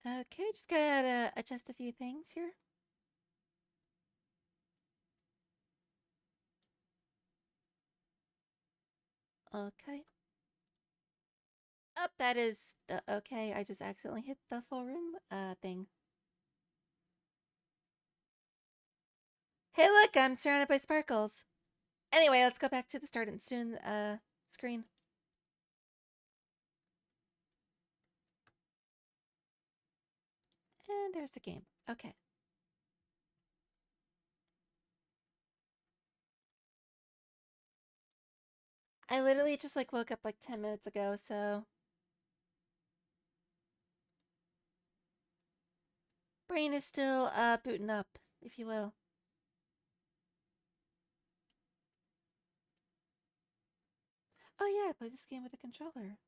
Okay, just gotta adjust a few things here. Okay. Oh, that is okay. I just accidentally hit the full room thing. Hey, look, I'm surrounded by sparkles. Anyway, let's go back to the start and soon screen. And there's the game. Okay. I literally just like woke up like 10 minutes ago, so brain is still booting up, if you will. Oh yeah, I play this game with a controller.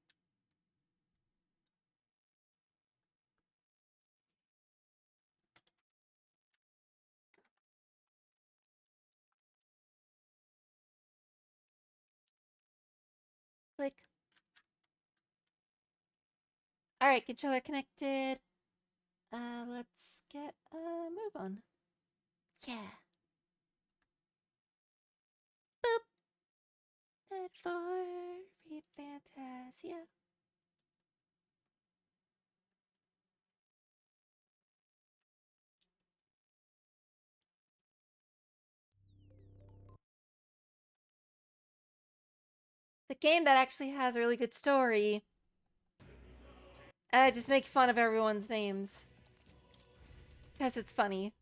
Like, all right, controller connected. Let's get a move on. Yeah. Boop. And for ReFantazio. The game that actually has a really good story. And I just make fun of everyone's names. Because it's funny.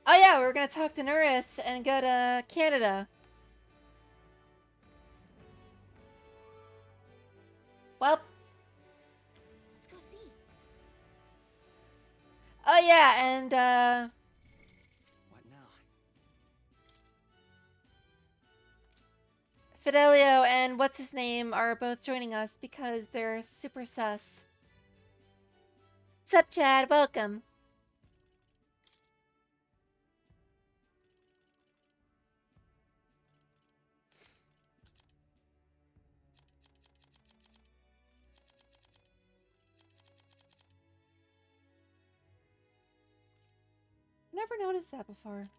Oh yeah, we're gonna talk to Nuris and go to Canada. Well. Let's go see. Oh yeah, and What now? Fidelio and what's his name are both joining us because they're super sus. Sup, Chad? Welcome. Never noticed that before.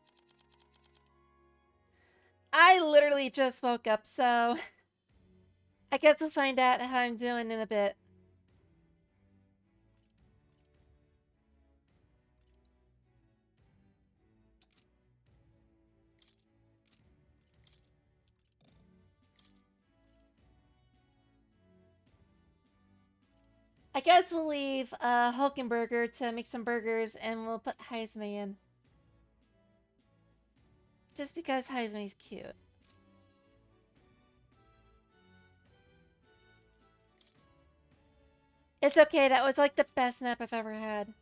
I literally just woke up, so I guess we'll find out how I'm doing in a bit. I guess we'll leave Hulkenberger to make some burgers and we'll put Heisme in. Just because Heisme's cute. It's okay, that was like the best nap I've ever had.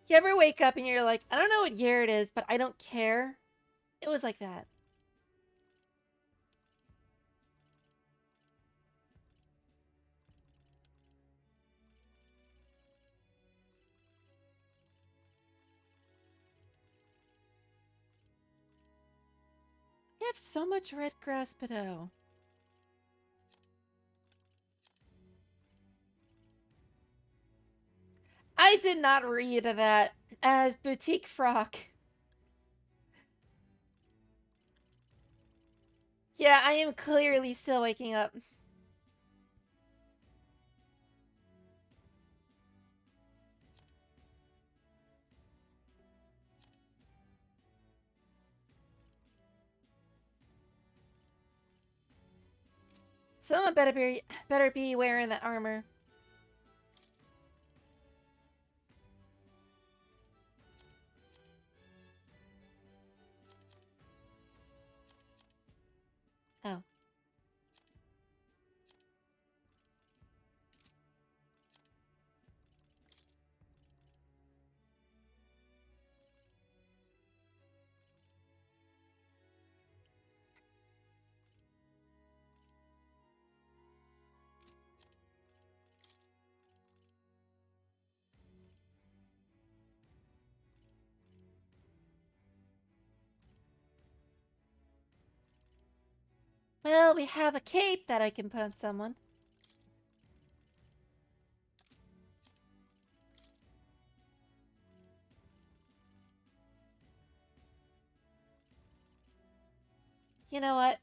You ever wake up and you're like, I don't know what year it is, but I don't care? It was like that. I have so much red grass pedo. I did not read that as boutique frock. Yeah, I am clearly still waking up. Someone better be wearing that armor. Oh. Well, we have a cape that I can put on someone. You know what?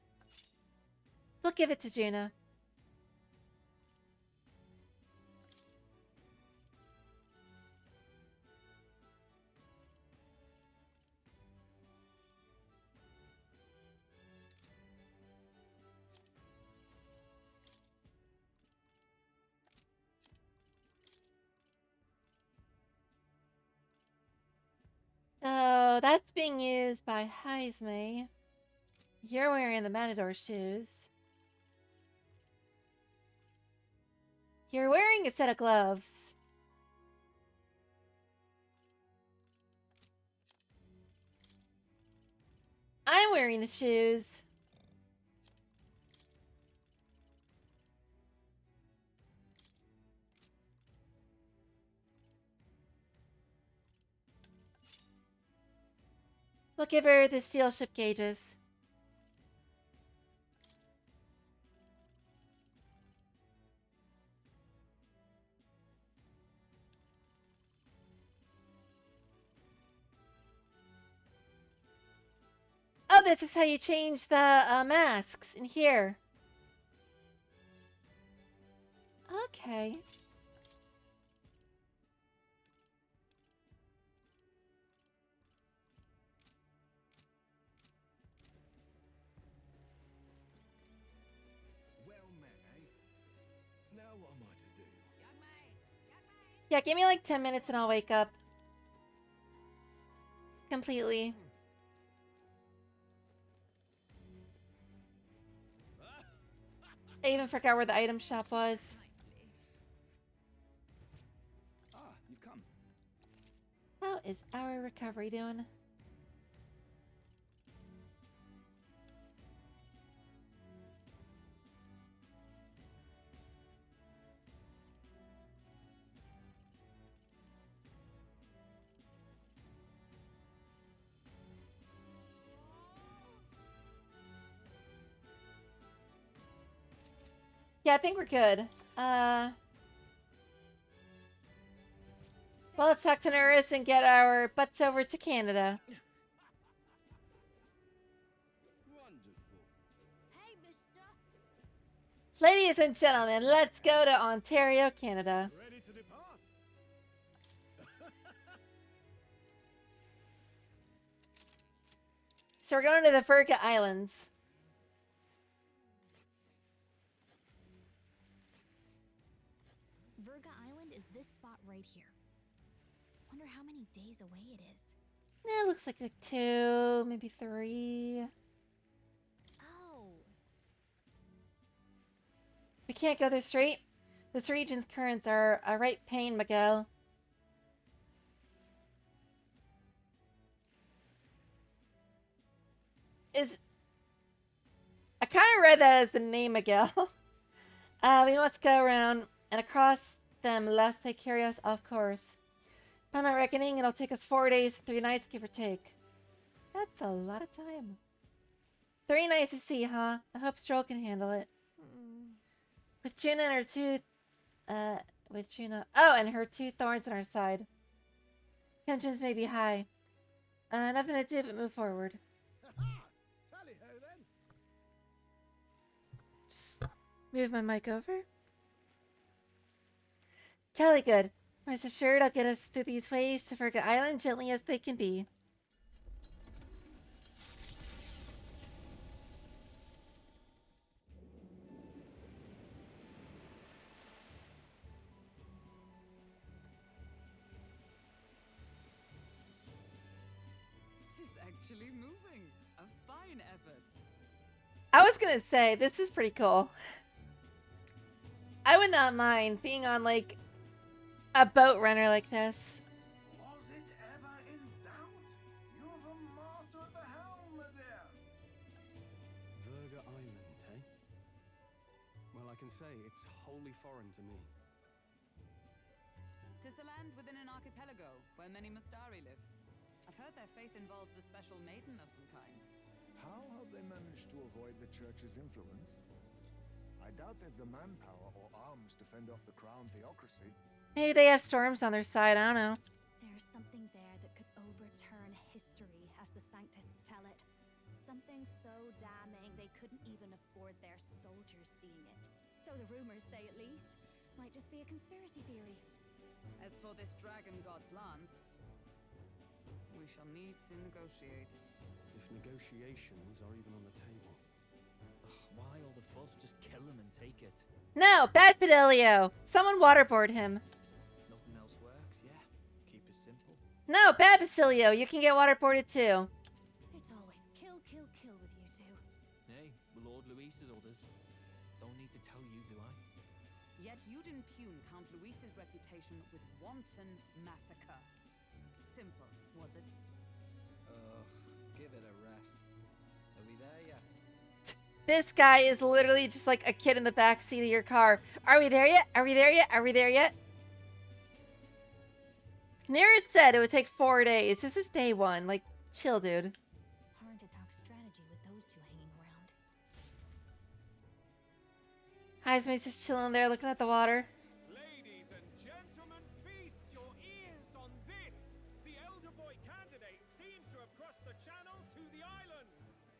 We'll give it to Juna. So that's being used by Heisme. You're wearing the Matador shoes. You're wearing a set of gloves. I'm wearing the shoes. We'll give her the steel ship gauges. Oh, this is how you change the masks in here. Okay. Well met, eh? Now what am I to do? Yeah, give me like 10 minutes and I'll wake up. Completely. I even forgot where the item shop was. Ah, you've come. How is our recovery doing? Yeah, I think we're good. Well, let's talk to Norris and get our butts over to Canada. Wonderful. Hey, mister. Ladies and gentlemen, let's go to Ontario, Canada. Ready to depart? So we're going to the Virga Islands. Virga Island is this spot right here. Wonder how many days away it is. It looks like 2, maybe 3. Oh. We can't go this straight. This region's currents are a right pain, Miguel. I kind of read that as the name Miguel. We must go around and across them lest they carry us off course. By my reckoning, it'll take us 4 days, 3 nights, give or take. That's a lot of time. 3 nights to sea, huh? I hope Stroll can handle it. With Juna and her two, and her 2 thorns in our side. Tensions may be high. Nothing to do but move forward. Tally-ho then. Just move my mic over. Jolly good. Rest assured I'll get us through these waves to Virga Island gently as they can be. Tis actually moving. A fine effort. I was gonna say, this is pretty cool. I would not mind being on, like, a boat runner like this. Was it ever in doubt? You're the master at the helm, my dear. Virga Island, eh? Well, I can say it's wholly foreign to me. Tis a land within an archipelago where many Mustari live. I've heard their faith involves a special maiden of some kind. How have they managed to avoid the church's influence? I doubt they've the manpower or arms to fend off the crown theocracy. Maybe they have storms on their side, I don't know. There's something there that could overturn history, as the Sanctists tell it. Something so damning they couldn't even afford their soldiers seeing it. So the rumors say, at least. Might just be a conspiracy theory. As for this dragon god's lance, we shall need to negotiate. If negotiations are even on the table. Ugh, why all the fuss? Just kill him and take it. No, bad Fidelio. Someone waterboard him. Nothing else works, yeah. Keep it simple. No, bad Basilio. You can get waterboarded too. It's always kill, kill, kill with you two. Hey, well, Lord Luis is others. Don't need to tell you, do I? Yet you'd impugn Count Luis's reputation with wanton massacre. Simple, was it? Ugh, give it a rest. Are we there yet? This guy is literally just like a kid in the back seat of your car. Are we there yet? Are we there yet? Are we there yet? Nearest said it would take 4 days. This is day 1. Like, chill, dude. Hard to talk strategy with those two hanging around. Heisman's just chilling there looking at the water. Ladies and gentlemen, feast your ears on this. The elder boy candidate seems to have crossed the channel to the island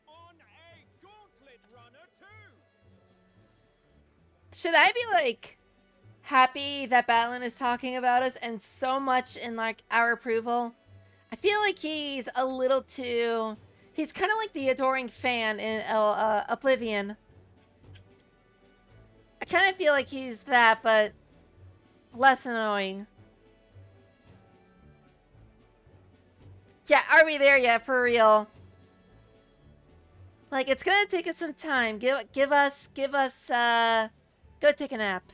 on a gauntlet runner too. Should I be like happy that Batlin is talking about us and so much in like our approval? I feel like he's a little too. He's kind of like the adoring fan in Oblivion. I kind of feel like he's that, but less annoying. Yeah, are we there yet? For real? Like, it's gonna take us some time. Give us, go take a nap.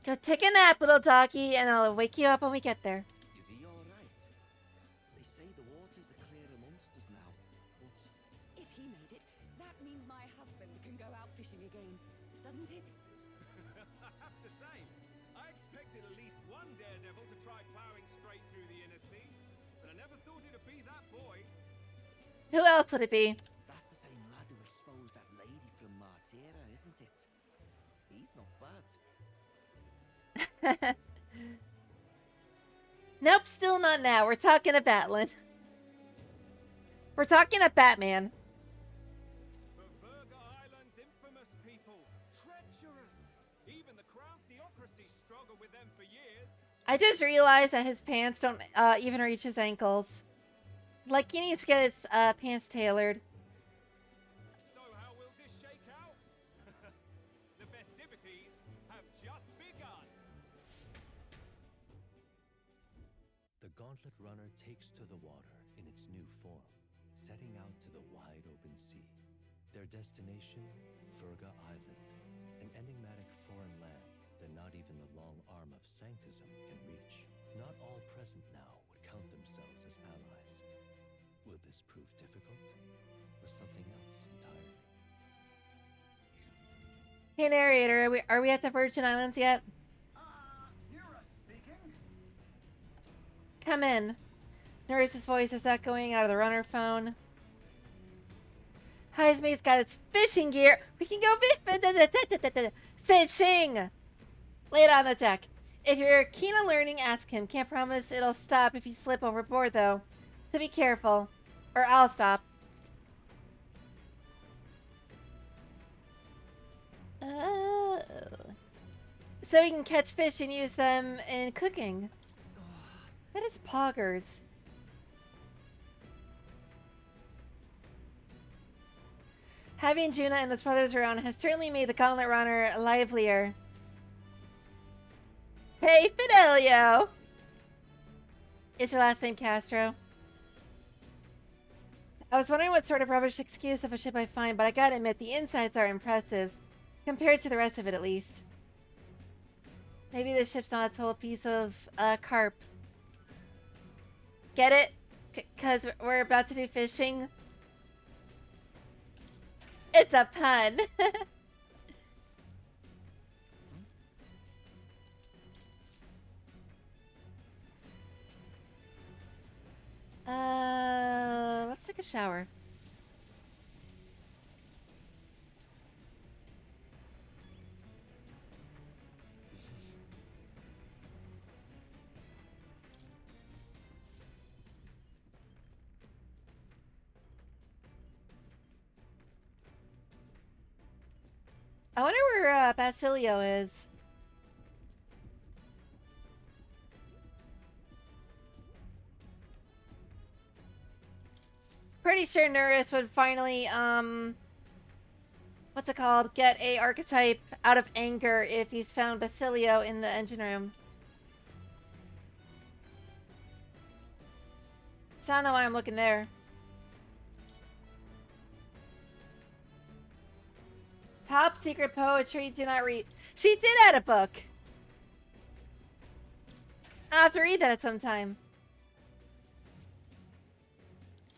Go take a nap, little doggy, and I'll wake you up when we get there. Is he alright? They say the waters are clear amongst us now, but If he made it, that means my husband can go out fishing again, doesn't it? I have to say, I expected at least one daredevil to try plowing straight through the inner sea, but I never thought it'd be that boy. Who else would it be? that's the same lad who exposed that lady from Martira, isn't it? He's not bad. Nope, still not now. We're talking to Batlin. We're talking to Batman. But Virga Island's infamous people, treacherous. Even the crown theocracy struggled with them for years. I just realized that his pants don't even reach his ankles. Like, he needs to get his pants tailored. So how will this shake out? The festivities have just begun. The Gauntlet Runner takes to the water in its new form, setting out to the wide open sea. Their destination, Virga Island, an enigmatic foreign land that not even the long arm of Sanctism can reach. Not all present now would count themselves as allies. Will this prove difficult, or something else entirely? Hey, narrator, are we at the Virgin Islands yet? Nura speaking. Come in. Nurse's voice is echoing out of the runner phone. Heisman's got his fishing gear. We can go fishing! Lay it on the deck. If you're keen on learning, ask him. Can't promise it'll stop if you slip overboard, though. So be careful. Or I'll stop. Oh. So we can catch fish and use them in cooking. That is poggers. Having Juna and the brothers around has certainly made the Gauntlet Runner livelier. Hey, Fidelio! Is your last name Castro? I was wondering what sort of rubbish excuse of a ship I find, but I gotta admit, the insides are impressive. Compared to the rest of it, at least. Maybe this ship's not a total piece of, carp. Get it? Because we're about to do fishing? It's a pun. Let's take a shower. I wonder where Basilio is. Pretty sure Nurus would finally, what's it called? Get a archetype out of anger if he's found Basilio in the engine room. So I don't know why I'm looking there. Top secret poetry, do not read. She did add a book. I'll have to read that at some time.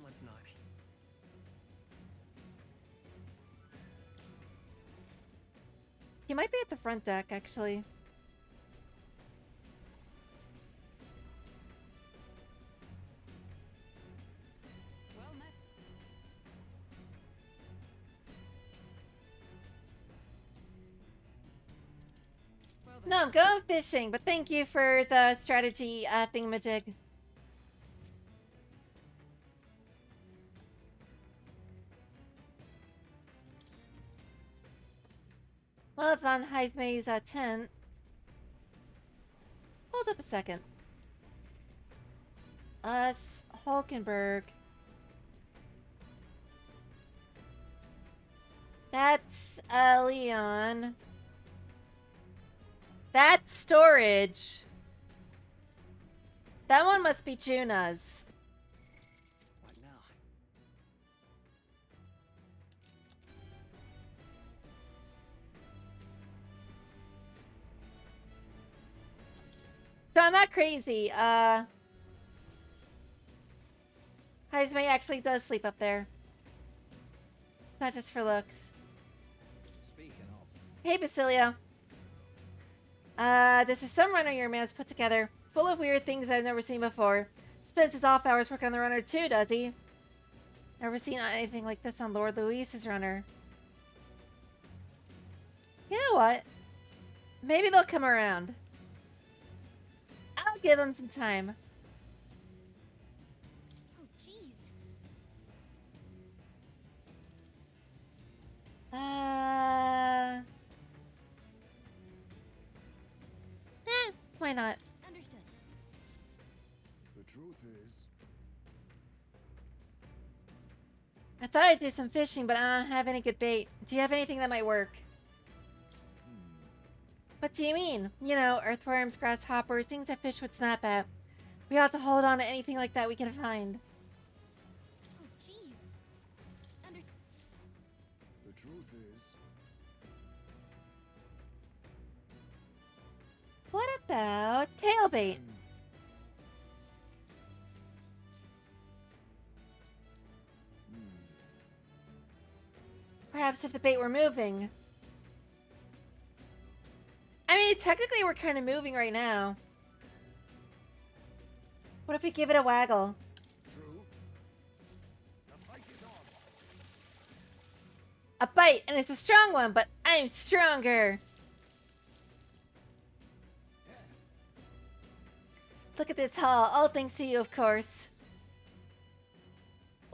Let's not. He might be at the front deck, actually. Well met. Well then. No, I'm going fishing, but thank you for the strategy thingamajig. Well, it's on Heismay's tent. Hold up a second. Us, Hulkenberg. That's Leon. That's storage. That one must be Juna's. What now? So I'm not crazy. Heismay actually does sleep up there. It's not just for looks. Speaking of, Hey, Basilio. This is some runner your man's put together, full of weird things I've never seen before. Spends his off hours working on the runner too, does he? Never seen anything like this on Lord Luis's runner. You know what? Maybe they'll come around. I'll give them some time. Oh, jeez. Why not? Understood. The truth is, I thought I'd do some fishing, but I don't have any good bait. Do you have anything that might work? What do you mean? You know, earthworms, grasshoppers, things that fish would snap at. We ought to hold on to anything like that we can find. Oh, jeez. the truth is, What about tailbait? Perhaps if the bait were moving. I mean, technically we're kind of moving right now. What if we give it a waggle? true. The fight is on. A bite, and it's a strong one, but I'm stronger. Look at this haul, all thanks to you, of course.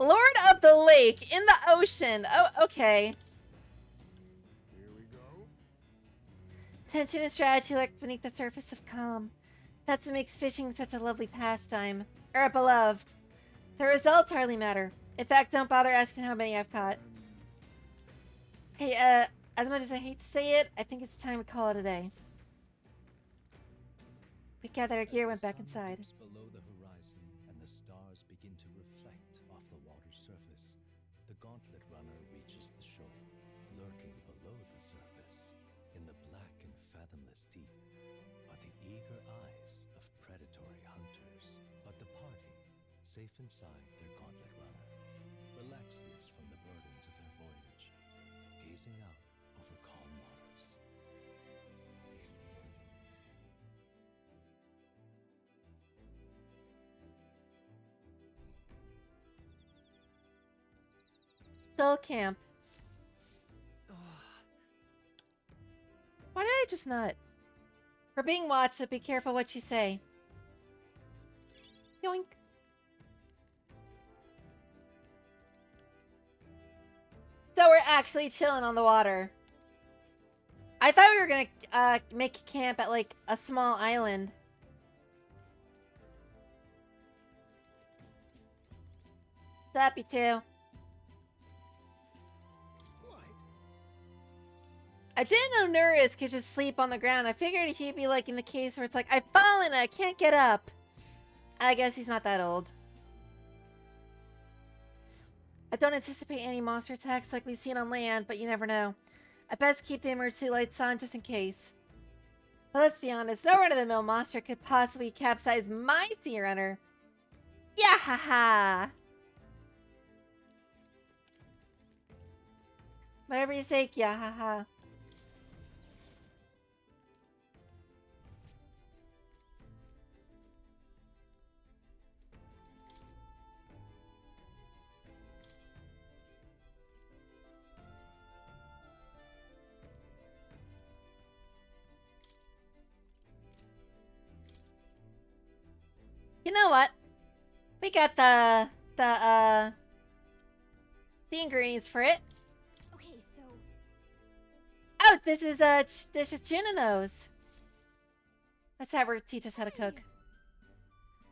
Lord of the lake, in the ocean. Oh, okay. Here we go. Tension and strategy lurk beneath the surface of calm. That's what makes fishing such a lovely pastime. Or beloved. The results hardly matter. In fact, don't bother asking how many I've caught. Hey, as much as I hate to say it, I think it's time we call it a day. We gathered our gear, went back inside. Below the horizon, and the stars begin to reflect off the water's surface. The gauntlet runner reaches the shore, lurking below the surface. In the black and fathomless deep are the eager eyes of predatory hunters. But the party, safe inside their gauntlet runner, relaxes from the burdens of their voyage, gazing out over calm waters. Still camp. Why did I just not? We're being watched, so be careful what you say. Yoink. So we're actually chilling on the water. I thought we were gonna make camp at like a small island. What's up, you two? I didn't know Nurius could just sleep on the ground. I figured he'd be like in the case where it's like, I've fallen and I can't get up. I guess he's not that old. I don't anticipate any monster attacks like we've seen on land, but you never know. I best keep the emergency lights on just in case. But let's be honest, no run-of-the-mill monster could possibly capsize my Sea Runner. Yeah, haha. Whatever you say, yeah, haha. You know what? We got the ingredients for it. Okay, so Oh, this is Junino's. Let's have her teach us how to cook.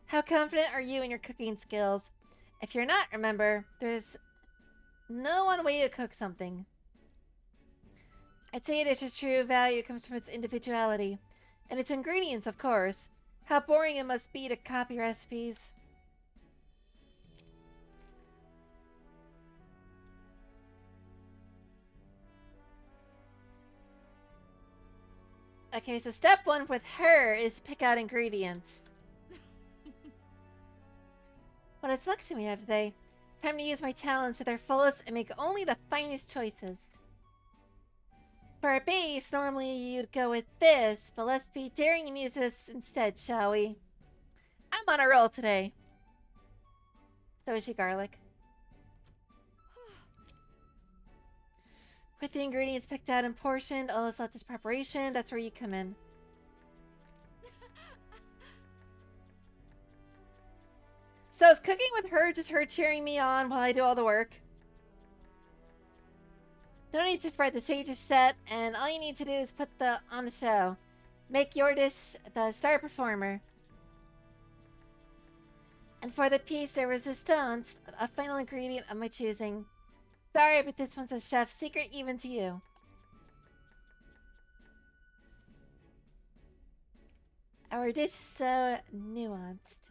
How confident are you in your cooking skills? If you're not, remember, there's no one way to cook something. I'd say a dish's true value comes from its individuality. And its ingredients, of course. How boring it must be to copy recipes. Okay, so step one with her is pick out ingredients. What a selection we have today. Time to use my talents to their fullest and make only the finest choices. For a base, normally you'd go with this, but let's be daring and use this instead, shall we? I'm on a roll today. So is she garlic. With the ingredients picked out and portioned, all that's left is preparation. That's where you come in. So is cooking with her just her cheering me on while I do all the work? No need to fret, the stage is set, and all you need to do is put on the show. Make your dish the star performer. And for the piece de resistance, a final ingredient of my choosing. Sorry, but this one's a chef's secret even to you. Our dish is so nuanced.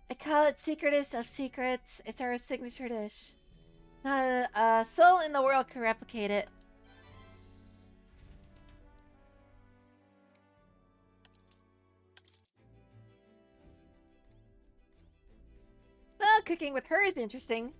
I call it secretest of secrets. It's our signature dish. Not a soul in the world can replicate it. Well, cooking with her is interesting.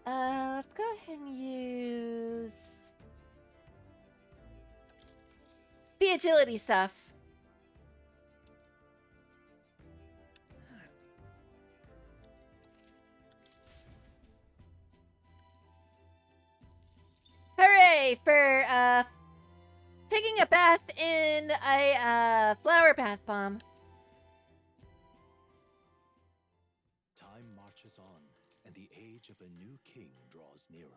Let's go ahead and use the agility stuff. Hooray for taking a bath in a flower bath bomb. Time marches on, and the age of a new king draws nearer.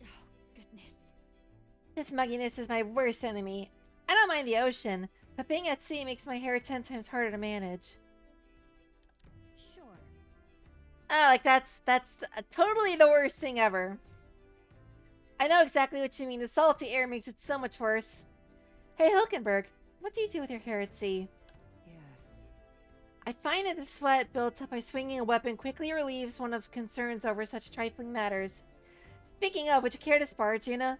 oh goodness. This mugginess is my worst enemy. I don't mind the ocean, but being at sea makes my hair 10 times harder to manage. Sure. Oh, like that's totally the worst thing ever. I know exactly what you mean. The salty air makes it so much worse. Hey, Hilkenberg, what do you do with your hair at sea? Yes. I find that the sweat built up by swinging a weapon quickly relieves one of concerns over such trifling matters. Speaking of, would you care to spar, Gina?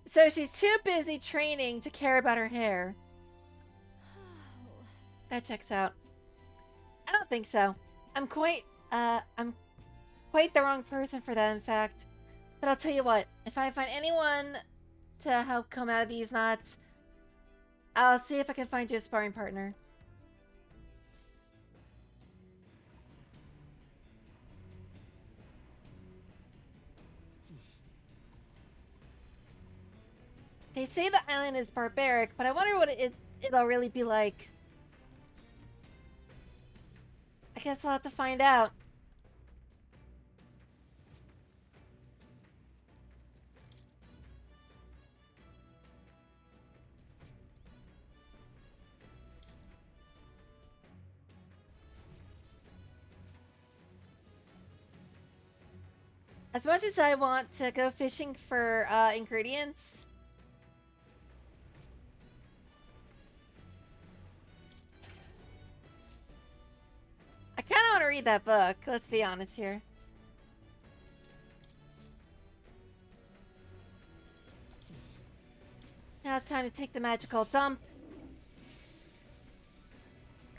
So she's too busy training to care about her hair. That checks out. I don't think so. I'm quite the wrong person for that, in fact. But I'll tell you what, if I find anyone to help come out of these knots, I'll see if I can find you a sparring partner. They say the island is barbaric, but I wonder what it'll really be like. I guess I'll have to find out. As much as I want to go fishing for ingredients, I kind of want to read that book. Let's be honest here. Now it's time to take the magical dump.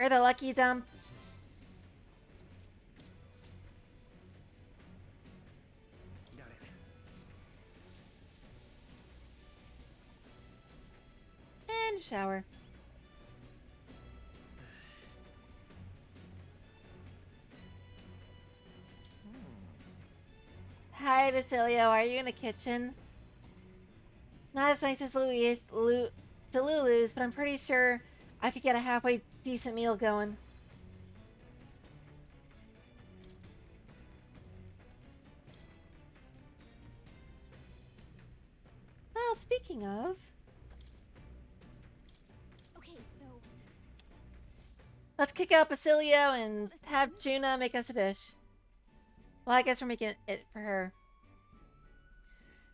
Or the lucky dump. Got it. And shower. Hi, Basilio. Are you in the kitchen? Not as nice as Lulu's, but I'm pretty sure I could get a halfway decent meal going. Well, speaking of... Okay, so let's kick out Basilio and have Juna make us a dish. Well, I guess we're making it for her.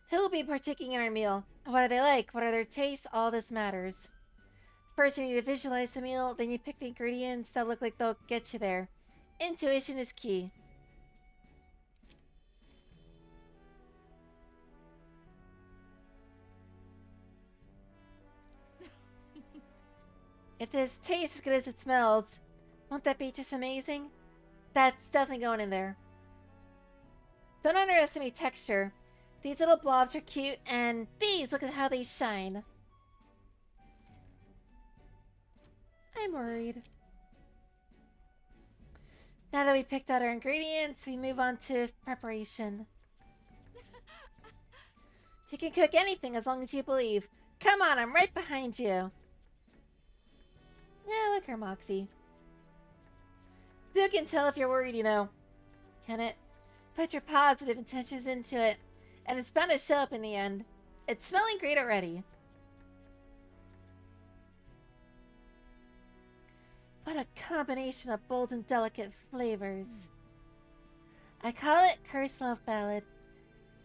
Who will be partaking in our meal? What are they like? What are their tastes? All this matters. First, you need to visualize the meal, then you pick the ingredients that look like they'll get you there. Intuition is key. If this tastes as good as it smells, won't that be just amazing? That's definitely going in there. Don't underestimate texture. These little blobs are cute, and these, look at how they shine. I'm worried. Now that we picked out our ingredients, we move on to preparation. You can cook anything as long as you believe. Come on, I'm right behind you. Yeah, look her, Moxie. Who can tell if you're worried, you know? Can it? Put your positive intentions into it, and it's bound to show up in the end. It's smelling great already. What a combination of bold and delicate flavors. I call it Cursed Love Ballad.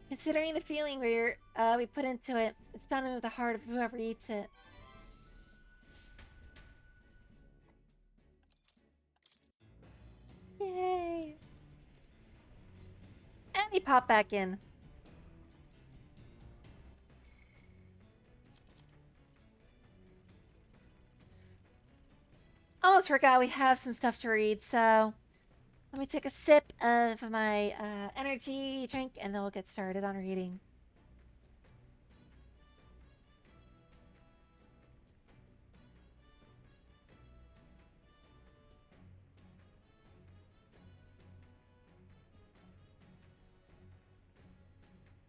Considering the feeling we put into it, it's bound to move the heart of whoever eats it. Yay! And he popped back in. Almost forgot we have some stuff to read, so let me take a sip of my energy drink and then we'll get started on reading.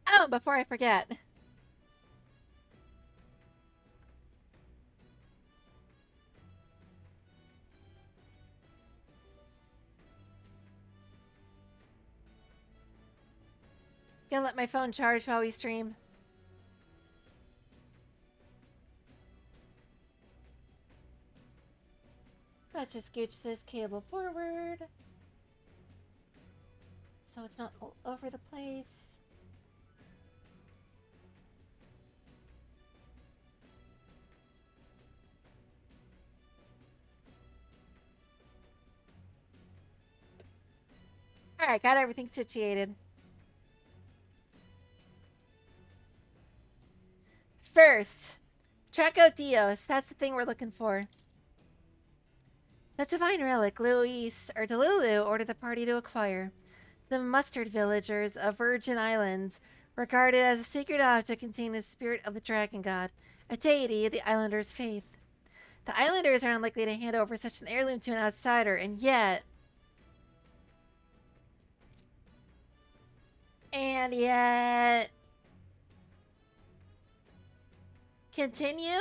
Oh, before I forget. Gonna let my phone charge while we stream. Let's just scooch this cable forward so it's not all over the place. Alright, got everything situated. First, Traco Dios. That's the thing we're looking for. The divine relic Luis or Delulu ordered the party to acquire. The mustard villagers of Virgin Islands regarded as a sacred object containing the spirit of the dragon god, a deity of the islanders' faith. The islanders are unlikely to hand over such an heirloom to an outsider, and yet... And yet... Continue?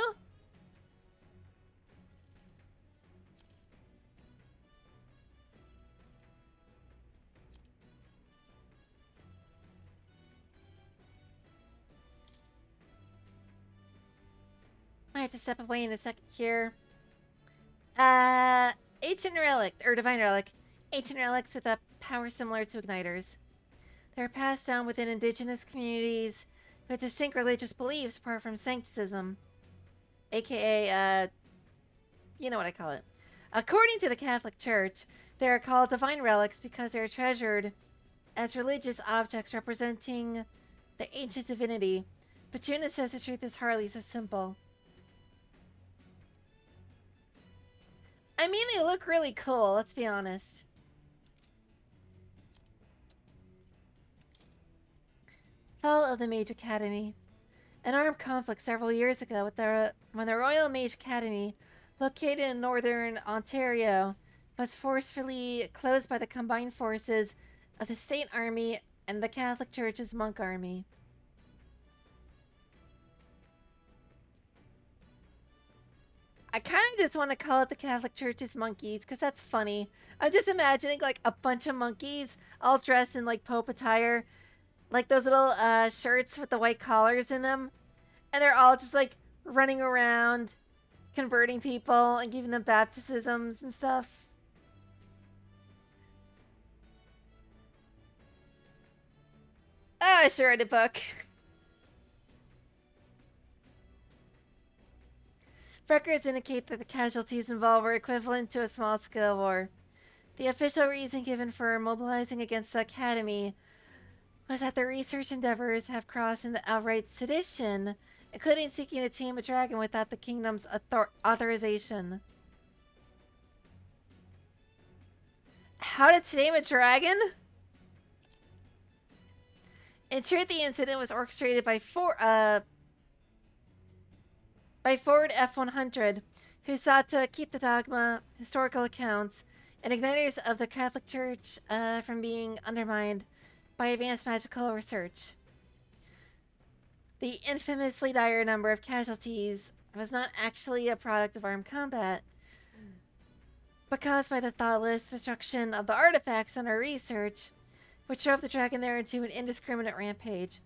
I have to step away in a second here. Ancient relic, or divine relic. Ancient relics with a power similar to igniters. They're passed down within indigenous communities with distinct religious beliefs apart from sanctism. AKA, you know what I call it. According to the Catholic Church, they are called divine relics because they are treasured as religious objects representing the ancient divinity. But Juna says the truth is hardly so simple. I mean, they look really cool, let's be honest. Fall of the Mage Academy. An armed conflict several years ago when the Royal Mage Academy, located in northern Ontario, was forcefully closed by the combined forces of the State Army and the Catholic Church's Monk Army. I kind of just want to call it the Catholic Church's monkeys, because that's funny. I'm just imagining, like, a bunch of monkeys all dressed in, like, Pope attire. Like, those little shirts with the white collars in them. And they're all just, like, running around, converting people and giving them baptisms and stuff. Oh, I sure read a book. Records indicate that the casualties involved were equivalent to a small-scale war. The official reason given for mobilizing against the Academy was that their research endeavors have crossed into outright sedition, including seeking to tame a dragon without the kingdom's authorization. How to tame a dragon? In truth, the incident was orchestrated by Ford F-100, who sought to keep the dogma, historical accounts, and igniters of the Catholic Church from being undermined by advanced magical research. The infamously dire number of casualties was not actually a product of armed combat, but caused by the thoughtless destruction of the artifacts under research, which drove the dragon there into an indiscriminate rampage.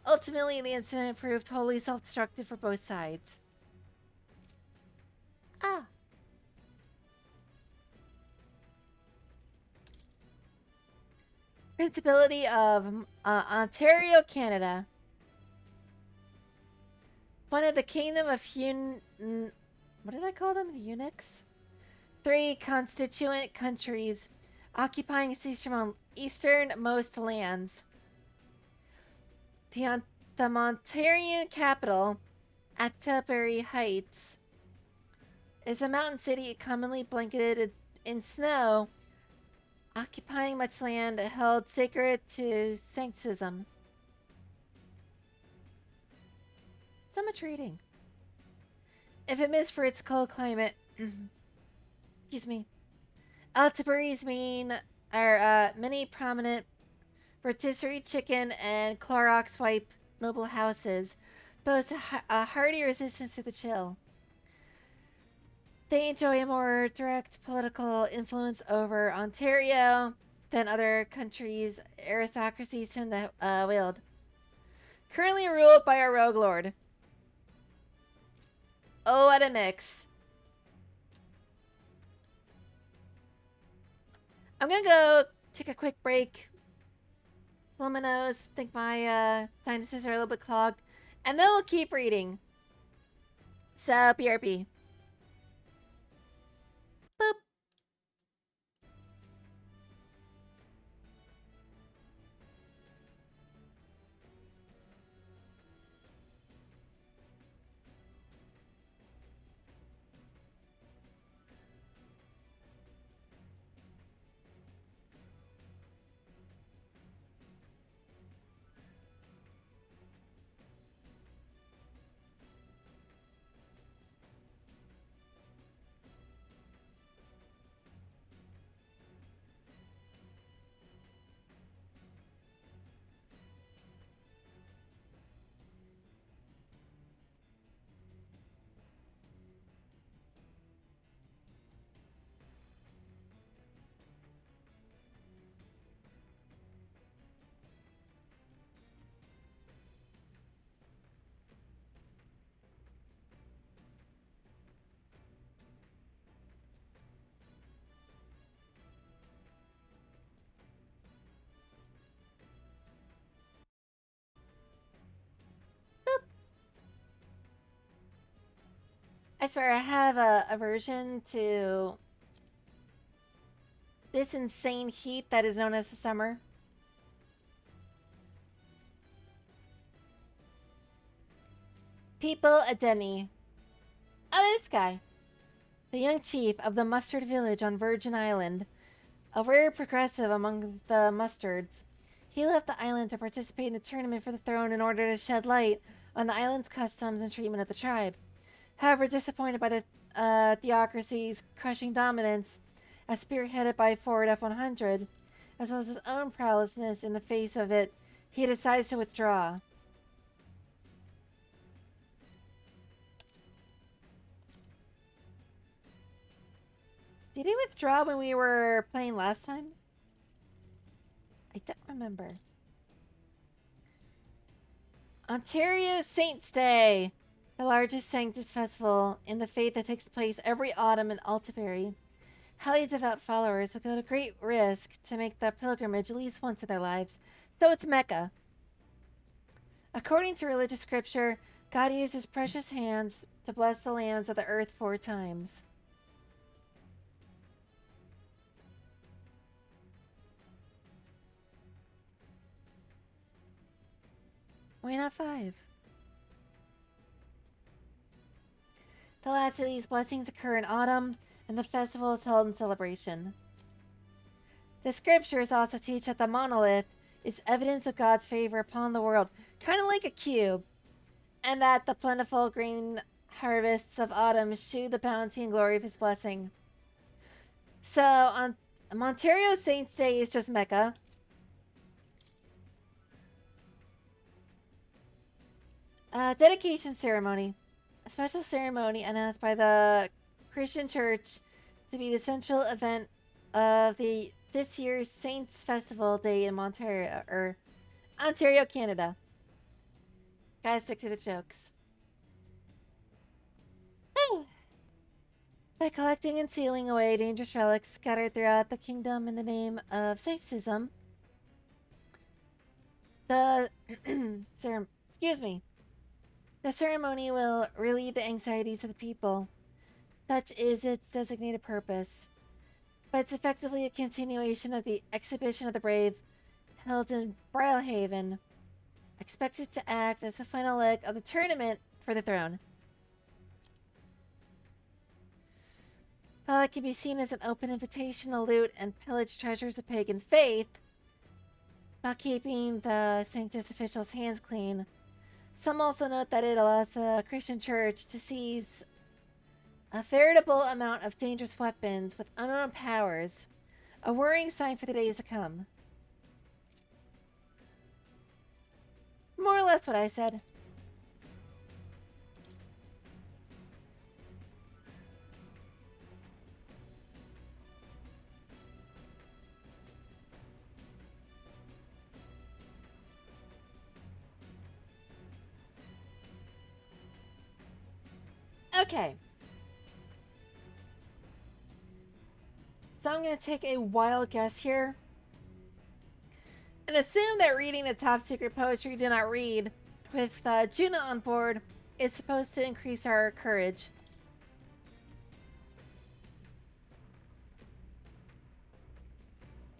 Ultimately, the incident proved wholly self-destructive for both sides. Ah. Principality of Ontario, Canada. One of the Kingdom of what did I call them? Eunuchs? 3 constituent countries occupying easternmost lands. The Ontarian capital, Atterbury Heights, is a mountain city commonly blanketed in snow, occupying much land held sacred to sanctism. So much reading. If it missed for its cold climate, excuse me, Atterbury's many prominent rotisserie chicken and Clorox wipe noble houses boast a hardy resistance to the chill. They enjoy a more direct political influence over Ontario than other countries' aristocracies tend to wield. Currently ruled by a rogue lord. Oh, what a mix. I'm gonna go take a quick break. Blow my nose. Think my sinuses are a little bit clogged. And then we'll keep reading. So, BRB. Boop. swear I have a aversion to this insane heat that is known as the summer. People Adeni. Oh, this guy. The young chief of the Mustard Village on Virgin Island. A rare progressive among the Mustards. He left the island to participate in the tournament for the throne in order to shed light on the island's customs and treatment of the tribe. However, disappointed by the theocracy's crushing dominance, as spearheaded by Ford F-100, as well as his own prowessness in the face of it, he decides to withdraw. Did he withdraw when we were playing last time? I don't remember. Ontario Saints Day, the largest Sanctus festival in the faith that takes place every autumn in Altibury. Highly devout followers will go to great risk to make the pilgrimage at least once in their lives, so it's Mecca. According to religious scripture, God used his precious hands to bless the lands of the earth 4 times. Why not 5? The last of these blessings occur in autumn, and the festival is held in celebration. The scriptures also teach that the monolith is evidence of God's favor upon the world, kind of like a cube, and that the plentiful green harvests of autumn shew the bounty and glory of his blessing. So, on Ontario Saints Day is just Mecca. Dedication ceremony. A special ceremony announced by the Christian Church to be the central event of this year's Saints Festival Day in Ontario, Canada. Gotta stick to the jokes. By collecting and sealing away dangerous relics scattered throughout the kingdom in the name of Saintism, the the ceremony will relieve the anxieties of the people. Such is its designated purpose. But it's effectively a continuation of the Exhibition of the Brave held in Brylehaven, expected to act as the final leg of the tournament for the throne. While it can be seen as an open invitation to loot and pillage treasures of pagan faith, while keeping the Sanctus officials' hands clean, some also note that it allows the Christian Church to seize a veritable amount of dangerous weapons with unknown powers, a worrying sign for the days to come. More or less what I said. Okay. So I'm going to take a wild guess here and assume that reading the top secret poetry do not read with Juno on board is supposed to increase our courage.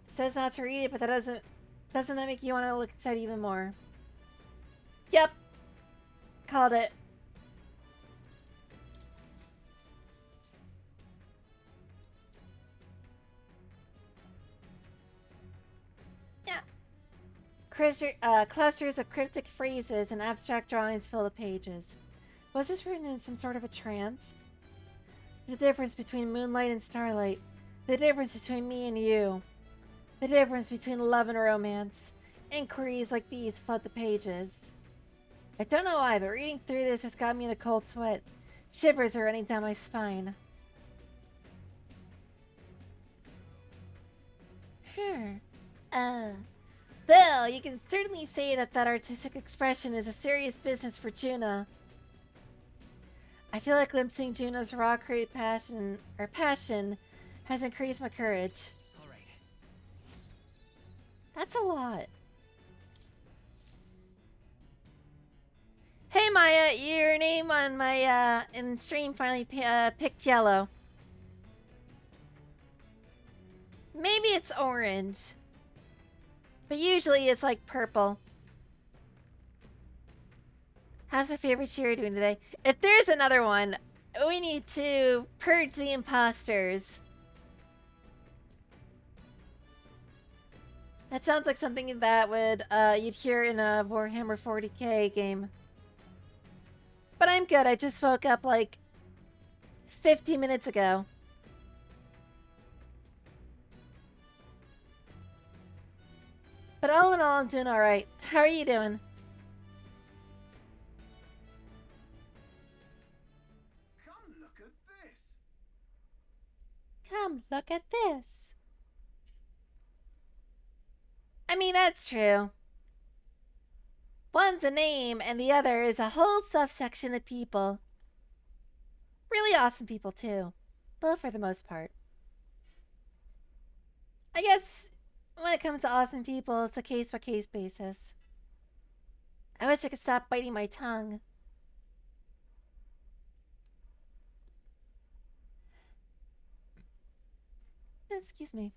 It says not to read it, but that doesn't that make you want to look inside even more? Yep. Called it. Clusters of cryptic phrases and abstract drawings fill the pages. Was this written in some sort of a trance? The difference between moonlight and starlight. The difference between me and you. The difference between love and romance. Inquiries like these flood the pages. I don't know why, but reading through this has got me in a cold sweat. Shivers are running down my spine. Though, you can certainly say that artistic expression is a serious business for Juna. I feel like glimpsing Juna's raw creative passion has increased my courage. All right. That's a lot. Hey Maya, your name on my in stream finally picked yellow. Maybe it's orange. But usually it's like purple. How's my favorite cheer doing today? If there's another one, we need to purge the imposters. That sounds like something that would you'd hear in a Warhammer 40k game. But I'm good. I just woke up like 50 minutes ago. But all in all, I'm doing alright. How are you doing? Come look at this. Come, look at this. I mean, that's true. One's a name, and the other is a whole subsection of people. Really awesome people, too. Well, for the most part. I guess when it comes to awesome people, it's a case-by-case basis. I wish I could stop biting my tongue. Excuse me.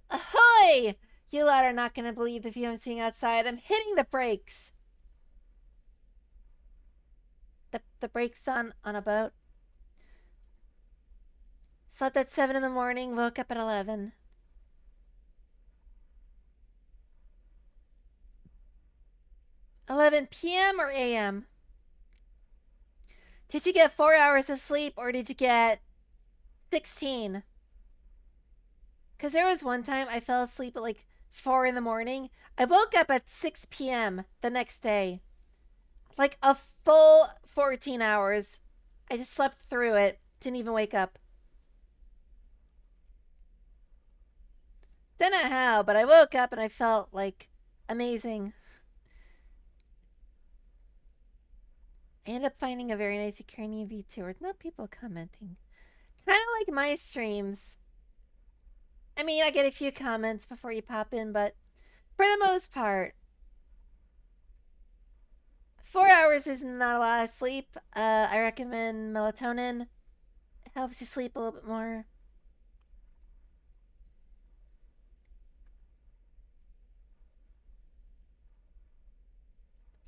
Ahoy! You lot are not going to believe the view I'm seeing outside. I'm hitting the brakes. The brakes on a boat. Slept at 7 in the morning, woke up at 11. p.m. or a.m.? Did you get 4 hours of sleep or did you get 16? Because there was one time I fell asleep at like 4 in the morning. I woke up at 6 p.m. the next day. Like a full 14 hours. I just slept through it. Didn't even wake up. Don't know how, but I woke up and I felt like amazing. I ended up finding a very nice Ukrainian VTuber with no people commenting. Kind of like my streams. I mean, I get a few comments before you pop in, but for the most part, 4 hours is not a lot of sleep. I recommend melatonin. It helps you sleep a little bit more.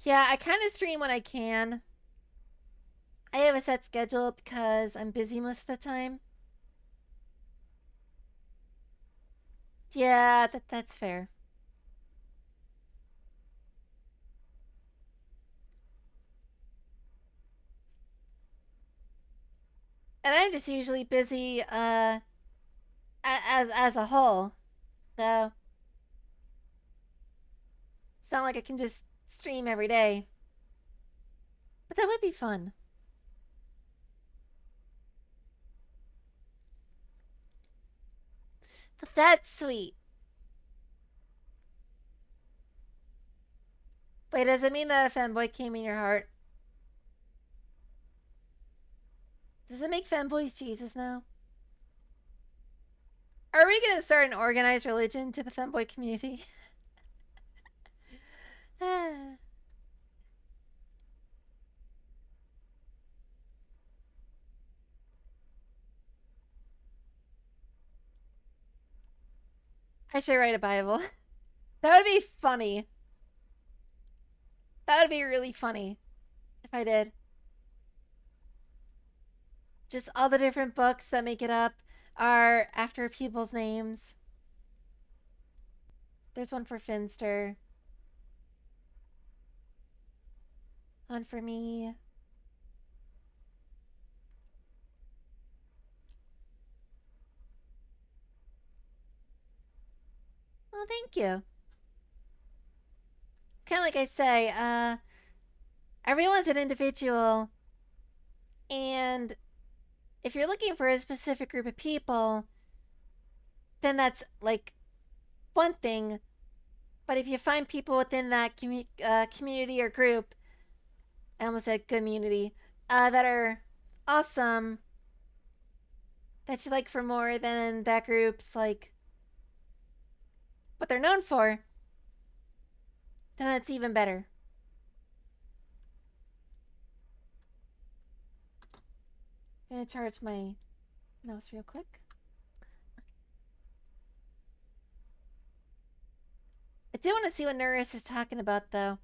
Yeah, I kind of stream when I can. I have a set schedule because I'm busy most of the time. Yeah, that's fair. And I'm just usually busy as a whole. So it's not like I can just stream every day. But that would be fun. But that's sweet. Wait, does it mean that a fanboy came in your heart? Does it make fanboys Jesus now? Are we gonna start an organized religion to the fanboy community? I should write a Bible. That would be funny. That would be really funny if I did. Just all the different books that make it up are after people's names. There's one for Finster. One for me. Well, thank you. It's kind of like I say, everyone's an individual. And if you're looking for a specific group of people, then that's like one thing. But if you find people within that community or group, I almost said community, that are awesome, that you like for more than that group's like what they're known for, then that's even better. Gonna charge my mouse real quick. I do want to see what Nurus is talking about, though.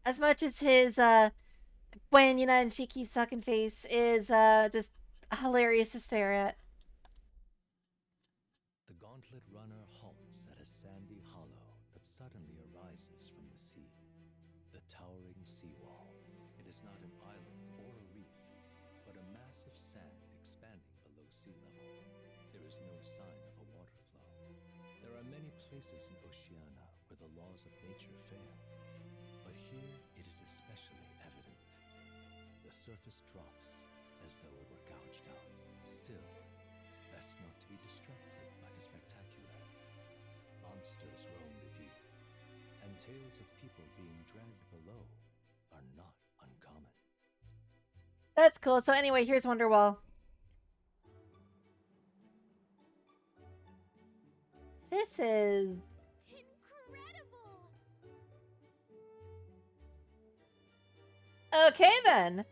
As much as his, when Yuna and she keep sucking face is, just hilarious to stare at. The gauntlet runner halts at a sandy hollow that suddenly arises from the sea. The towering seawall. It is not an island or a reef, but a mass of sand expanding below sea level. There is no sign of a water flow. There are many places in Oceania where the laws of nature fail, but here it is especially evident. The surface drops as though it were gouged out. Still, best not to be distracted by the spectacular. Monsters roam the deep, and tales of people being dragged below are not uncommon. That's cool. So anyway, here's Wonderwall. This is Incredible! okay then.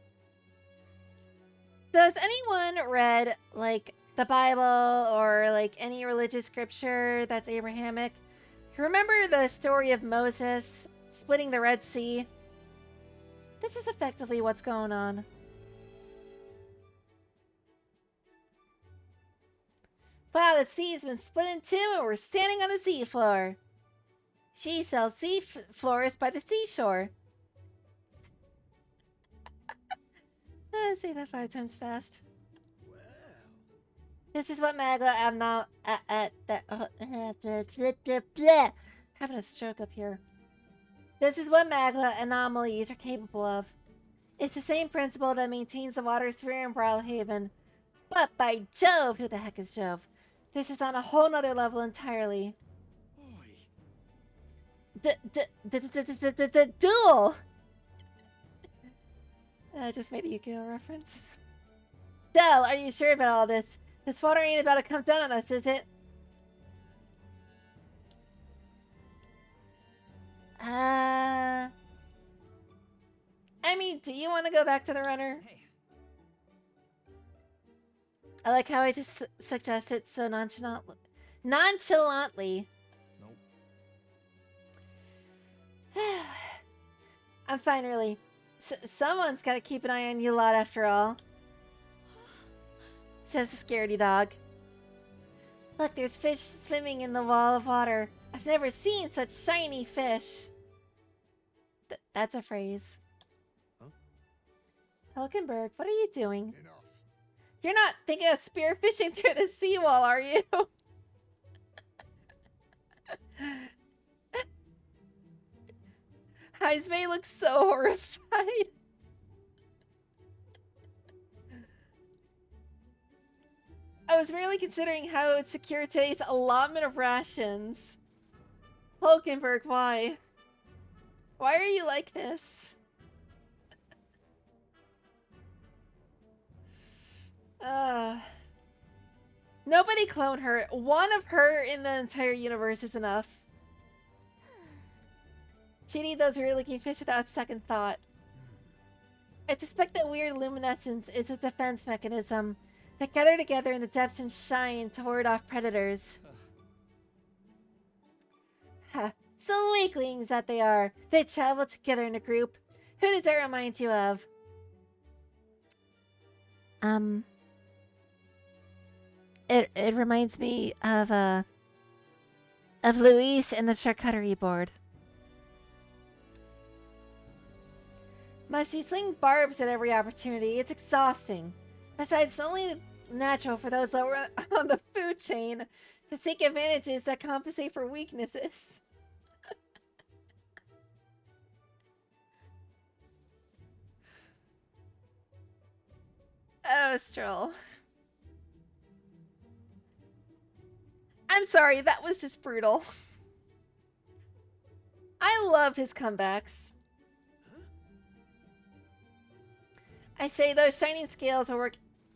So has anyone read like the Bible or like any religious scripture that's Abrahamic? You remember the story of Moses splitting the Red Sea? This is effectively what's going on. Wow, the sea's been split in two and we're standing on the seafloor. She sells sea floors by the seashore. Say that 5 times fast. Well, This is what Magla am now having a stroke up here. This is what Magla anomalies are capable of. It's the same principle that maintains the water sphere in Brawlhaven. But by Jove, who the heck is Jove? This is on a whole nother level entirely. Duel! I just made a Yu-Gi-Oh reference. Del, are you sure about all this? This water ain't about to come down on us, is it? I mean, do you want to go back to the runner? Hey, I like how I just suggested so nonchalantly. nope. I'm fine, really. Someone's got to keep an eye on you lot after all. Says the scaredy dog. Look, there's fish swimming in the wall of water. I've never seen such shiny fish. That's a phrase. Huh? Hulkenberg, what are you doing? enough. You're not thinking of spearfishing through the seawall, are you? Heismay looks so horrified. I was merely considering how it would secure today's allotment of rations. Hulkenberg, why? Why are you like this? Nobody clone her. One of her in the entire universe is enough. She'd eat those weird-looking fish without second thought. I suspect that weird luminescence is a defense mechanism that gather together in the depths and shine to ward off predators. Ha! So weaklings that they are. They travel together in a group. Who does that remind you of? It reminds me of Luis and the charcuterie board. Must you sling barbs at every opportunity? It's exhausting. Besides, it's only natural for those lower on the food chain to take advantages that compensate for weaknesses. Oh, Stroll. I'm sorry, that was just brutal. I love his comebacks. I say those shining scales will work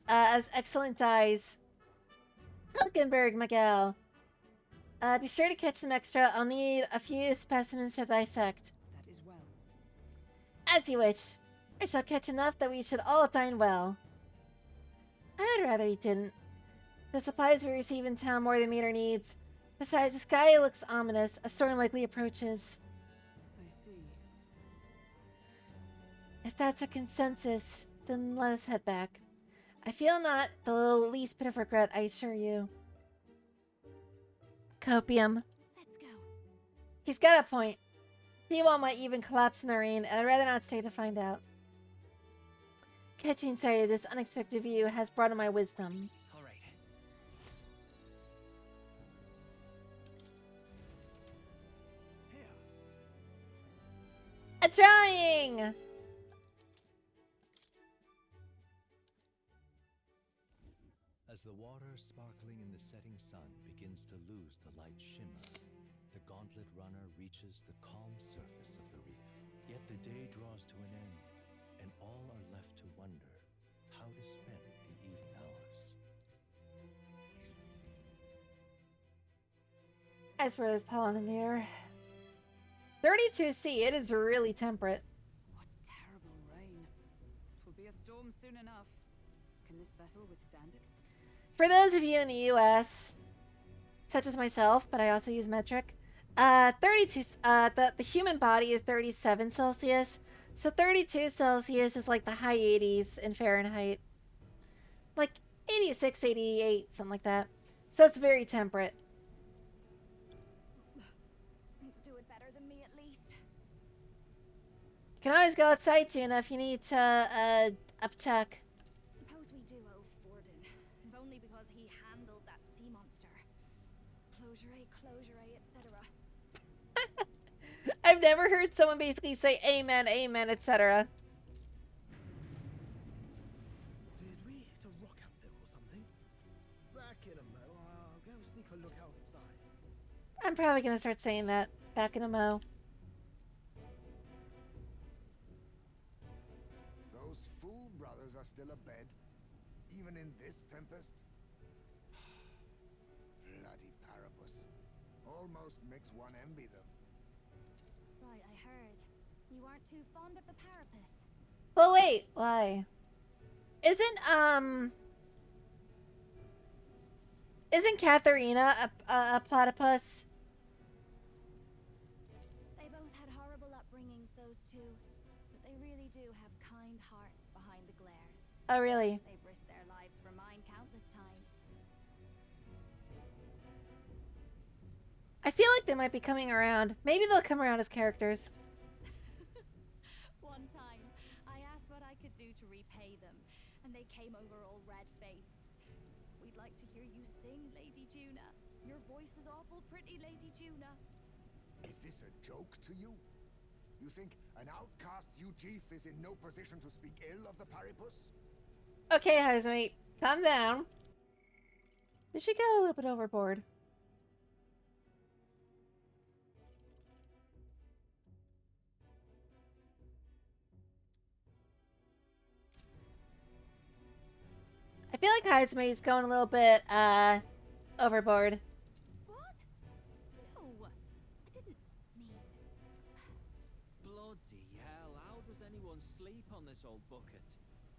as excellent dyes. Hulkenberg, Miguel. Be sure to catch some extra. I'll need a few specimens to dissect. That is well. As you wish. I shall catch enough that we should all dine well. I'd rather he didn't. The supplies we receive in town more than meet our needs. Besides, the sky looks ominous. A storm likely approaches. I see. If that's a consensus, then let us head back. I feel not the least bit of regret, I assure you. Copium. Let's go. He's got a point. Seawall might even collapse in the rain, and I'd rather not stay to find out. Catching sight of this unexpected view has brought on my wisdom. All right. Here. A drawing! As the water sparkling in the setting sun begins to lose the light shimmer, the gauntlet runner reaches the calm surface of the reef. Yet the day draws to an end, and all are left to wonder how to spend the evening hours. As for those pollen in the air. 32°C, it is really temperate. What terrible rain. Twill be a storm soon enough. Can this vessel withstand it? For those of you in the US, such as myself, but I also use metric, 32, the human body is 37 Celsius. So 32 Celsius is like the high 80s in Fahrenheit. Like 86, 88, something like that. So it's very temperate. Need to do it better than me at least. You can always go outside, Tuna, if you need to, up-check. Suppose we do owe Forden, if only because he handled that sea monster. Closure, etc. I've never heard someone basically say amen, amen, etc. Did we hit a rock out there or something? Back in a mo. I'll go sneak a look outside. I'm probably gonna start saying that back in a mo. Those fool brothers are still abed, even in this tempest. Bloody Parapus. Almost makes one envy them. Right, I heard. You aren't too fond of the Parapus. But wait, why? Isn't Katharina a platypus? They both had horrible upbringings, those two. But they really do have kind hearts behind the glares. Oh, really? They've risked their lives for mine countless times. I feel like they might be coming around. Maybe they'll come around as characters. One time, I asked what I could do to repay them, and they came over all red-faced. We'd like to hear you sing, Lady Juna. Your voice is awful pretty, Lady Juna. Is this a joke to you? You think an outcast Ujeef is in no position to speak ill of the Parapus? Okay, housemate, calm down. Did she go a little bit overboard? I feel like Housemate's going a little bit, overboard. What? No, I didn't mean... Bloody hell, how does anyone sleep on this old bucket?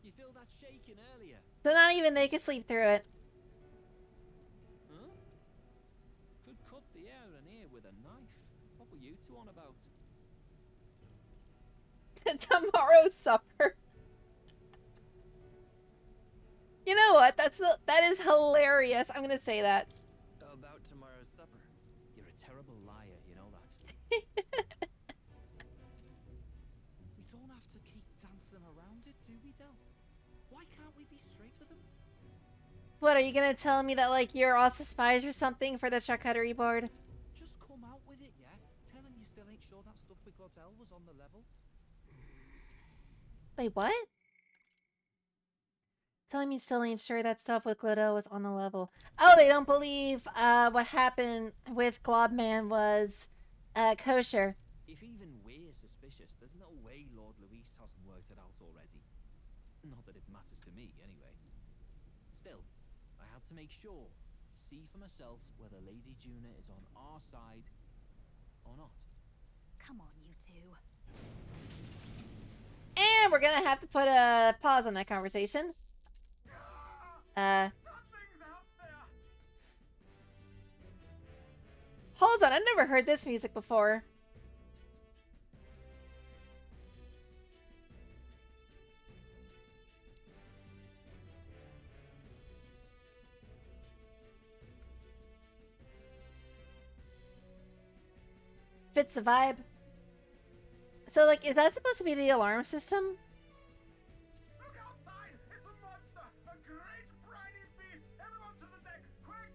You feel that shaking earlier? So not even they could sleep through it. Huh? Could cut the air in here with a knife. What were you two on about? Tomorrow's supper. You know what? That is hilarious. I'm gonna say that. About tomorrow's supper. You're a terrible liar, you know that. We don't have to keep dancing around it, do we, Del? Why can't we be straight with them? What, are you gonna tell me that, like, you're also spies or something for the charcuterie board? Just come out with it, yeah? Tell him you still ain't sure that stuff with Glottel was on the level. Wait, what? Tell him you still ain't sure that stuff with Glodo was on the level. Oh, they don't believe what happened with Globman was kosher. If even we're suspicious, there's no way Lord Luis hasn't worked it out already. Not that it matters to me, anyway. Still, I had to make sure, see for myself whether Lady Juna is on our side or not. Come on, you two. And we're gonna have to put a pause on that conversation. Something's out there. Hold on, I've never heard this music before. Fits the vibe. So, like, is that supposed to be the alarm system? Look outside! It's a monster! A great briny beast! Everyone to the deck, quick!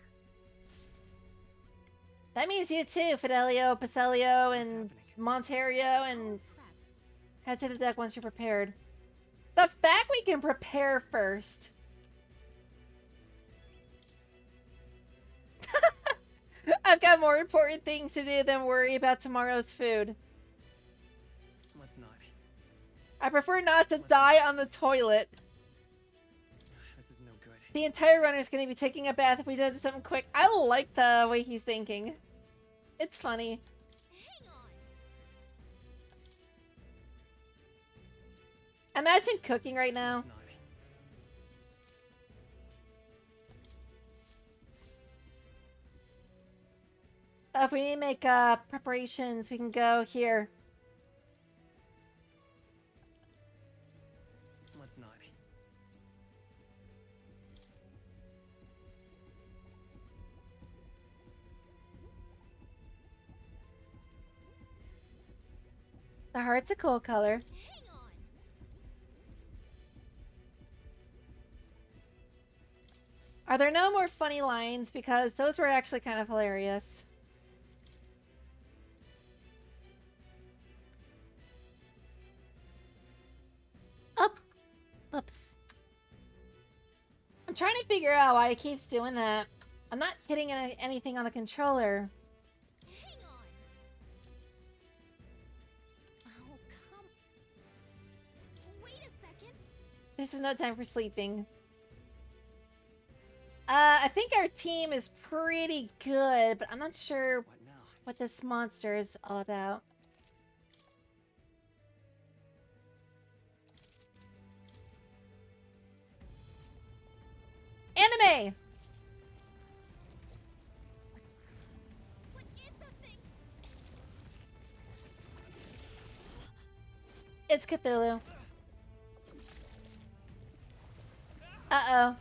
That means you too, Fidelio, Pacelio, and Monterio, and head to the deck once you're prepared. The fact we can prepare first. I've got more important things to do than worry about tomorrow's food. Let's not. I prefer not to die on the toilet. This is no good. The entire runner's gonna be taking a bath if we don't do something quick. I like the way he's thinking. It's funny. Hang on. Imagine cooking right now. Let's not. If we need to make preparations, we can go here. Let's not. The heart's a cool color. Hang on. Are there no more funny lines? Because those were actually kind of hilarious. Up. Oops. I'm trying to figure out why it keeps doing that. I'm not hitting anything on the controller. Hang on. Oh, come. Wait a second. This is no time for sleeping. I think our team is pretty good, but I'm not sure What now? what this monster is all about. Anime! What is that thing? It's Cthulhu. Uh-oh.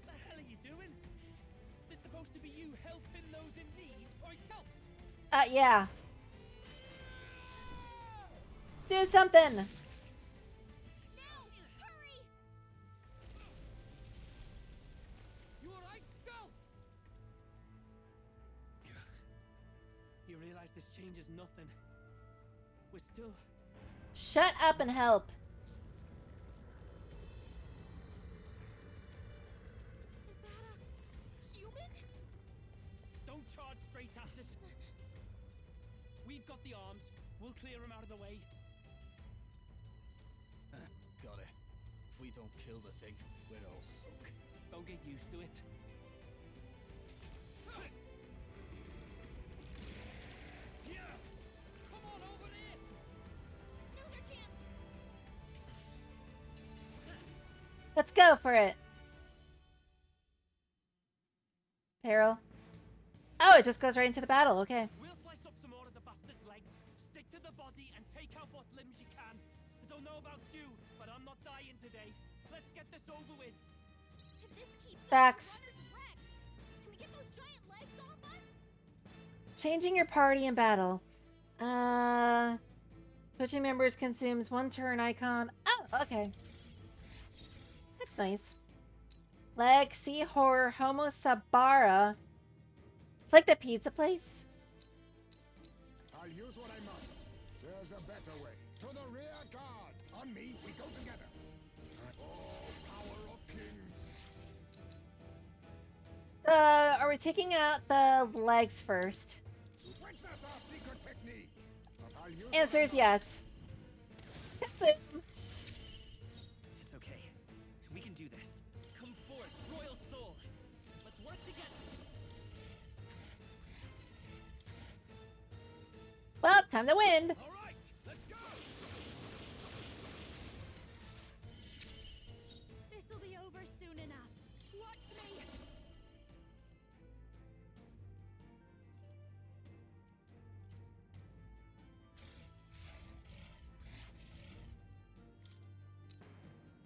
The hell are you doing? This supposed to be you helping those in need, or yourself? Yeah. Do something! Now! Hurry! You alright, Joe? You realize this changes nothing. We're still... Shut up and help. Is that a human? Don't charge straight at it. We've got the arms. We'll clear him out of the way. Got it. If we don't kill the thing, we're all sunk. Don't get used to it. Yeah! Come on over there! Now's our chance. Let's go for it. Peril. Oh, it just goes right into the battle. Okay. We'll slice up some more of the bastard's legs, stick to the body, and take out what limbs you can. I don't know about you, but I'm not dying today. Let's get this over with. If this keeps up, Facts. the runner's wrecked. Can we get those giant legs off us? Changing your party in battle. Switching members consumes 1 turn icon. Oh, okay. That's nice. Leg, Sea Horror, Homo Sabara. It's like the pizza place. I'll use what I must. There's a better way. To the rear guard. On me, we go together. All power of kings. Are we taking out the legs first? Witness our secret technique. I'll use Answer is yes. Boom. It's okay. We can do this. Come forth, Royal Soul. Let's work together. Well, time to win. All right, let's go. over soon enough. Watch me.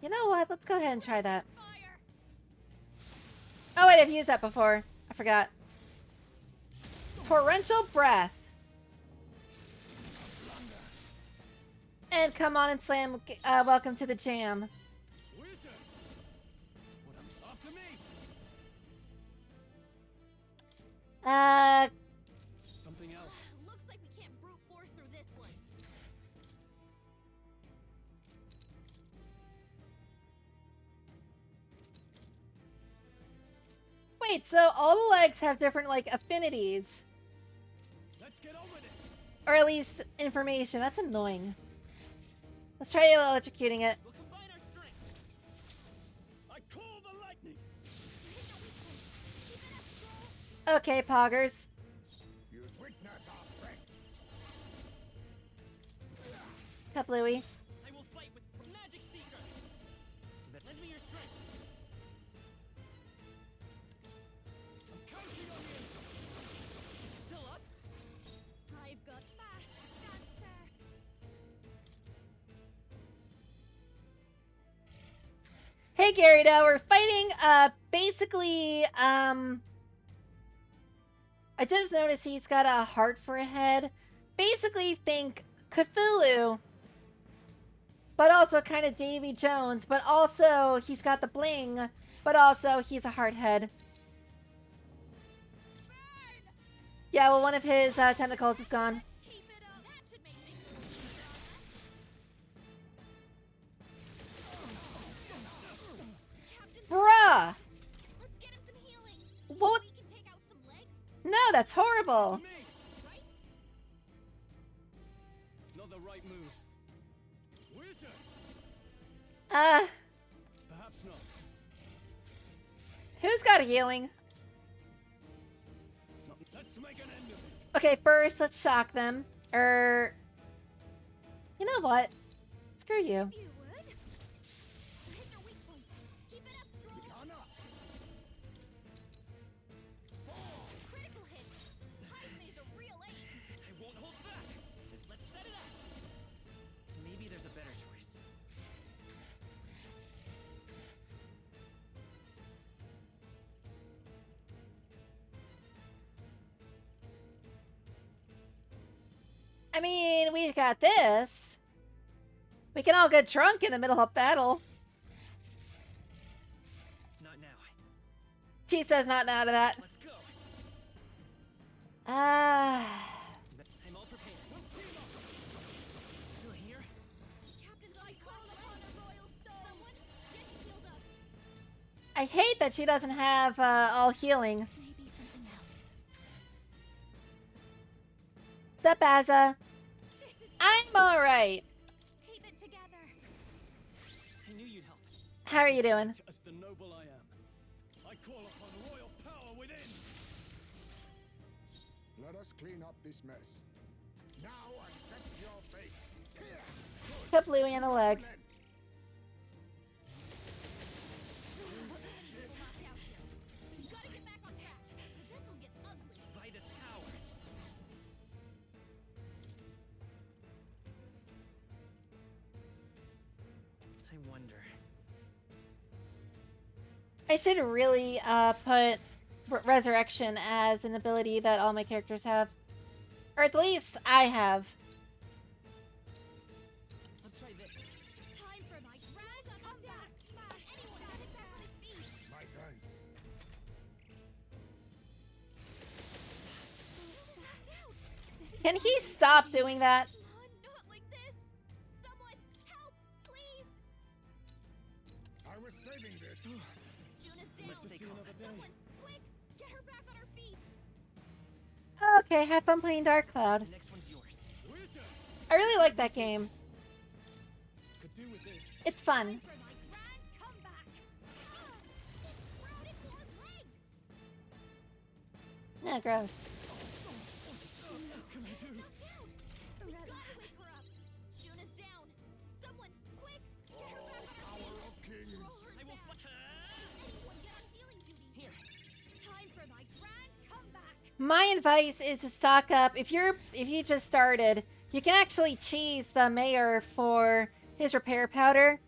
You know what? Let's go ahead and try that. Fire. Oh wait, I've used that before. I forgot. Torrential breath. And come on and slam. Welcome to the jam. Wizard! What after me? Something else. Looks like we can't brute force through this one. Wait, so all the legs have different, like, affinities. Let's get on with it. Or at least information. That's annoying. Let's try electrocuting it. We'll combine our strength. I call the lightning. Okay, poggers. You witness our strength. Cut Bluey. I will fight with magic seeker. Lend me your strength. I'm counting on you. Still up? I've got fast answer. Hey Gary, now we're fighting, basically, I just noticed he's got a heart for a head. Basically think Cthulhu, but also kind of Davy Jones, but also he's got the bling, but also he's a heart head. Yeah, well, one of his tentacles is gone. Keep it up. That should make things Captain, Bruh! let's get him some healing. What? We can take out some legs, No, that's horrible. Me. right? Not the right move. Wizard. Perhaps not. Who's got healing? Let's make an end of it. Okay, first, let's shock them. You know what? Screw you. You would. Hit their weak point. Keep it up, Stroll. Kana. Critical hit. Jaime a real ace. I won't hold back. Let's set it up. Maybe there's a better choice. I mean, we've got this. We can all get drunk in the middle of battle. Not now. T says not now to that. Let's go. Ah. I'm all prepared. We'll team up. Still here? Captain's eye call upon a royal soul. Someone get healed up. I hate that she doesn't have all healing. Maybe something else. What's up, Azza? This is I'm alright. keep it together. I knew you'd help. How are you doing? As the noble I am, I call upon royal power within. Let us clean up this mess. Now accept your fate. Pierce. Cut Bluey in the leg. Lent. People knocked out here. You gotta get back on track. This'll get ugly. By this power. I wonder. I should really put Resurrection as an ability that all my characters have. Or at least I have. Let's try this. Time for my drag on back. Anyone can hit back on his feet. My thanks. Can he stop doing that? Come on, not like this. Someone help, please. I was saving this. Juna's down. Let's see another day. Someone, quick, get her back on her feet. Okay, have fun playing Dark Cloud. The next one's yours. Wizard. I really like that game. Could do with this. It's fun. For my grand comeback. Ah, it sprouted more legs. Yeah, gross. What can I do? Down. We gotta wake her up. Juna's down. Someone, quick, get her back on her Power feet. of kings. Throw her I will back. fight. My advice is to stock up. If you just started, you can actually cheese the mayor for his repair powder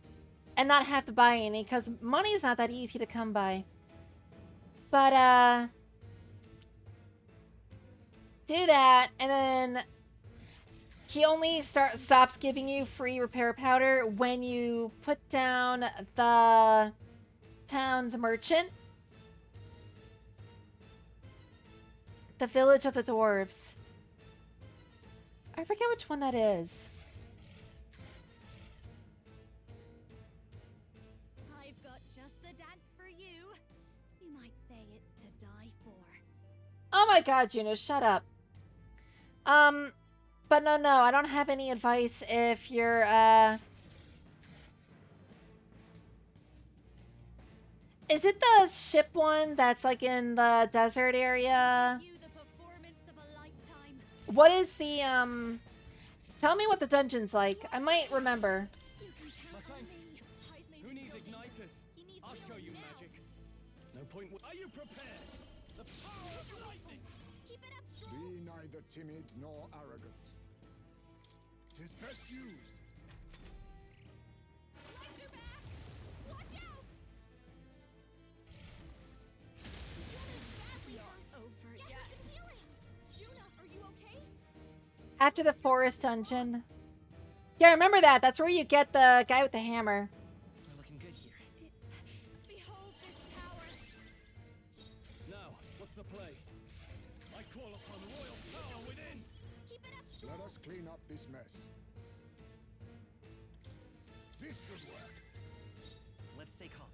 and not have to buy any, because money's not that easy to come by. But do that, and then he only stops giving you free repair powder when you put down the town's merchant. The village of the dwarves. I forget which one that is. I've got just the dance for you. You might say it's to die for. Oh my god, Juno, shut up. But no, I don't have any advice if you're, Is it the ship one that's, like, in the desert area? You the performance of a lifetime. What is the, Tell me what the dungeon's like. I might remember. You can count on me. Ties may Who needs building. igniters? He needs I'll show you now. magic. No point. Are you prepared? The power of lightning. Keep it up, Be strong. neither timid nor arrogant. 'Tis best used. Lights are back. Watch out. Badly hurt. Over yet. Get the healing. Juna, are you okay? After the forest dungeon. Yeah, remember that. That's where you get the guy with the hammer. We're looking good here. It's behold this power. Now, what's the play? I call upon royal power within. Keep it up, Let strong. us clean up this mess. This should work. Let's stay calm.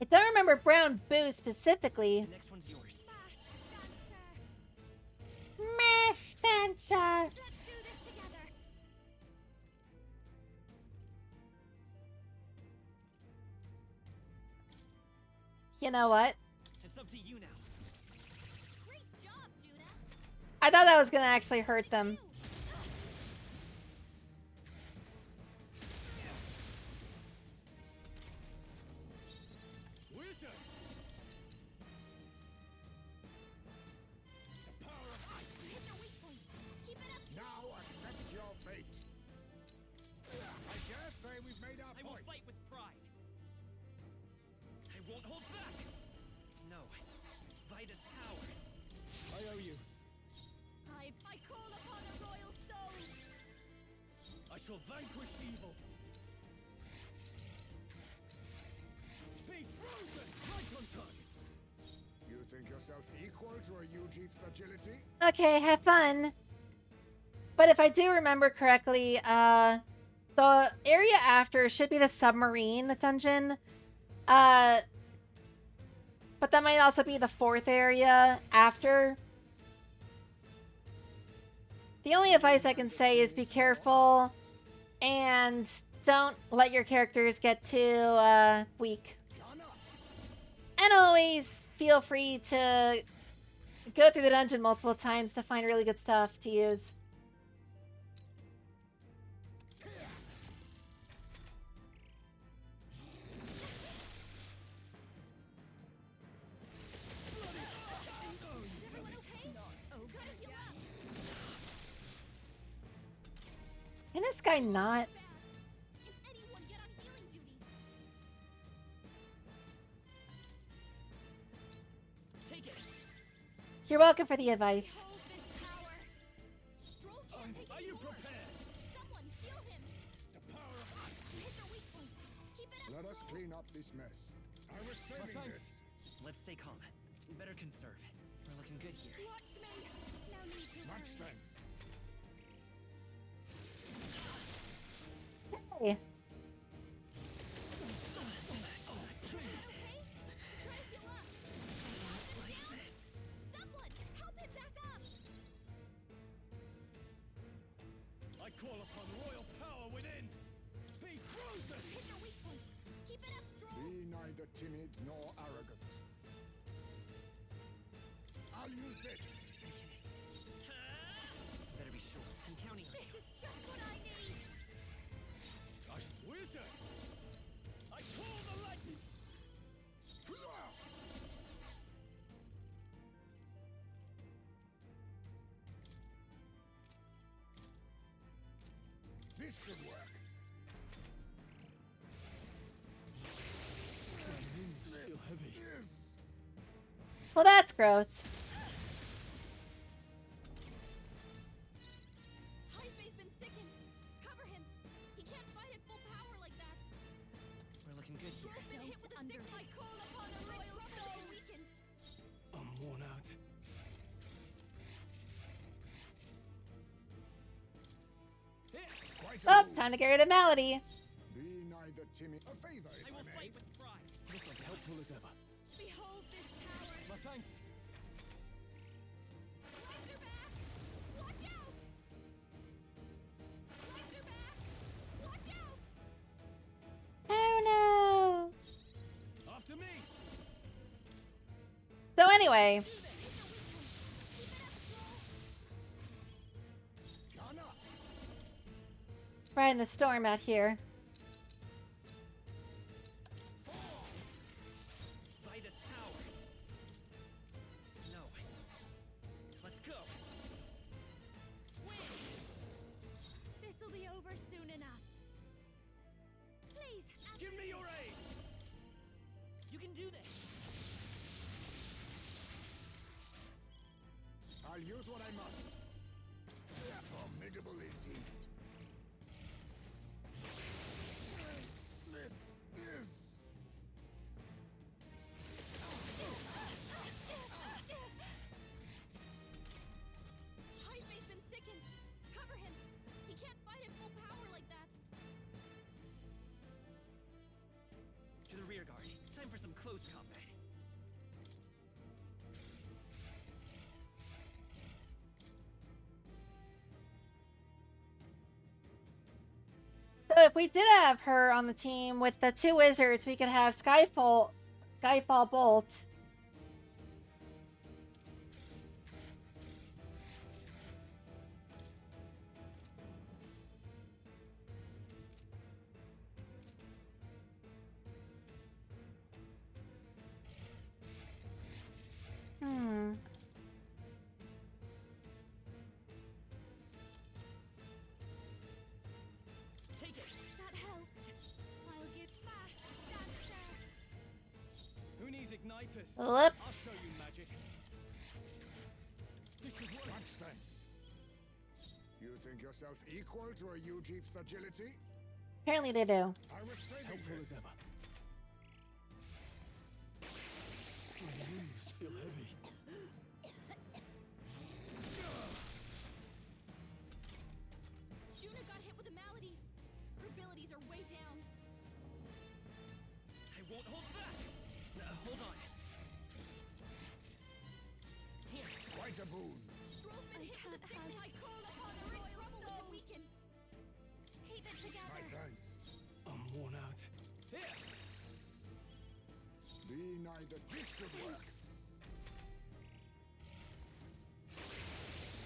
I don't remember Brown Boo specifically. The next one's yours. Fast dancer. Mash dancer. Let's do this together. You know what? It's up to you now. Great job, Juna. I thought that was gonna actually hurt them. Wizard. The power of lightning. Hit your weak point. Keep it up. Now accept your fate. I dare say we've made our I will point. fight with pride. I won't hold back. No. Vida's power. I owe you. I call upon a royal soul. I shall vanquish evil. Be frozen. Right on target. You think yourself equal to a Ujeef's agility? Okay, have fun. But if I do remember correctly, the area after should be the submarine dungeon. But that might also be the fourth area after. The only advice I can say is be careful and don't let your characters get too weak. And always feel free to go through the dungeon multiple times to find really good stuff to use. Is everyone okay? Oh, gotta heal up. Can this guy not? If anyone get on healing duty. Take it. You're welcome for the advice. Hold this power. Stroll can't take Are it you anymore. prepared? Someone heal him. The power of lightning. Hit your weak point. Keep it up. Let us clean up this mess. I was saving thanks. this. Let's stay calm. Better conserve. We're looking good here. Watch me. No need to Much worry. thanks. Hey. I call upon royal power within. Be frozen. Be neither timid nor arrogant. I'll use this. Better be sure. I'm counting on you. Wizard. I call the lightning. should work. Feel heavy. Yes. Well, that's gross. Highface been sickened. Cover him. He can't fight at full power like that. We're looking good here. Been hit with a sickness. I call upon a royal soul. Weakened. I'm worn out. Quite a Oh, move. time to get rid of Malady. Be neither timid. A favor, if I I will may. fight with pride. Looks like helpful as ever. Behold this power. My thanks. Legs are back. Watch out. Legs are back. Watch out. Oh no. After me. So anyway, Gun up. riding the storm out here. By this power. No. Let's go. This'll be over soon enough. Please. Give me your aid. You can do this. I'll use what I must. Formidable indeed. This is... Highface been sickened. Cover him. He can't fight at full power like that. To the rear guard. Time for some close combat. So if we did have her on the team with the two wizards, we could have Skyfall Bolt. Hmm. Take it. That helped. I'll get fast. That's Who needs igniters? I'll Whoops. show you magic. This should work. Much thanks. You think yourself equal to a Ujeef's agility? Apparently they do. I was saving Helpful this. as ever. My limbs feel heavy. Juna got hit with a malady. Her abilities are way down. I won't hold back. Hold on. Here. Quite a boon. Stroll's been hit with a sickness. I call upon a royal soul. Weakened. Keep it together. My thanks. I'm worn out. Here. Be neither. This should work.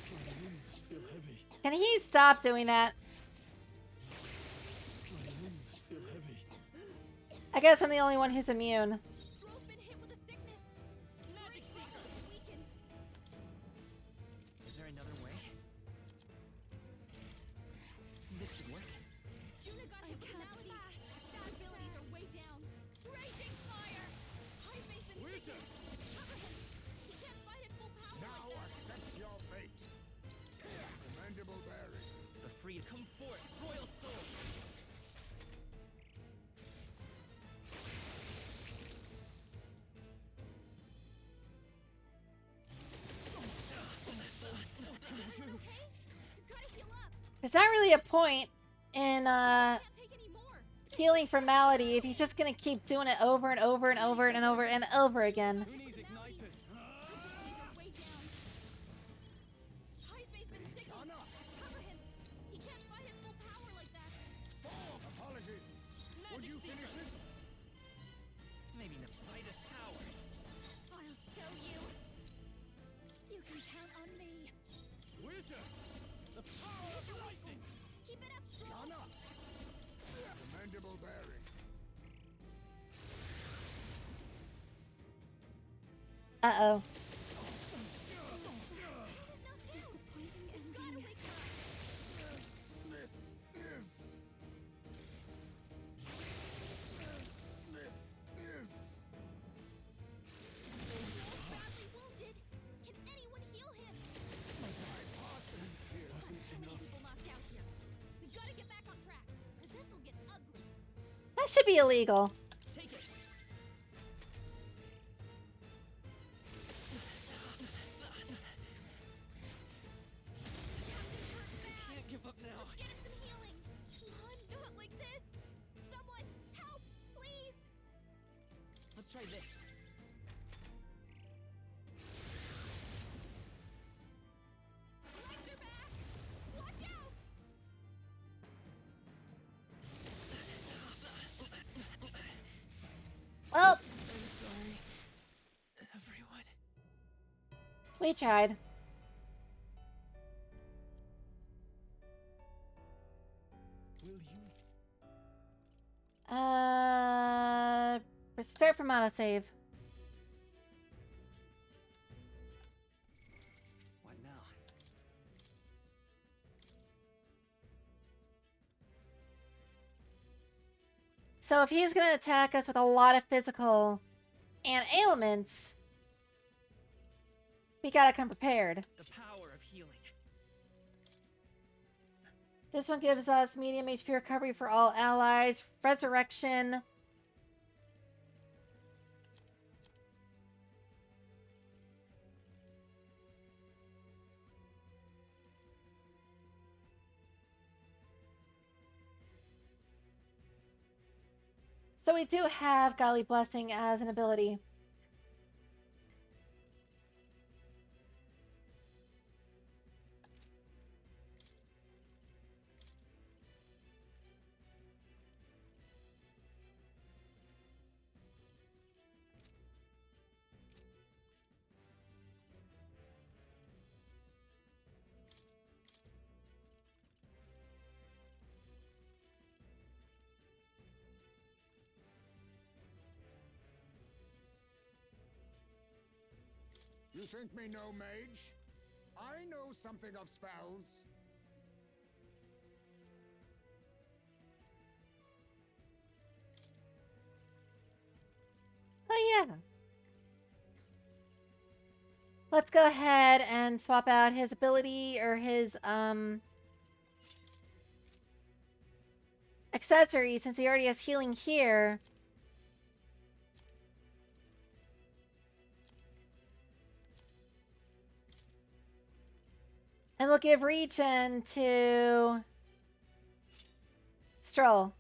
My limbs feel heavy. Can he stop doing that? My limbs feel heavy. I guess I'm the only one who's immune. Stroll's been hit with a sickness. Magic Seeker. Weakened. Is there another way? This should work. Juna got hit with a malady. Her abilities are way down. Raging fire. Highface been Wizard! sickened. Cover him. He can't fight at full power Now like that. accept your fate. Commendable bearing. The free come forth, royal soul. Okay? You gotta heal up. There's not really a point in Can't take any more. healing for Malady if he's just gonna keep doing it over and over and over and over and over again. Who needs ignited? Abilities are way down. Highface been sickened. Gun up. Cover him. He can't fight at full power like that. Apologies. Would you finish it? Maybe not by this power. I'll show you. You can count on me. Wizard! The power of lightning! Keep it up, Stroll. Gun up. Commendable bearing. Uh-oh. Disappointing ending. Gotta wake up. This is... That should be illegal. Take it. Can't give up now. Get him some healing. Come on, not like this. Someone, help, please. Let's try this. Legs are back. Watch out. Well, I'm sorry, everyone. we tried. Will you? Start from autosave. What now? So if he's gonna attack us with a lot of physical and ailments, we gotta come prepared. The power of healing. This one gives us medium HP recovery for all allies, resurrection. So we do have Godly Blessing as an ability. You think me no mage? I know something of spells. Oh yeah. Let's go ahead and swap out his ability or his accessory since he already has healing here. And we'll give regen to Stroll.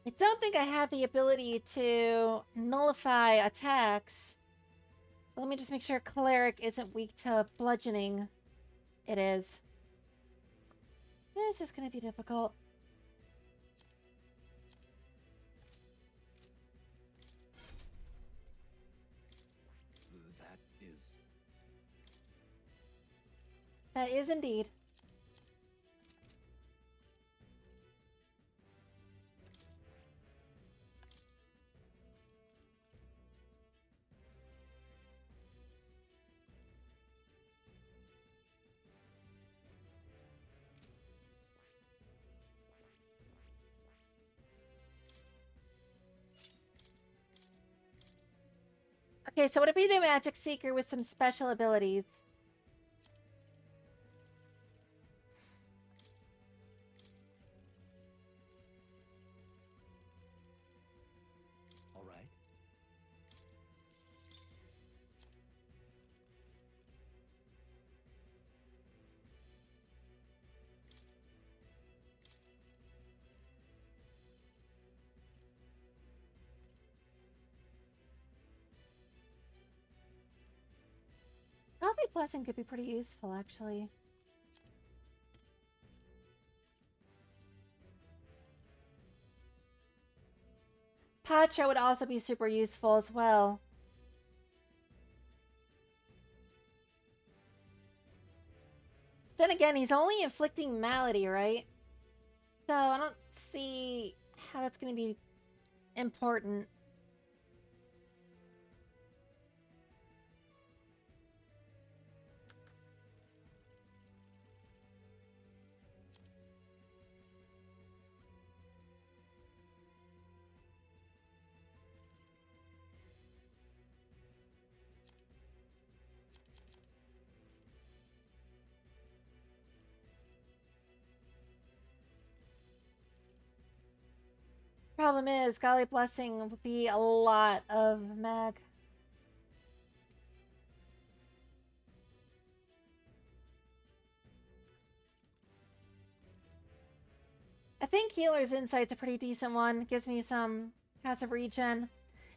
I don't think I have the ability to nullify attacks. But let me just make sure Cleric isn't weak to bludgeoning. It is. This is going to be difficult. That is indeed. Okay, so what if we do Magic Seeker with some special abilities? All right. Healthy Blessing could be pretty useful, actually. Patra would also be super useful as well. Then again, he's only inflicting malady, right? So I don't see how that's going to be important. Problem is, Golly Blessing would be a lot of mag. I think Healer's Insight's a pretty decent one. Gives me some passive regen.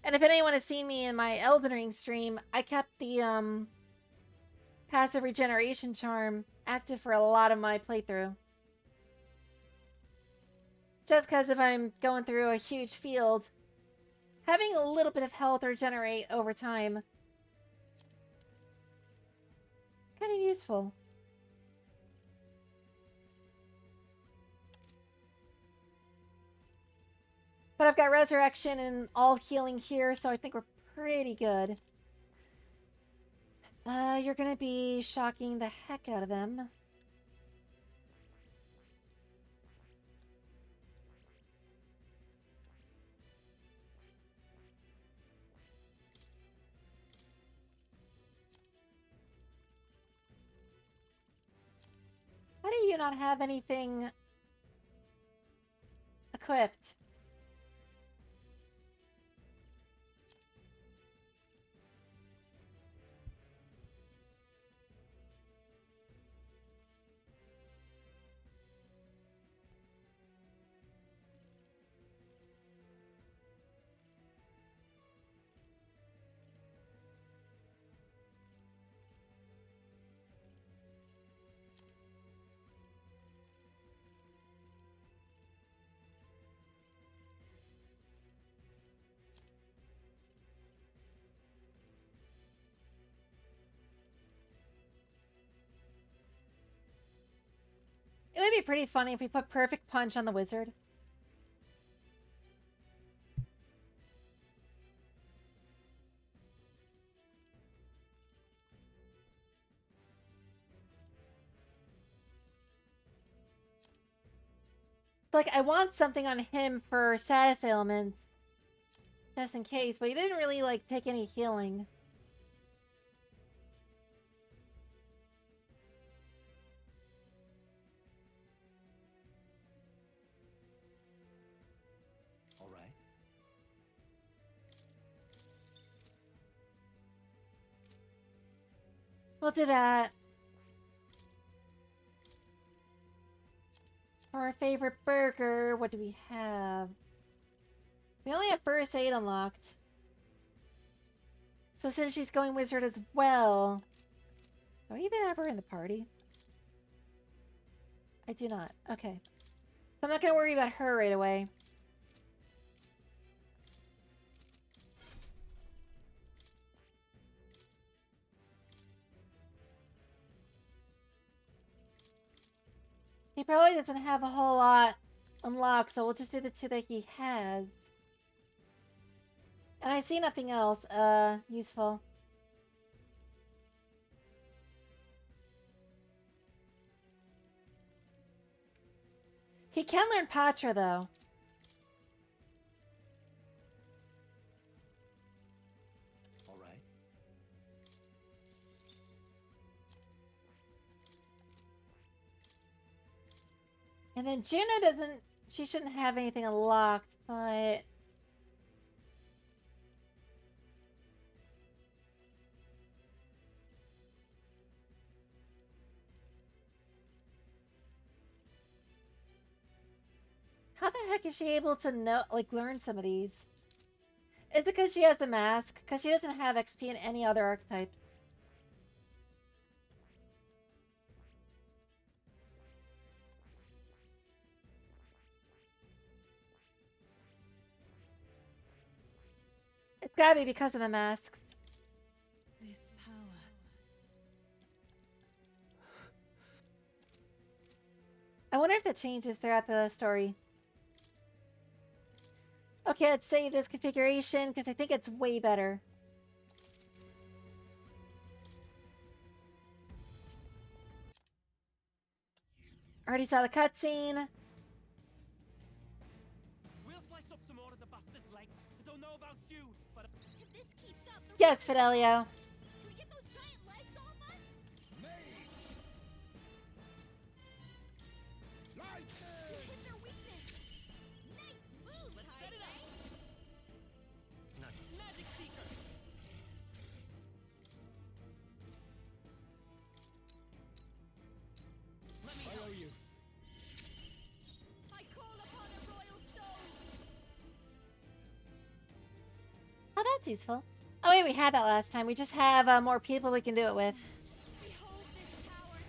And if anyone has seen me in my Elden Ring stream, I kept the passive regeneration charm active for a lot of my playthrough. Just because if I'm going through a huge field, having a little bit of health regenerate over time, kind of useful. But I've got Resurrection and all healing here, so I think we're pretty good. You're gonna be shocking the heck out of them. How do you not have anything equipped? It would be pretty funny if we put Perfect Punch on the wizard. Like, I want something on him for status ailments. Just in case, but he didn't really, like, take any healing. Alright. We'll do that. For our favorite burger, what do we have? We only have first aid unlocked. So since she's going wizard as well... Do I even have her in the party? I do not. Okay. So I'm not going to worry about her right away. He probably doesn't have a whole lot unlocked, so we'll just do the two that he has. And I see nothing else, useful. He can learn Patra, though. Alright. And then Juno doesn't... She shouldn't have anything unlocked, but... How the heck is she able to know, like, learn some of these? Is it because she has a mask? Because she doesn't have XP in any other archetypes. It's gotta be because of the masks. This power. I wonder if that changes throughout the story. Okay, let's save this configuration because I think it's way better. Already saw the cutscene. We'll slice up some more of the bastard's legs. I don't know about you, but If this keeps up, the Yes, Fidelio. Can we get those giant legs off us? You hit their weakness. Nice move, Let's set it up. Magic Seeker. Let me help you. I call upon a royal soul. Oh, that's useful. Oh, wait, we had that last time. We just have more people we can do it with. Behold this power.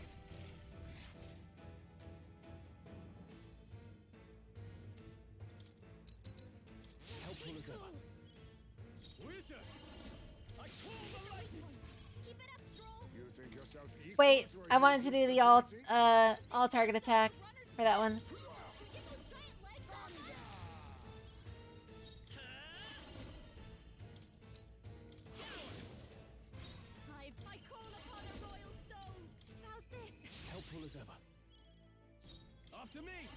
Helpful as ever. Wizard! I call the lightning! Keep it up, Stroll. You think yourself equal Wait, to a I wanted to do the all human target attack for that one. Can we get those giant legs off us? I call upon a royal soul. How's this? Helpful as ever. After me!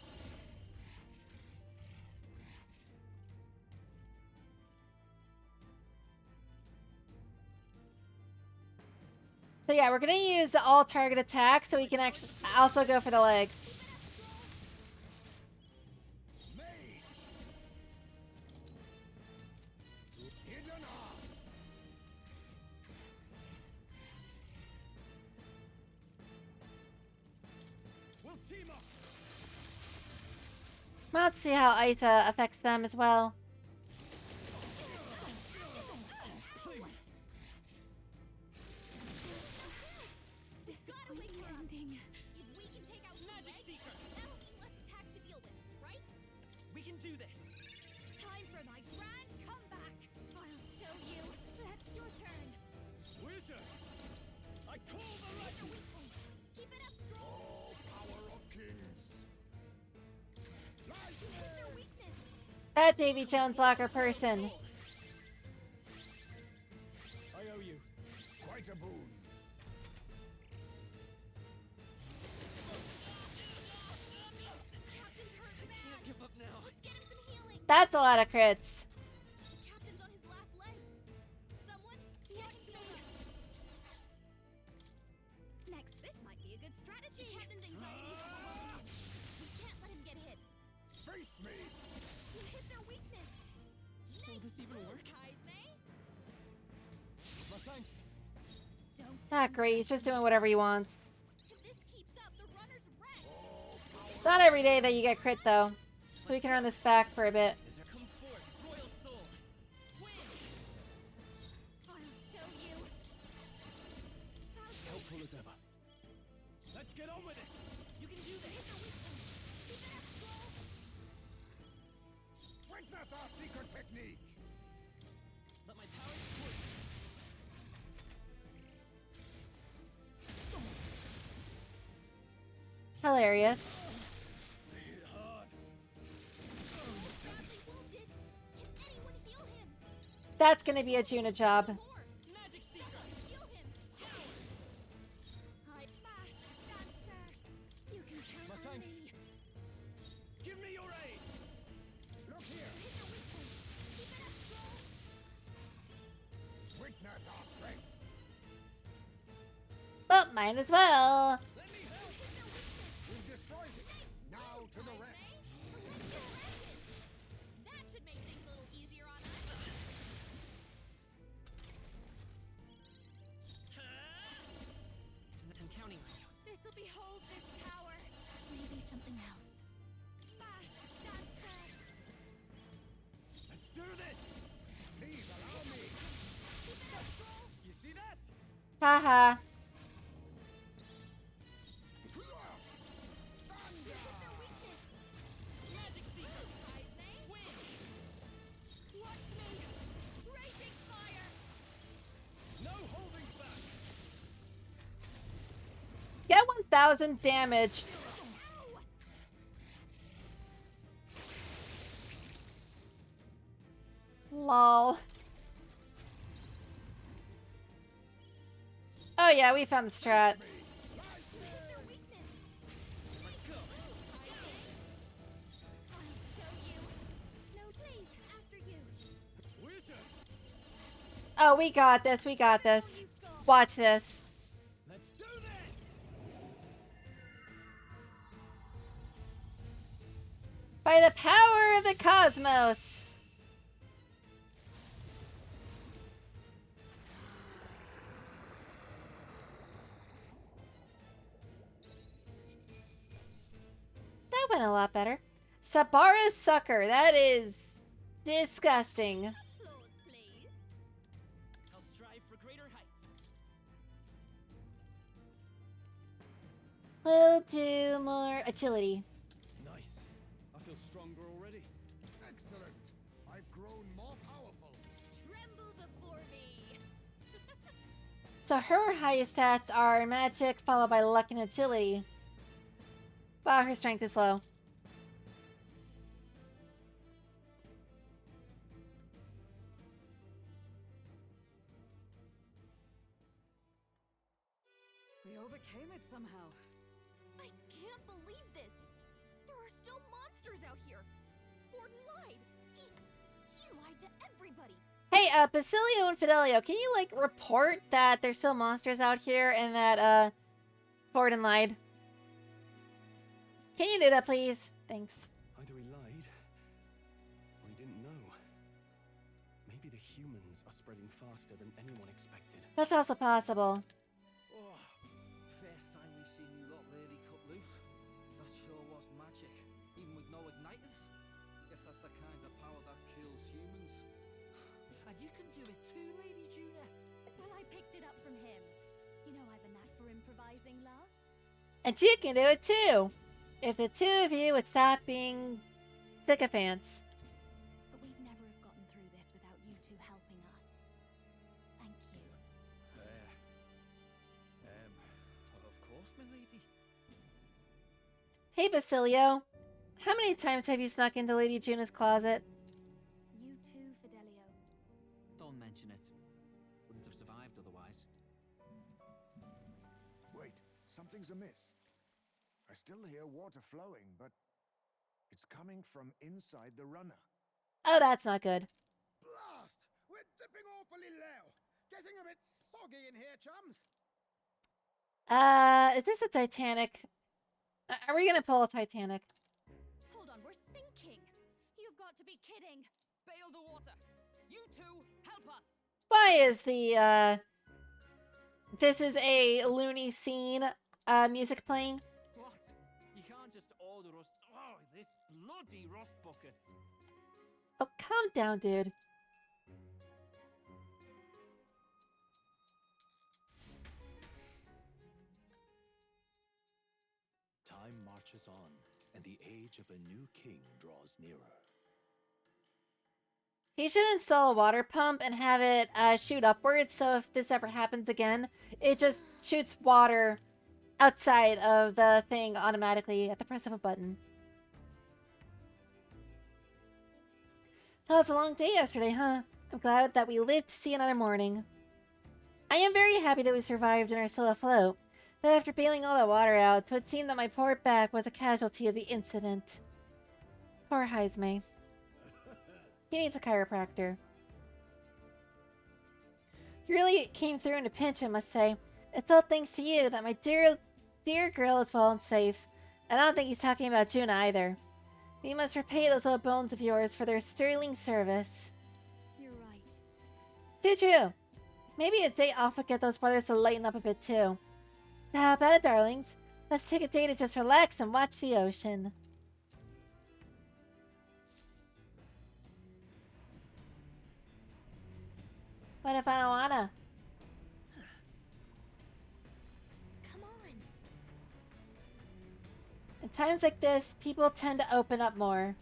So yeah, we're gonna use the all target attack so we can actually also go for the legs. hidden arm. We'll team up! Well, let's see how ice affects them as well. Please! Disappointing. If we can take out Magic legs, Seeker. that'll mean less attacks to deal with, right? We can do this. Time for my grand comeback. I'll show you. That's your turn. Wizard! I call the Hit lightning! the weak point. Keep it up, Stroll. Oh, power of kings. You hit their weakness. That Davy Jones locker person. I owe you. Quite a boon. Captain's hurt bad. Can't give up now. Let's get him some healing. That's a lot of crits. The captain's on his last legs. Someone watch me. Next, this might be a good strategy. The captain's anxiety is overwhelming him. We can't let him get hit. Face me. You hit their weakness. Will this even work? Kaizme. My thanks. Don't. Not great. He's just doing whatever he wants. If this keeps up, the runner's wrecked. Not every day that you get crit though. So we can run this back for a bit. Is there come forth, Royal Soul? Win! I'll show you. Helpful as ever. Let's get on with it! You can do this! Hit the weak point. Keep it up, Stroll. Witness our secret technique. Let my powers work. Hilarious. They hit hard. Badly wounded. Can anyone heal him? That's gonna be a Juna job. More. Magic Seeker! Someone heal him. I fast dancer. You can count My on thanks. me. Give me your aid! Look here. Hit the weak point. Keep it up, Stroll. Witness our strength. Well, might as well. Let me help! We've destroyed it. Now to the rest. That should make things a little easier on us. I'm counting on you. This'll behold this power. Maybe something else. Fast dancer. Let's do this! Please allow me. Keep it up, Stroll. You see that? Haha. Hit their weakness. Magic Seeker! Kaizme. Win! Watch me. Raging fire. No holding back! Get 1,000 damaged. Ow! Lol. Oh yeah, we found the strat. Their weakness. Let's go. I'll show you. No, please, after you. Wizard! Oh, we got this. We got this. Watch this. Let's do this! By the power of the cosmos. That went a lot better. Sabara's sucker. That is disgusting. Applause, please. I'll strive for greater heights. We'll do more agility. Nice. I feel stronger already. Excellent. I've grown more powerful. Tremble before me. So her highest stats are magic, followed by luck and agility. Wow, her strength is low. We overcame it somehow. I can't believe this. There are still monsters out here. Gordon lied. He lied to everybody. Hey, Basilio and Fidelio, can you, like, report that there's still monsters out here and that, Forden lied? Can you do that, please? Thanks. Either he lied, or he didn't know. Maybe the humans are spreading faster than anyone expected. That's also possible. Oh, first time we've seen you lot really cut loose. That sure was magic, even with no igniters. Guess that's the kind of power that kills humans. And you can do it too, Lady Juna. Well, I picked it up from him. You know I've a knack for improvising, love. And she can do it too. If the two of you would stop being sycophants. But we'd never have gotten through this without you two helping us. Thank you. Of course, my lady. Hey, Basilio. How many times have you snuck into Lady Juna's closet? You too, Fidelio. Don't mention it. Wouldn't have survived otherwise. Wait, something's amiss. I still hear water flowing, but it's coming from inside the runner. Oh, that's not good. Blast! We're dipping awfully low. Getting a bit soggy in here, chums. Is this a Titanic? Are we gonna pull a Titanic? Hold on, we're sinking. You've got to be kidding. Bail the water. You two, help us. Why is the, this is a loony scene, music playing? What? You can't just order us. Oh, this bloody rust bucket. Oh, calm down, dude. Time marches on, and the age of a new king draws nearer. He should install a water pump and have it shoot upwards, so if this ever happens again, it just shoots water outside of the thing automatically at the press of a button. That was a long day yesterday, huh? I'm glad that we lived to see another morning. I am very happy that we survived and are still afloat, but after bailing all that water out, it would seem that my poor back was a casualty of the incident. Poor Heisme. He needs a chiropractor. You really came through in a pinch, I must say. It's all thanks to you that my dear girl is well and safe. And I don't think he's talking about Juna either. We must repay those little bones of yours for their sterling service. You're right. Too true. Maybe a day off would get those brothers to lighten up a bit too. So how about it, darlings? Let's take a day to just relax and watch the ocean. What if I don't wanna? Come on. In times like this, people tend to open up more.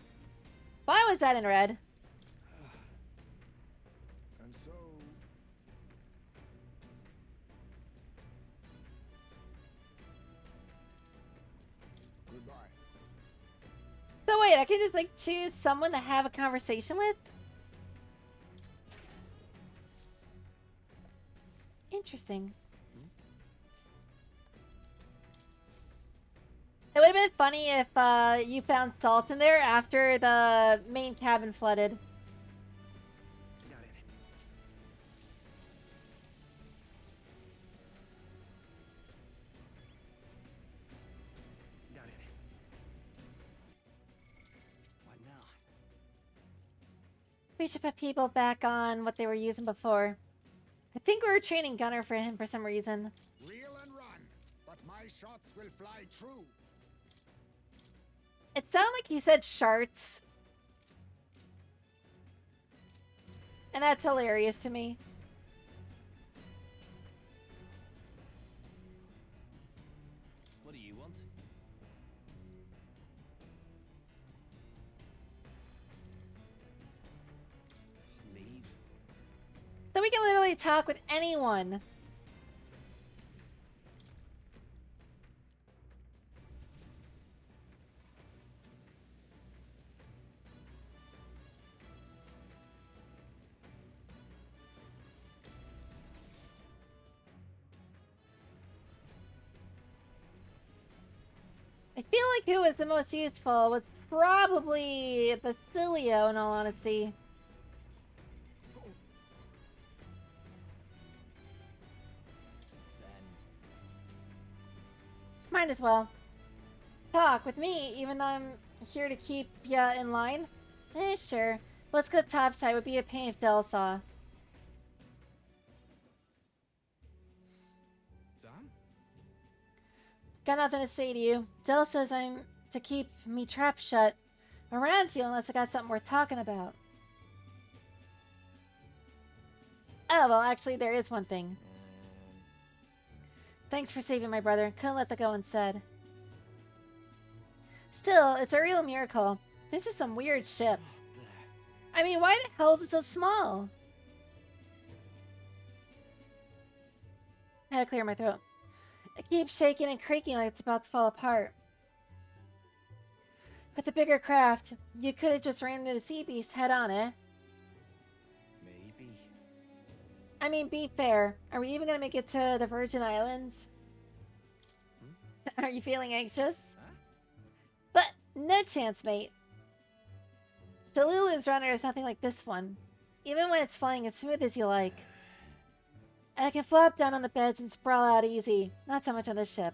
Why was that in red? And so... Goodbye. So wait, I can just like choose someone to have a conversation with? interesting. It would have been funny if you found salt in there after the main cabin flooded. Got it. Got it. What now? We should put people back on what they were using before. I think we were training Gunner for him for some reason. Reel and run, but my shots will fly true. It sounded like he said sharts. And that's hilarious to me. What do you want? Leave? So we can literally talk with anyone. I feel like who was the most useful was probably Basilio, in all honesty. Then Might as well. Talk with me, even though I'm here to keep ya in line? Sure. Let's go topside would be a pain if Del saw. Sam? Got nothing to say to you. Del says I'm to keep me trap shut around you unless I got something worth talking about. Oh, well, actually, there is one thing. Thanks for saving my brother. Couldn't let that go unsaid. Still, it's a real miracle. This is some weird ship. I mean, why the hell is it so small? I had to clear my throat. It keeps shaking and creaking like it's about to fall apart. With a bigger craft, you could have just ran into the sea beast head on, eh? Maybe. I mean, be fair. Are we even gonna make it to the Virgin Islands? Are you feeling anxious? Huh? But no chance, mate. Delulu's runner is nothing like this one. Even when it's flying as smooth as you like. I can flop down on the beds and sprawl out easy. Not so much on this ship.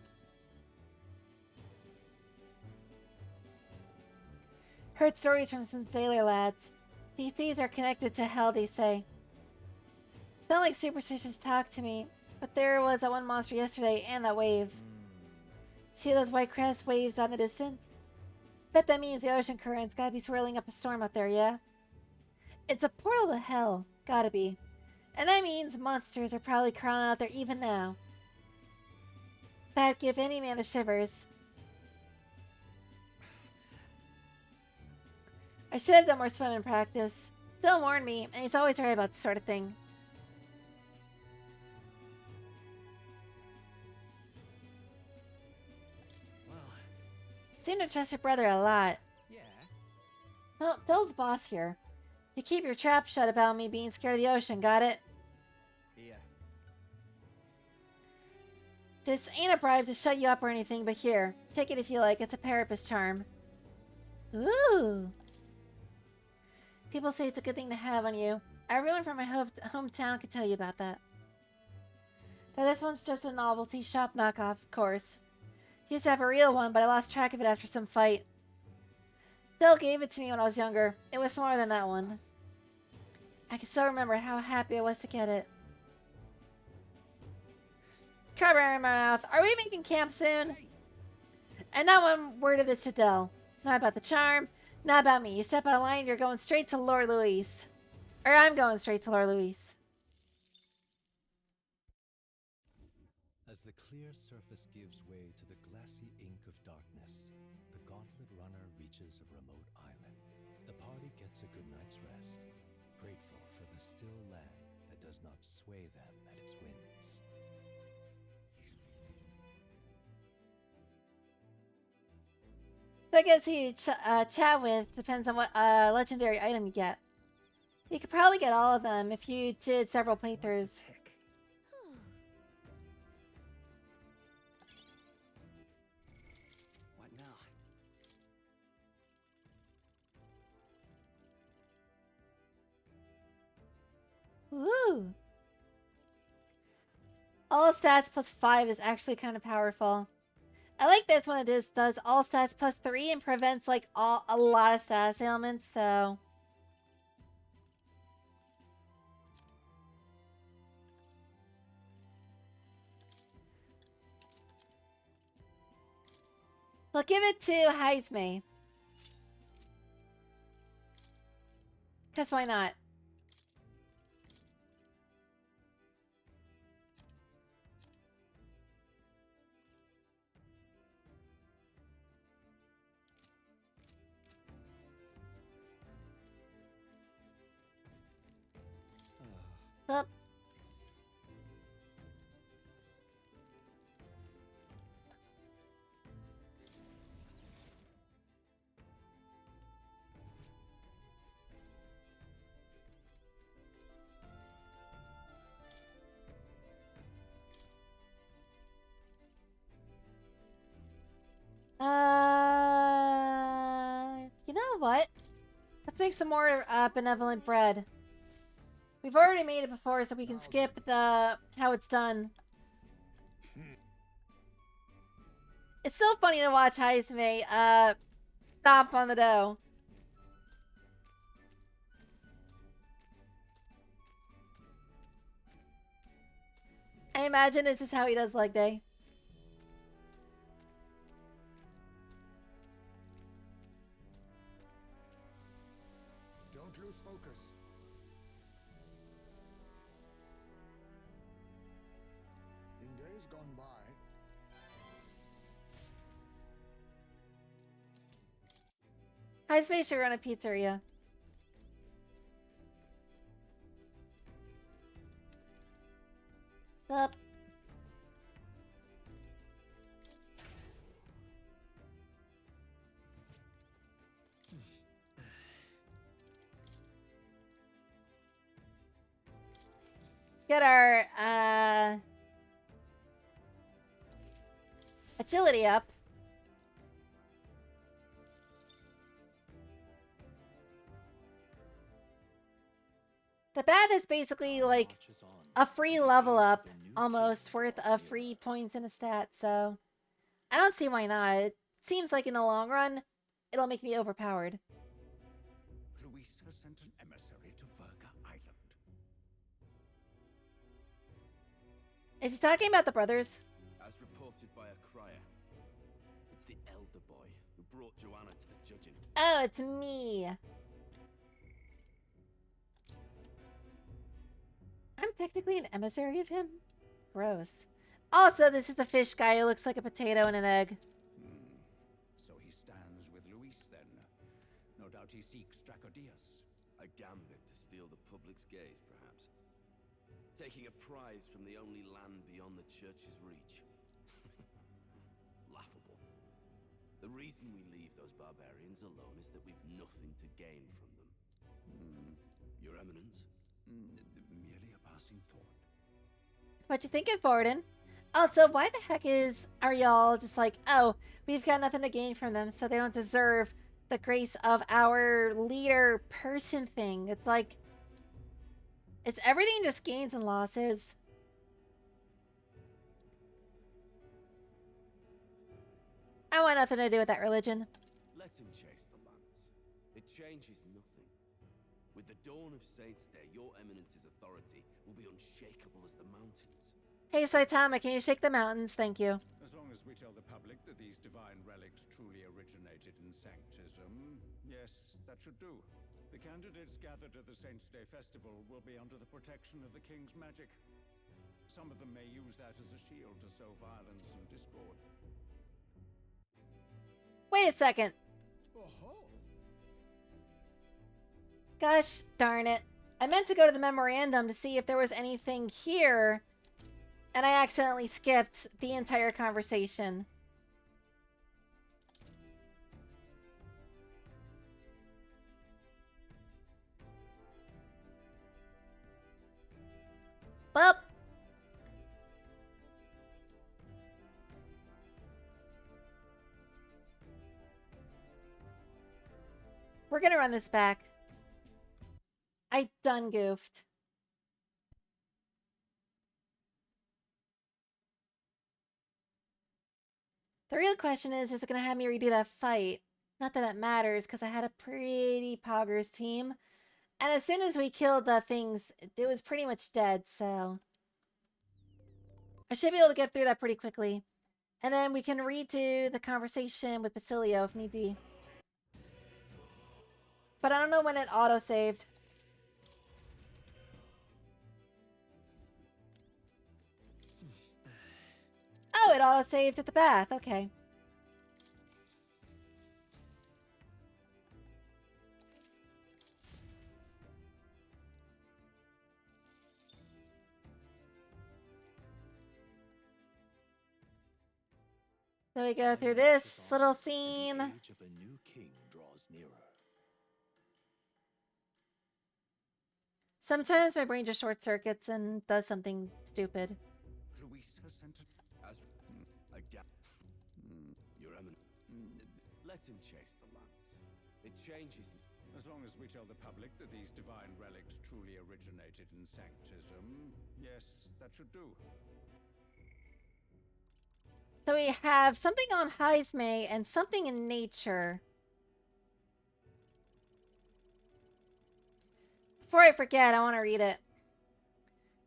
Heard stories from some sailor lads. These seas are connected to hell, they say. Sound like superstitious talk to me, but there was that one monster yesterday and that wave. See those white crest waves on the distance? Bet that means the ocean current's gotta be swirling up a storm out there, yeah? It's a portal to hell. Gotta be. And that means monsters are probably crawling out there even now. That'd give any man the shivers. I should have done more swimming practice. Dylan warned me, and he's always right about this sort of thing. Well, Seem to trust your brother a lot. yeah. Well, Dill's boss here. You keep your trap shut about me being scared of the ocean, got it? Yeah. This ain't a bribe to shut you up or anything, but here. Take it if you like. It's a parapus charm. Ooh. People say it's a good thing to have on you. Everyone from my hometown could tell you about that. But this one's just a novelty shop knockoff, of course. Used to have a real one, but I lost track of it after some fight. Dill gave it to me when I was younger. It was smaller than that one. I can still remember how happy I was to get it. Crabber in my mouth. Are we making camp soon? And not one word of this to Dill. Not about the charm. Not about me. You step out of line, you're going straight to Lord Luis. Or I'm going straight to Lord Luis. As the clear surface gives way to the glassy ink of darkness, the gauntlet runner reaches a remote island. The party gets a good night's rest, grateful for the still land that does not sway them at its winds. So I guess who you chat with depends on what legendary item you get. You could probably get all of them if you did several playthroughs. Woo! All stats plus 5 is actually kind of powerful. I like this one. It does all stats plus 3 and prevents like a lot of status ailments, so... We'll give it to Heisme. Because why not? Up. You know what? Let's make some more benevolent bread. We've already made it before, so we can skip the how it's done. It's still funny to watch Heisme stomp on the dough. I imagine this is how he does leg day. Don't lose focus. In days gone by, Heisme should run a pizzeria. What's up? Get our agility up. The bath is basically like a free level up, almost, worth of free points in a stat, so I don't see why not. It seems like in the long run, it'll make me overpowered. Luis has sent an emissary to Verga Island. Is he talking about the brothers? As reported by a crier, it's the elder boy who brought Joanna to the judging. Oh, it's me. I'm technically an emissary of him? Gross. Also, this is the fish guy who looks like a potato and an egg. So he stands with Luis then. No doubt he seeks Dracodias. A gambit to steal the public's gaze, perhaps. Taking a prize from the only land beyond the church's reach. Laughable. The reason we leave those barbarians alone is that we've nothing to gain from them. Your Eminence? Merely a passing thought. What you thinking, Forden? Also, why the heck are y'all just like, oh, we've got nothing to gain from them, so they don't deserve the grace of our leader person thing? It's like, it's everything just gains and losses. I want nothing to do with that religion. Let him chase the lance. It changes nothing. With the dawn of Saints' Day, your Eminence's authority will be unshakable as the mountains. Hey, Saitama, can you shake the mountains? Thank you. As long as we tell the public that these divine relics truly originated in Sanctism, yes, that should do. The candidates gathered at the Saints' Day festival will be under the protection of the King's magic. Some of them may use that as a shield to sow violence and discord. Wait a second. Oh-ho. Gosh darn it. I meant to go to the memorandum to see if there was anything here, and I accidentally skipped the entire conversation. Well, we're gonna run this back. I done goofed. The real question is it going to have me redo that fight? Not that matters, because I had a pretty poggers team. And as soon as we killed the things, it was pretty much dead, so... I should be able to get through that pretty quickly. And then we can redo the conversation with Basilio if need be. But I don't know when it auto-saved. Oh, it auto-saved at the bath. Okay. So we go through this little scene. The age of a new king draws nearer. Sometimes my brain just short circuits and does something stupid. Luis has sent as Your Eminence. Let him chase the lance. It changes. As long as we tell the public that these divine relics truly originated in Sanctism, yes, that should do. So we have something on Heisme and something in nature. Before I forget, I want to read it.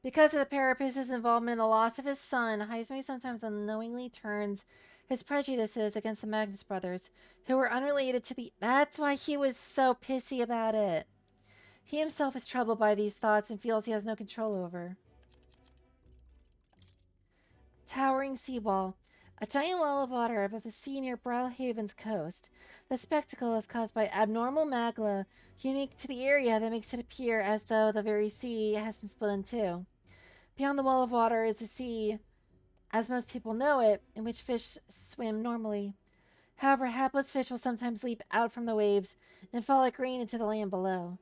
Because of the Parapist's involvement in the loss of his son, Heisme sometimes unknowingly turns his prejudices against the Magnus brothers, who were unrelated to the... That's why he was so pissy about it. He himself is troubled by these thoughts and feels he has no control over. Towering seawall. A giant wall of water above the sea near Brawlhaven's coast. The spectacle is caused by abnormal magma, unique to the area that makes it appear as though the very sea has been split in two. Beyond the wall of water is the sea, as most people know it, in which fish swim normally. However, hapless fish will sometimes leap out from the waves and fall like rain into the land below.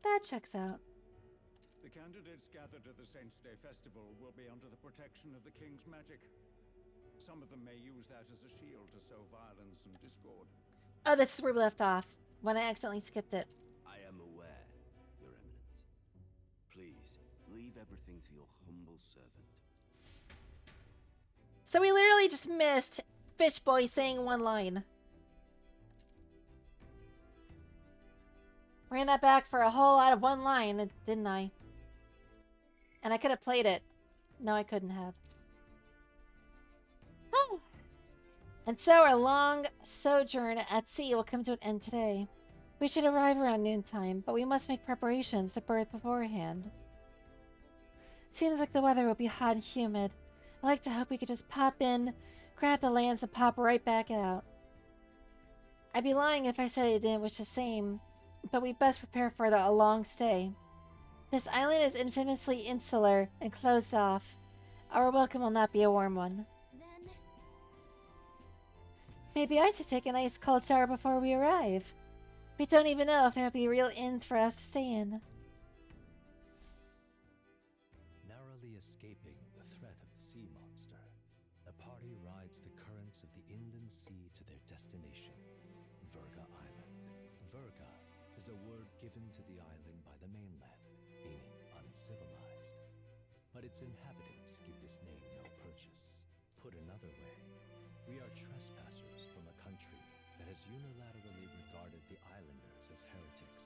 That checks out. The candidates gathered at the Saints' Day Festival will be under the protection of the King's magic. Some of them may use that as a shield to sow violence and discord. Oh, this is where we left off, when I accidentally skipped it. I am aware, Your Eminence. Please, leave everything to your humble servant. So we literally just missed Fish Boy saying one line. Ran that back for a whole lot of one line, didn't I? And I could have played it. No, I couldn't have. Oh. And so our long sojourn at sea will come to an end today. We should arrive around noontime, but we must make preparations to berth beforehand. Seems like the weather will be hot and humid. I like to hope we could just pop in, grab the lance, and pop right back out. I'd be lying if I said I didn't wish the same, but we best prepare for a long stay. This island is infamously insular and closed off. Our welcome will not be a warm one. Then... Maybe I should take a nice cold shower before we arrive. We don't even know if there will be real inns for us to stay in. Narrowly escaping the threat of the sea monster, the party rides the currents of the inland sea to their destination, Verga Island. Verga is a word given to the island by the mainland, meaning uncivilized. But its inhabitants give this name no purchase. Put another way, we are trespassers from a country that has unilaterally regarded the islanders as heretics.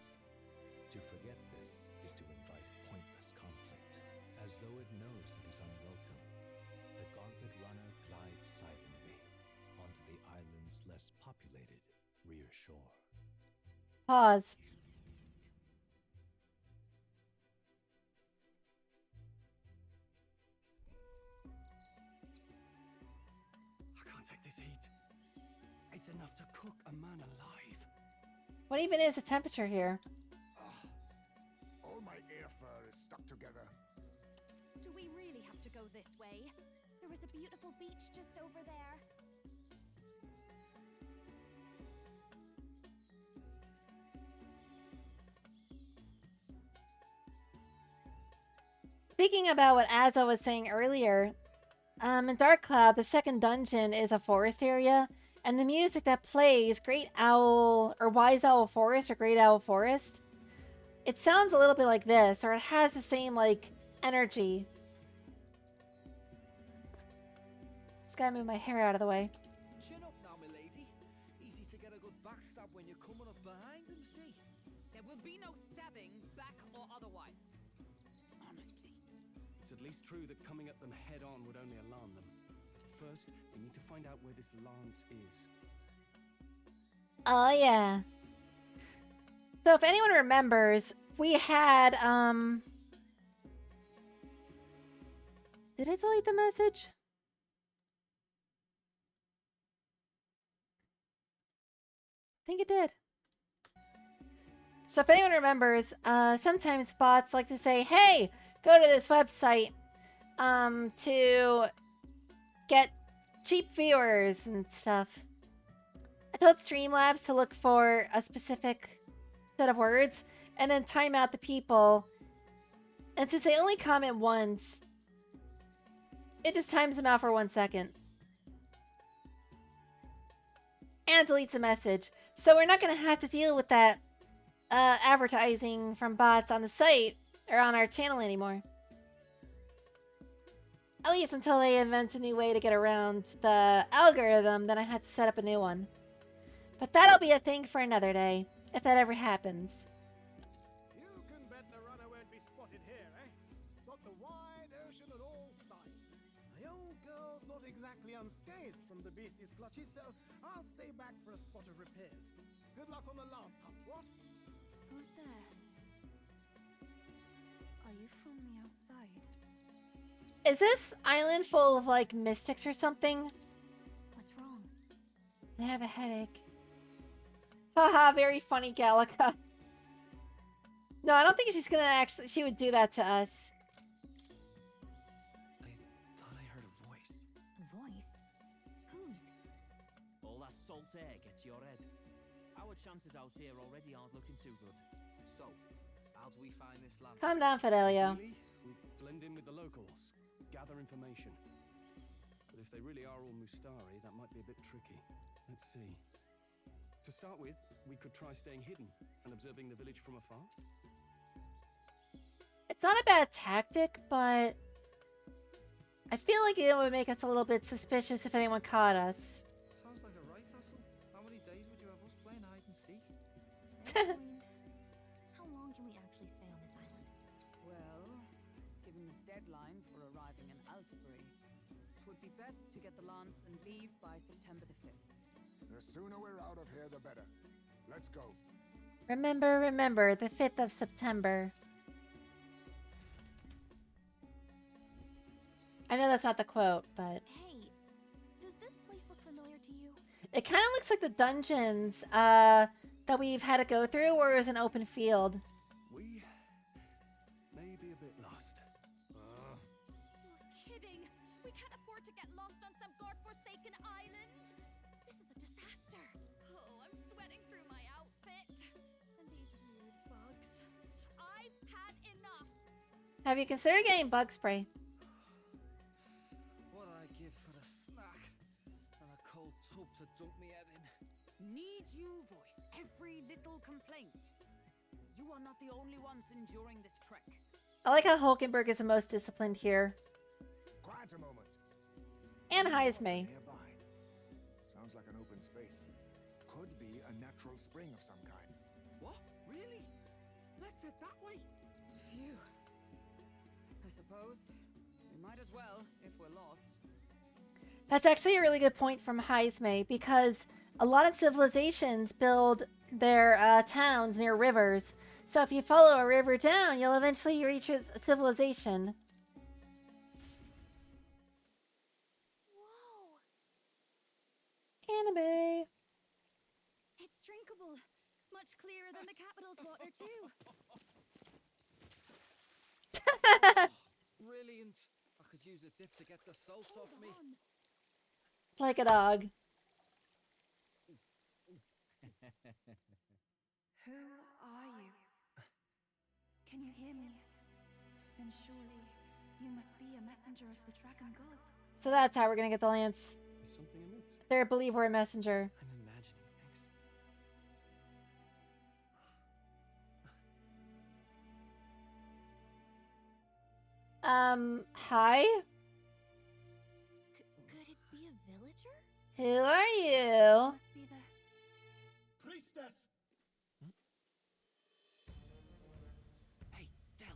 To forget this is to invite pointless conflict, as though it knows it is unwelcome. The Gauntlet Runner glides silently onto the island's less populated rear shore. Pause. I can't take this heat. It's enough to cook a man alive. What even is the temperature here? All my air fur is stuck together. Do we really have to go this way? There is a beautiful beach just over there. Speaking about what Azza was saying earlier, in Dark Cloud, the second dungeon is a forest area, and the music that plays, Great Owl, or Wise Owl Forest, or Great Owl Forest, it sounds a little bit like this, or it has the same, like, energy. gotta move my hair out of the way. Chin up now, my lady. Easy to get a good backstab when you're coming up behind him, see? There will be no stabbing, back or otherwise. Honestly. It's at least true that coming at them head on would only alarm them. First, we need to find out where this lance is. Oh, yeah. So if anyone remembers, we had, Did I delete the message? I think it did. So if anyone remembers, sometimes bots like to say, hey, go to this website to get cheap viewers and stuff. I told Streamlabs to look for a specific set of words and then time out the people. And since they only comment once, it just times them out for 1 second. And deletes a message. So we're not going to have to deal with that advertising from bots on the site or on our channel anymore. At least until they invent a new way to get around the algorithm, then I have to set up a new one. But that'll be a thing for another day, if that ever happens. You can bet the runner won't be spotted here, eh? Got the wide ocean on all sides. My old girl's not exactly unscathed from the beastie's clutches, so I'll stay back for a spot of repairs. Good luck on the lance hunt, what? Who's there? Are you from the outside? Is this island full of, like, mystics or something? What's wrong? I have a headache. Haha, very funny, Gallica. No, I don't think she's gonna actually... She would do that to us. I thought I heard a voice. A voice? Whose? All that salt air gets your head. Our chances out here already aren't looking too good. So, how do we find this land? Calm down, Fidelio. Ideally, we blend in with the locals, gather information. But if they really are all Mustari, that might be a bit tricky. Let's see. To start with, we could try staying hidden and observing the village from afar. It's not a bad tactic, but... I feel like it would make us a little bit suspicious if anyone caught us. Sounds like a right hustle. How many days would you have us playing hide and seek? How long can we actually stay on this island? Well, given the deadline for arriving in Altabury, it would be best to get the lance and leave by September the 5th. The sooner we're out of here, the better. Let's go. Remember, the 5th of September. I know that's not the quote, but... Hey, does this place look familiar to you? It kind of looks like the dungeons that we've had to go through where it was an open field. We may be a bit lost. You're kidding! We can't afford to get lost on some godforsaken island! This is a disaster! Oh, I'm sweating through my outfit! And these weird bugs. I've had enough! Have you considered getting bug spray? What I give for a snack and a cold tub to dunk me head in. Need you voice every little complaint. You are not the only ones enduring this trek. I like how Hulkenberg is the most disciplined here. Quiet a moment. And Heisme. Nearby. Sounds like an open space. Could be a natural spring of some kind. What? Really? Let's head that way. Phew. I suppose we might as well if we're lost. That's actually a really good point from Heisme, because a lot of civilizations build their towns near rivers. So if you follow a river down, you'll eventually reach a civilization. Whoa! Anime. It's drinkable. Much clearer than the capital's water, too. Brilliant. I could use a dip to get the salt off me. Like a dog. Who are you? Can you hear me? Then surely you must be a messenger of the dragon god. So that's how we're gonna get the lance. Is something amiss? They believe we're a messenger. I'm imagining things. Hi? Could it be a villager? Who are you? Must be the... Priestess! Hey, Del,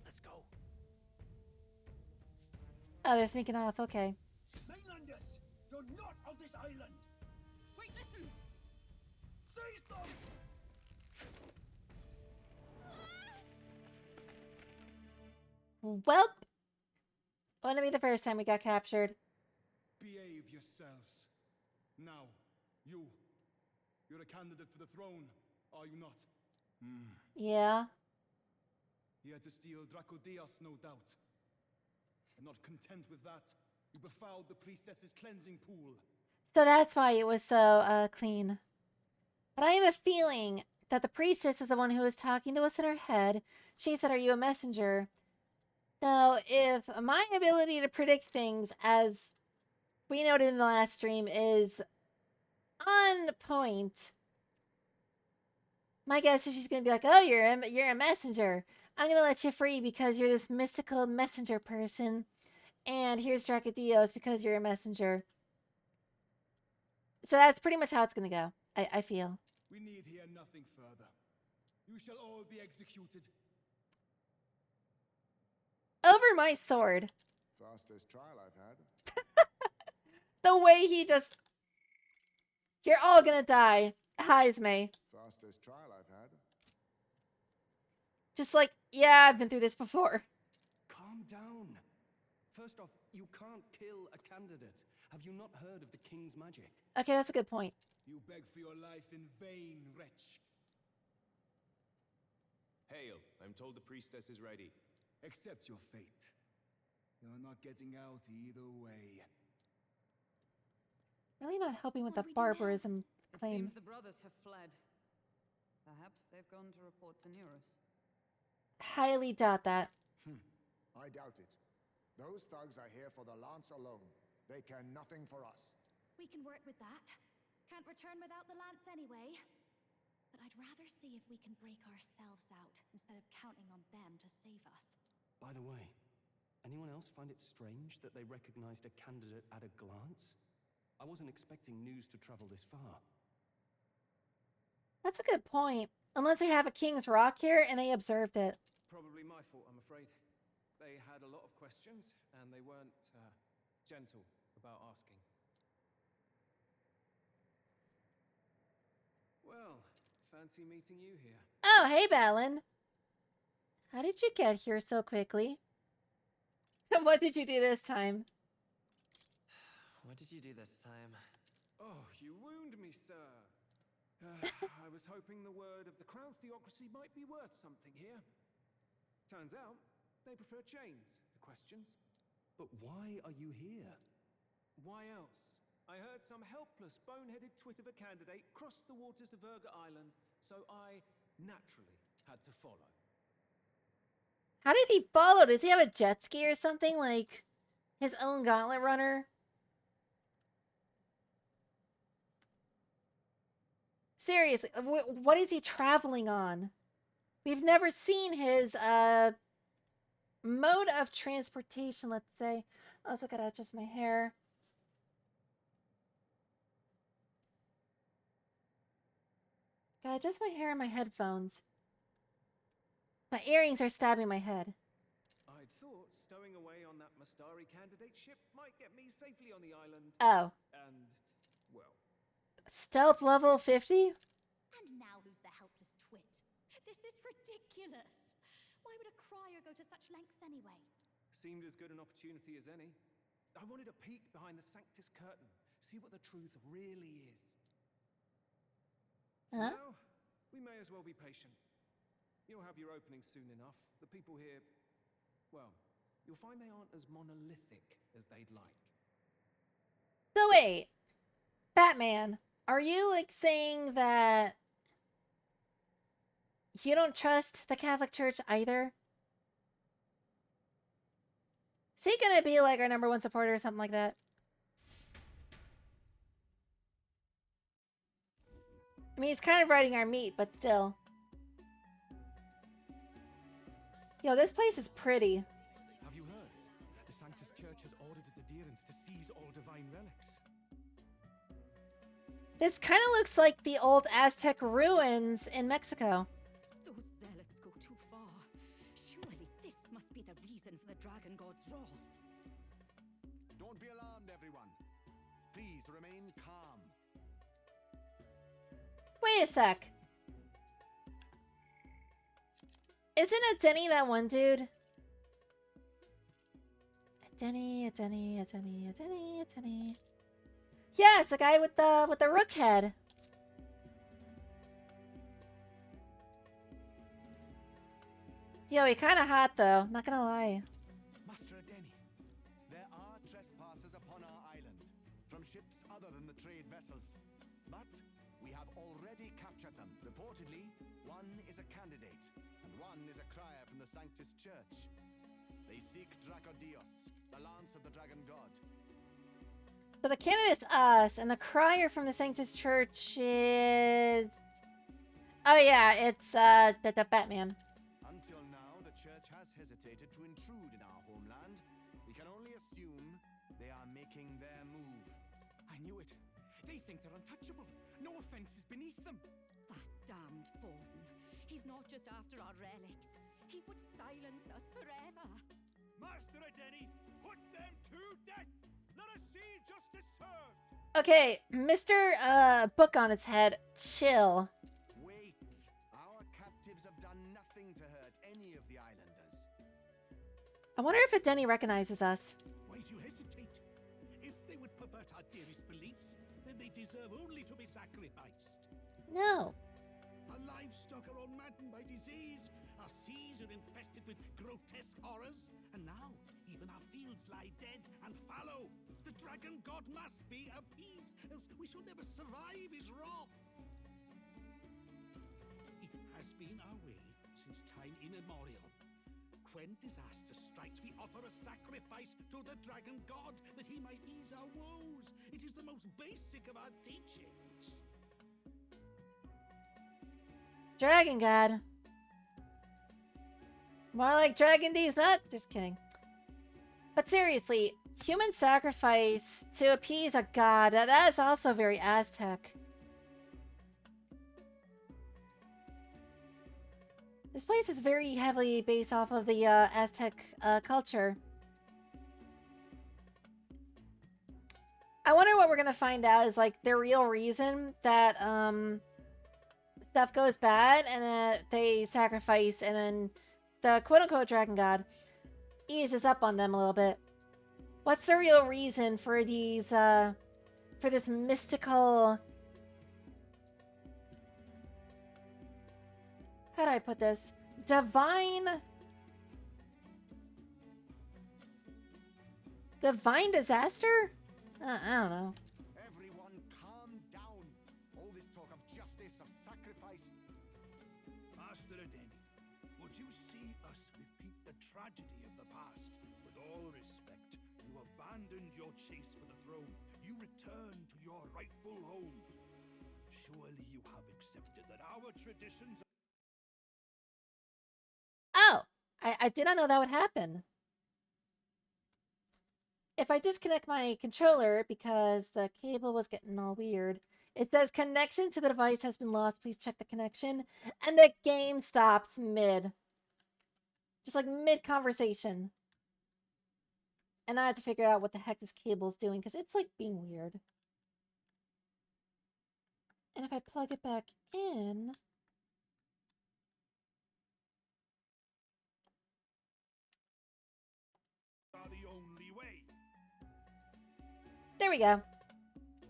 let's go. Oh, they're sneaking off. Okay. Mainlanders! You're not of this island! Wait, listen! Seize them! Welp. Wouldn't be the first time we got captured. Behave yourselves. Now, you're a candidate for the throne, are you not? Yeah. Here to steal Dracodias, no doubt. Not content with that, you befouled the priestess's cleansing pool. So that's why it was so clean. But I have a feeling that the priestess is the one who was talking to us in her head. She said, "Are you a messenger?" So if my ability to predict things, as we noted in the last stream, is on point, my guess is she's gonna be like, "Oh, you're a messenger. I'm gonna let you free because you're this mystical messenger person, and here's Dracodios because you're a messenger." So that's pretty much how it's gonna go. I feel. We need hear nothing further. You shall all be executed. Over my sword. Fastest trial I've had. The way he just... You're all gonna die. Highs me. Fastest trial I've had. Just like, yeah, I've been through this before. Calm down. First off, you can't kill a candidate. Have you not heard of the king's magic? Okay, that's a good point. You beg for your life in vain, wretch. Hail, I'm told the priestess is ready. Accept your fate. You're not getting out either way. Really not helping with What the do we do now? barbarism It claim. seems the brothers have fled. Perhaps they've gone to report to Neros. Highly doubt that. I doubt it. Those thugs are here for the lance alone. They care nothing for us. We can work with that. Can't return without the lance anyway. But I'd rather see if we can break ourselves out instead of counting on them to save us. By the way, anyone else find it strange that they recognized a candidate at a glance? I wasn't expecting news to travel this far. That's a good point. Unless they have a King's Rock here and they observed it. Probably my fault, I'm afraid. They had a lot of questions, and they weren't gentle about asking. Well, fancy meeting you here. Oh, hey, Balin. How did you get here so quickly? What did you do this time? What did you do this time? Oh, you wound me, sir. I was hoping the word of the crown theocracy might be worth something here. Turns out, they prefer chains to questions. But why are you here? Why else? I heard some helpless, boneheaded twit of a candidate crossed the waters of Verga Island, so I naturally had to follow. How did he follow? Does he have a jet ski or something? Like his own gauntlet runner? Seriously, what is he traveling on? We've never seen his mode of transportation, let's say. I also gotta adjust my hair. Gotta adjust my hair and my headphones. My earrings are stabbing my head. I'd thought stowing away on that Mastari candidate ship might get me safely on the island. Oh. And, well... Stealth level 50? And now who's the helpless twit? This is ridiculous. Why would a crier go to such lengths anyway? Seemed as good an opportunity as any. I wanted a peek behind the Sanctus curtain, see what the truth really is. Huh? Now, we may as well be patient. You'll have your opening soon enough. The people here, well, you'll find they aren't as monolithic as they'd like. So wait, Batman, are you like saying that you don't trust the Catholic Church either? Is he gonna be like our #1 supporter or something like that? I mean, he's kind of riding our meat, but still. Yo, this place is pretty. Have you heard? The Sanctus Church has ordered its adherents to seize all divine relics. This kind of looks like the old Aztec ruins in Mexico. Those zealots go too far. Surely this must be the reason for the dragon god's wrath. Don't be alarmed, everyone. Please remain calm. Wait a sec. Isn't it Denny that one dude? Denny. Yeah, it's the guy with the rook head. Yo, he kind of hot though. Not gonna lie. Master Adeni, there are trespassers upon our island from ships other than the trade vessels, but we have already captured them. Reportedly, one is a candidate, and one is a crier from the Sanctus Church. They seek Dracodios, the lance of the dragon god. So the candidate's us, and the crier from the Sanctus Church is... Oh yeah, it's the Batman. Until now, the church has hesitated to intrude in our homeland. We can only assume they are making their move. I knew it. They think they're untouchable. No offense is beneath them. That damned Thornton. He's not just after our relics. He would silence us forever. Master Adeni, put them to death. Let us see justice served. Okay, Mr. Book on his head, chill. Wait. Our captives have done nothing to hurt any of the islanders. I wonder if Denny recognizes us. Why do you hesitate? If they would pervert our dearest beliefs, then they deserve only to be sacrificed. No. Our livestock are all maddened by disease. Our seas are infested with grotesque horrors. And now, even our fields lie dead and fallow. The dragon god must be appeased, else we shall never survive his wrath. It has been our way since time immemorial. When disaster strikes, we offer a sacrifice to the dragon god that he might ease our woes. It is the most basic of our teachings. Dragon God. More like Dragon D's nut. Just kidding. But seriously, human sacrifice to appease a god, that is also very Aztec. This place is very heavily based off of the Aztec culture. I wonder what we're gonna find out is like the real reason that stuff goes bad and then they sacrifice and then the quote-unquote dragon god eases up on them a little bit. What's the real reason for these for this mystical, how do I put this, divine disaster? I don't know. Everyone calm down. All this talk of justice, of sacrifice. Master Adeni, would you see us repeat the tragedy of the past? With all respect, you abandoned your chase for the throne. You returned to your rightful home. Surely you have accepted that our traditions... Oh! I did not know that would happen. If I disconnect my controller because the cable was getting all weird, it says connection to the device has been lost. Please check the connection. And the game stops mid. Just like mid-conversation. And I have to figure out what the heck this cable's doing because it's like being weird. And if I plug it back in... are the only way. There we go.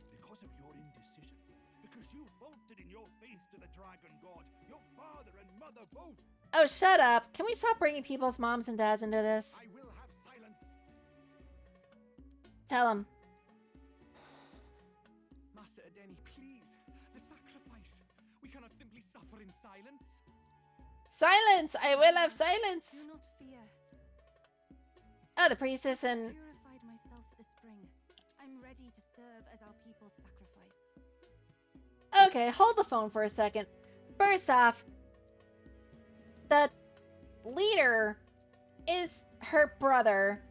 Because of your indecision, because you vaulted in your faith to the dragon god, your father and mother both. Oh, shut up. Can we stop bringing people's moms and dads into this? I will have silence. Tell them. Master Adeni, please. The sacrifice. We cannot simply suffer in silence. Silence! I will have silence! Do not fear. Oh, the priestess and... Purified myself for the spring. I'm ready to serve as our people's sacrifice. Okay, hold the phone for a second. First off, the leader is her brother,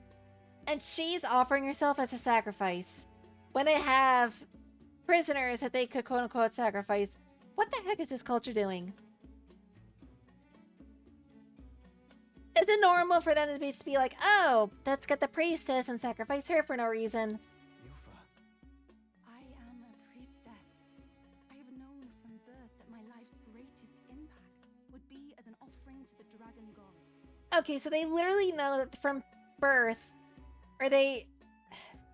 and she's offering herself as a sacrifice when they have prisoners that they could quote-unquote sacrifice. What the heck is this culture doing? Is it normal for them to just be like, oh, let's get the priestess and sacrifice her for no reason? I am a priestess. I have known from birth that my life's greatest impact would be as an offering to the dragon god. Okay, so they literally know that from birth, or they,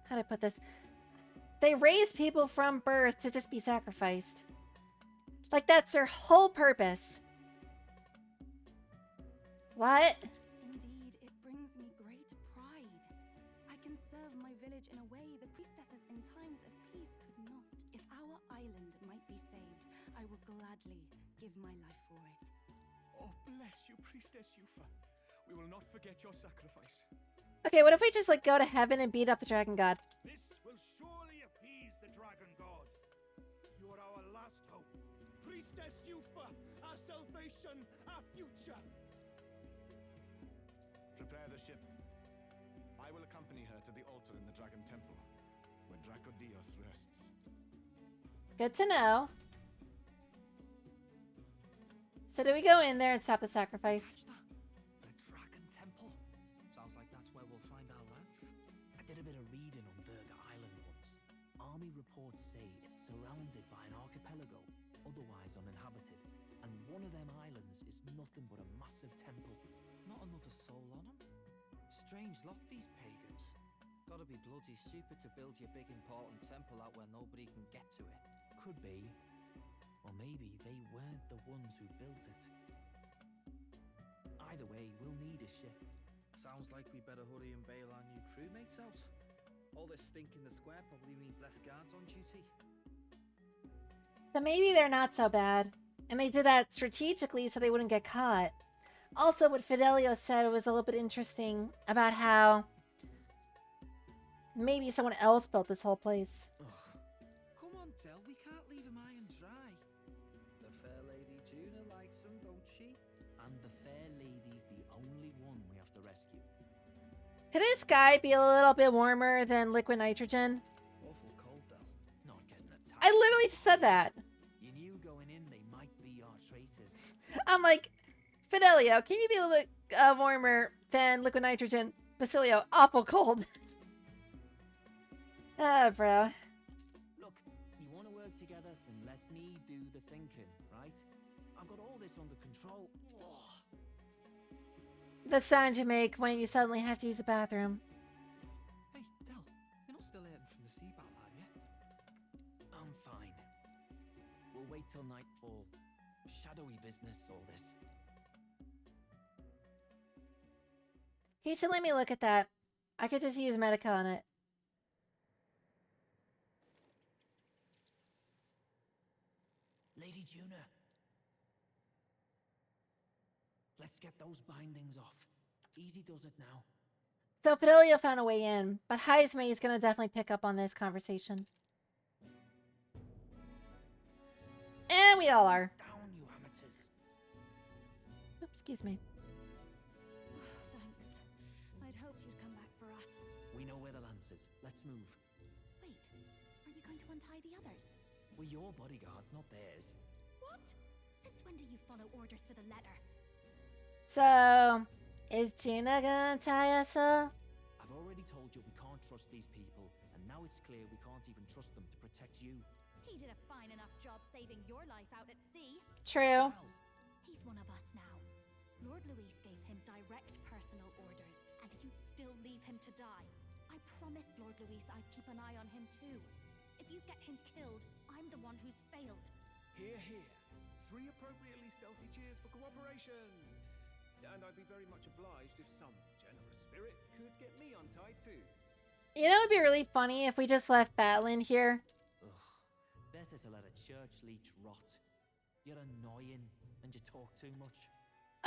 how do I put this? They raise people from birth to just be sacrificed. Like, that's their whole purpose. What? Indeed, it brings me great pride. I can serve my village in a way the priestesses in times of peace could not. If our island might be saved, I will gladly give my life for it. Oh, bless you, Priestess Yufa. We will not forget your sacrifice. Okay, what if we just, like, go to heaven and beat up the dragon god? This will surely appease the dragon god. You are our last hope. Priestess Yufa, our salvation, our future. Prepare the ship. I will accompany her to the altar in the Dragon Temple, where Dracodios rests. Good to know. So do we go in there and stop the sacrifice? The Dragon Temple? Sounds like that's where we'll find our lads. I did a bit of reading on Virga Island once. Army reports say it's surrounded by an archipelago, otherwise uninhabited. And one of them islands is nothing but a massive temple. Not another soul on them. Strange lot, these pagans. Gotta be bloody stupid to build your big important temple out where nobody can get to it. Could be. Or maybe they weren't the ones who built it. Either way, we'll need a ship. Sounds like we better hurry and bail our new crewmates out. All this stink in the square probably means less guards on duty. So maybe they're not so bad. And they did that strategically so they wouldn't get caught. Also, what Fidelio said was a little bit interesting about how maybe someone else built this whole place. Ugh. Come on, Del, we can't leave him high and dry. The fair lady Juna likes him, don't she? And the fair lady's the only one we have to rescue. Could this guy be a little bit warmer than liquid nitrogen? Awful cold, Del. Not getting attacked. I literally just said that. You knew going in they might be our traitors. I'm like, Fidelio, can you be a little bit warmer than liquid nitrogen? Basilio, awful cold. Bro. Look, you want to work together, then let me do the thinking, right? I've got all this under control. The sound you make when you suddenly have to use the bathroom. Hey, Del, you're not still hurting from the sea battle, are you? I'm fine. We'll wait till nightfall. Shadowy business, all this. He should let me look at that. I could just use Medica on it. Lady Juna. Let's get those bindings off. Easy does it now. So Fidelio found a way in, but Heisme is going to definitely pick up on this conversation. And we all are. Down, you amateurs. Oops, excuse me. Thanks. I'd hoped you'd come back for us. We know where the lance is. Let's move. Wait, are you going to untie the others? We're your bodyguards, not theirs. What? Since when do you follow orders to the letter? So, is Juna gonna tie us up? I've already told you we can't trust these people, and now it's clear we can't even trust them to protect you. He did a fine enough job saving your life out at sea. True. He's one of us now. Lord Luis gave him direct personal orders, and you'd still leave him to die. I promised Lord Luis I'd keep an eye on him too. If you get him killed, I'm the one who's failed. Hear, hear. 3 appropriately stealthy cheers for cooperation. And I'd be very much obliged if some generous spirit could get me untied too. You know, it'd be really funny if we just left Batlin here. Ugh, better to let a church leech rot. You're annoying, and you talk too much.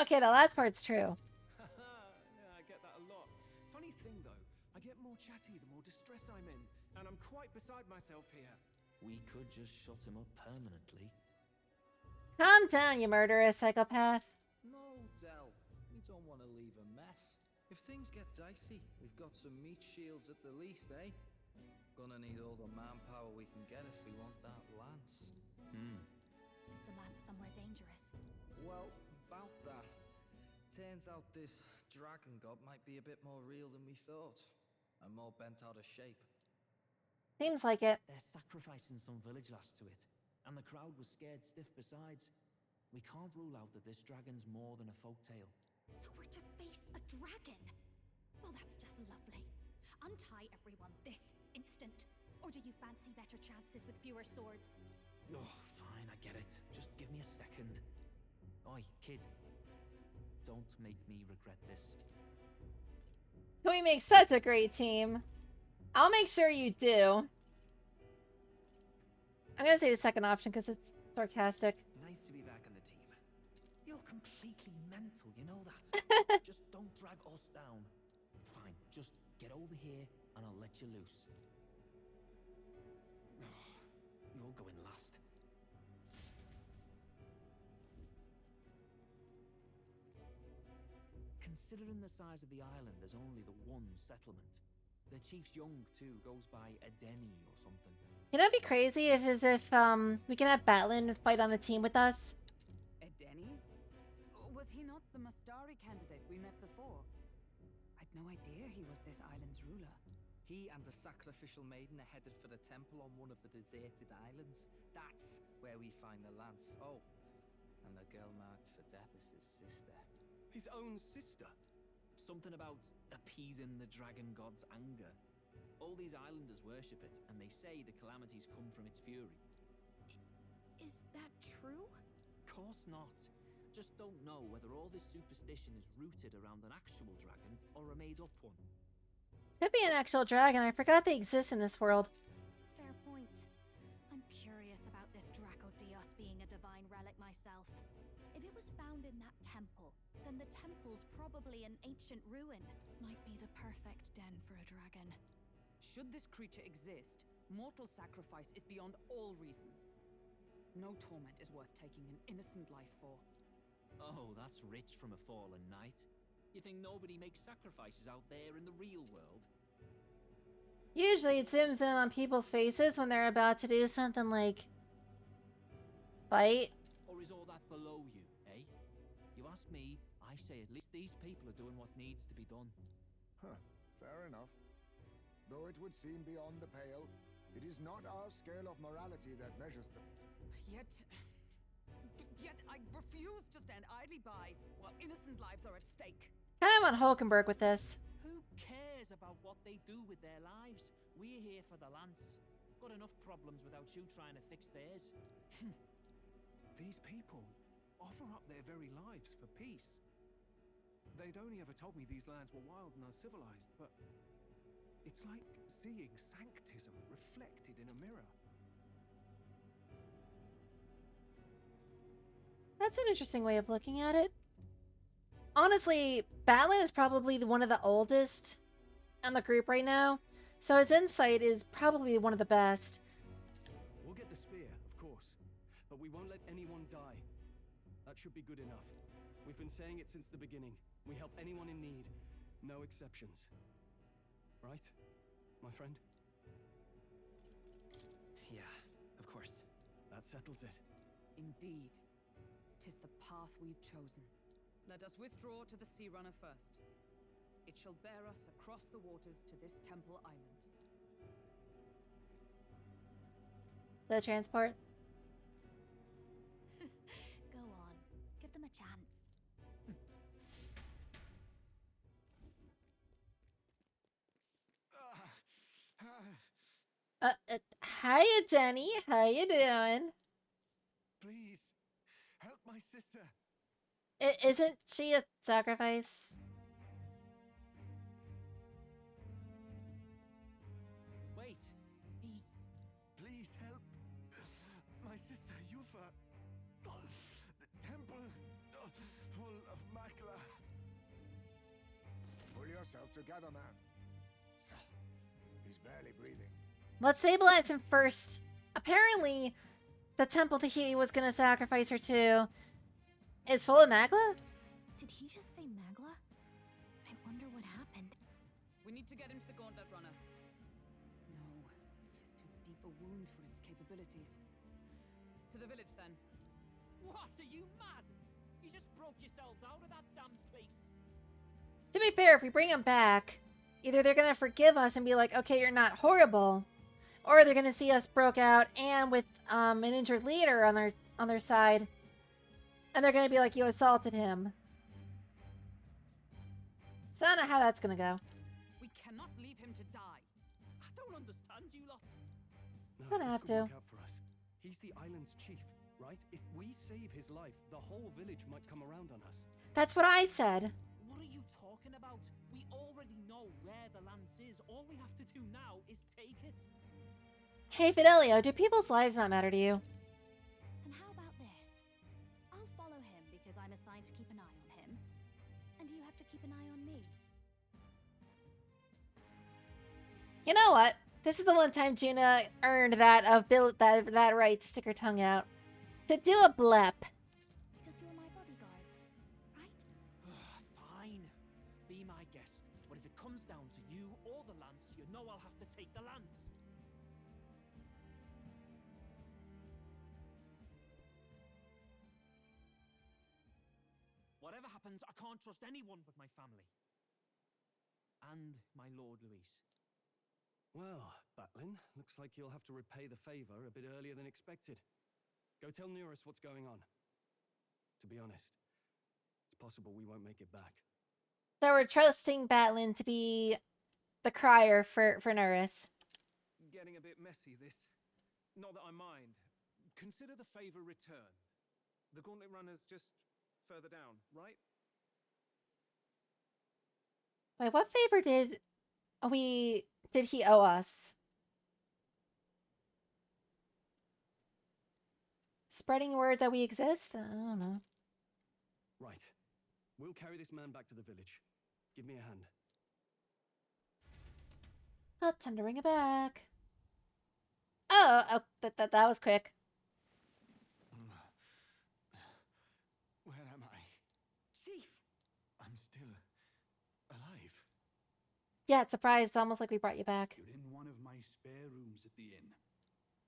Okay, the last part's true. Yeah, I get that a lot. Funny thing though, I get more chatty the more distress I'm in, and I'm quite beside myself here. We could just shut him up permanently. Calm down, you murderous psychopath. No, Del. We don't want to leave a mess. If things get dicey, we've got some meat shields at the least, eh? Gonna need all the manpower we can get if we want Is the land somewhere dangerous? Well, about that. Turns out this dragon god might be a bit more real than we thought. And more bent out of shape. Seems like it. They're sacrificing some village lass to it, and the crowd was scared stiff besides. We can't rule out that this dragon's more than a folktale. So we're to face a dragon? Well, that's just lovely. Untie everyone this instant. Or do you fancy better chances with fewer swords? Oh, fine, I get it. Just give me a second. Oi, kid. Don't make me regret this. We make such a great team. I'll make sure you do. I'm gonna say the second option because it's sarcastic. Nice to be back on the team. You're completely mental, you know that. Just don't drag us down. Fine, just get over here and I'll let you loose. You're going last. Considering the size of the island, there's only the one settlement. The chief's young, too, goes by Adeni or something. You know, it'd be crazy if we can have Batlin fight on the team with us. Edeni? Was he not the Mastari candidate we met before? I'd no idea he was this island's ruler. He and the sacrificial maiden are headed for the temple on one of the deserted islands. That's where we find the lance. Oh, and the girl marked for death is his sister. His own sister? Something about appeasing the dragon god's anger. All these islanders worship it, and they say the calamities come from its fury. Is that true? Course not. Just don't know whether all this superstition is rooted around an actual dragon or a made-up one. Could be an actual dragon. I forgot they exist in this world. Fair point. I'm curious about this Draco Dios being a divine relic myself. If it was found in that temple, then the temple's probably an ancient ruin. Might be the perfect den for a dragon. Should this creature exist, mortal sacrifice is beyond all reason. No torment is worth taking an innocent life for. Oh, that's rich from a fallen knight. You think nobody makes sacrifices out there in the real world? Usually it zooms in on people's faces when they're about to do something like fight. Or is all that below you, eh? You ask me, I say at least these people are doing what needs to be done. Huh, fair enough. Though it would seem beyond the pale, it is not our scale of morality that measures them. Yet I refuse to stand idly by while innocent lives are at stake. Kind of on Hulkenberg with this. Who cares about what they do with their lives? We're here for the lance. Got enough problems without you trying to fix theirs. These people offer up their very lives for peace. They'd only ever told me these lands were wild and uncivilized, but it's like seeing sanctism reflected in a mirror. That's an interesting way of looking at it. Honestly, Batlin is probably one of the oldest in the group right now, so his insight is probably one of the best. We'll get the spear, of course, but we won't let anyone die. That should be good enough. We've been saying it since the beginning. We help anyone in need, no exceptions. Right, my friend? Yeah, of course. That settles it. Indeed. 'Tis the path we've chosen. Let us withdraw to the Sea Runner first. It shall bear us across the waters to this temple island. The transport. Go on. Give them a chance. Hiya, Denny. How you doing? Please, help my sister. Isn't she a sacrifice? Wait, he's... Please help. My sister, Yufa. The temple full of Makla. Pull yourself together, man. He's barely breathing. Let's stabilize him first. Apparently, the temple that he was gonna sacrifice her to is full of Magla? Did he just say Magla? I wonder what happened. We need to get him to the Gauntlet Runner. No, 'tis too deep a wound for its capabilities. To to the village then. What? Are you mad? You just broke yourselves out of that damn place. To be fair, if we bring them back, either they're gonna forgive us and be like, okay, you're not horrible, or they're gonna see us broke out and with an injured leader on their side, and they're gonna be like, you assaulted him. So I don't know how that's gonna go. We cannot leave him to die. I don't understand you lot. No, Gonna this have could to. work out for us. He's the island's chief, right? If we save his life, the whole village might come around on us. That's what I said. What are you talking about? We already know where the lance is. All we have to do now is take it. Hey, Fidelio, do people's lives not matter to you? And how about this? I'll follow him because I'm assigned to keep an eye on him. And you have to keep an eye on me. You know what? This is the one time Juna earned that right to stick her tongue out. To do a blep. Because you're my bodyguards, right? Fine. Be my guest. But if it comes down to you or the lance, you know I'll have to take the lance. Whatever happens, I can't trust anyone but my family. And my Lord Luis. Well, Batlin, looks like you'll have to repay the favor a bit earlier than expected. Go tell Neurus what's going on. To be honest, it's possible we won't make it back. So we're trusting Batlin to be the crier for Nerys. Getting a bit messy, this. Not that I mind. Consider the favor returned. The Gauntlet Runner's just further down, right? Wait, what favor did he owe us? Spreading word that we exist? I don't know. Right. We'll carry this man back to the village. Give me a hand. Oh, time to bring it back. Oh, that was quick. Where am I? Chief! I'm still alive. Yeah, it's surprised. It's almost like we brought you back. You're in one of my spare rooms at the inn.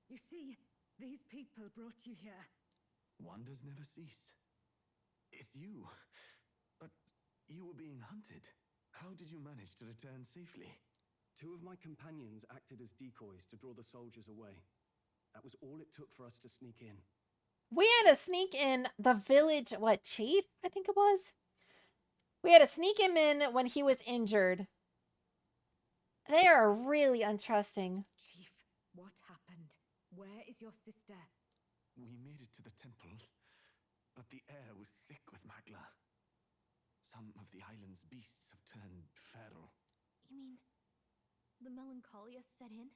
You see, these people brought you here. Wonders never cease. It's you. But you were being hunted. How did you manage to return safely? 2 of my companions acted as decoys to draw the soldiers away. That was all it took for us to sneak in. We had to sneak in the village, chief? I think it was. We had to sneak him in when he was injured. They are really untrusting. Chief, what happened? Where is your sister? We made it to the temple, but the air was thick with magla. Some of the island's beasts have turned feral. You mean the melancholia set in?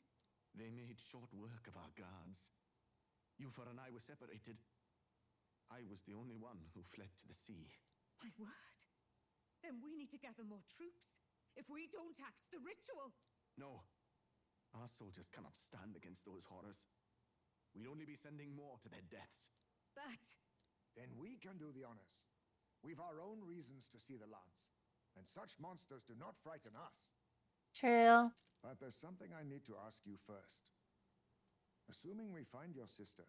They made short work of our guards. Euphor and I were separated. I was the only one who fled to the sea. My word! Then we need to gather more troops. If we don't act, the ritual... No. Our soldiers cannot stand against those horrors. We'll only be sending more to their deaths. But... Then we can do the honors. We've our own reasons to see the lance, and such monsters do not frighten us. True. But there's something I need to ask you first. Assuming we find your sister,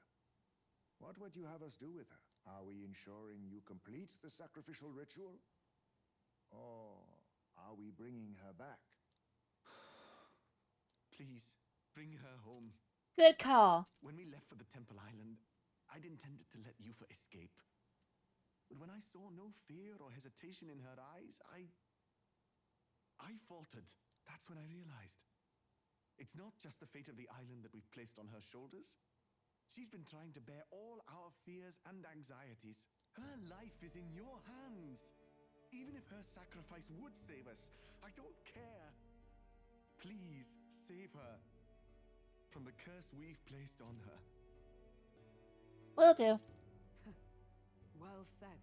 what would you have us do with her? Are we ensuring you complete the sacrificial ritual? Or are we bringing her back? Please, bring her home. Good call. When we left for the Temple Island, I'd intended to let Euphor escape. But when I saw no fear or hesitation in her eyes, I faltered. That's when I realized. It's not just the fate of the island that we've placed on her shoulders. She's been trying to bear all our fears and anxieties. Her life is in your hands. Even if her sacrifice would save us, I don't care. Please, save her from the curse we've placed on her. Will do. Well said.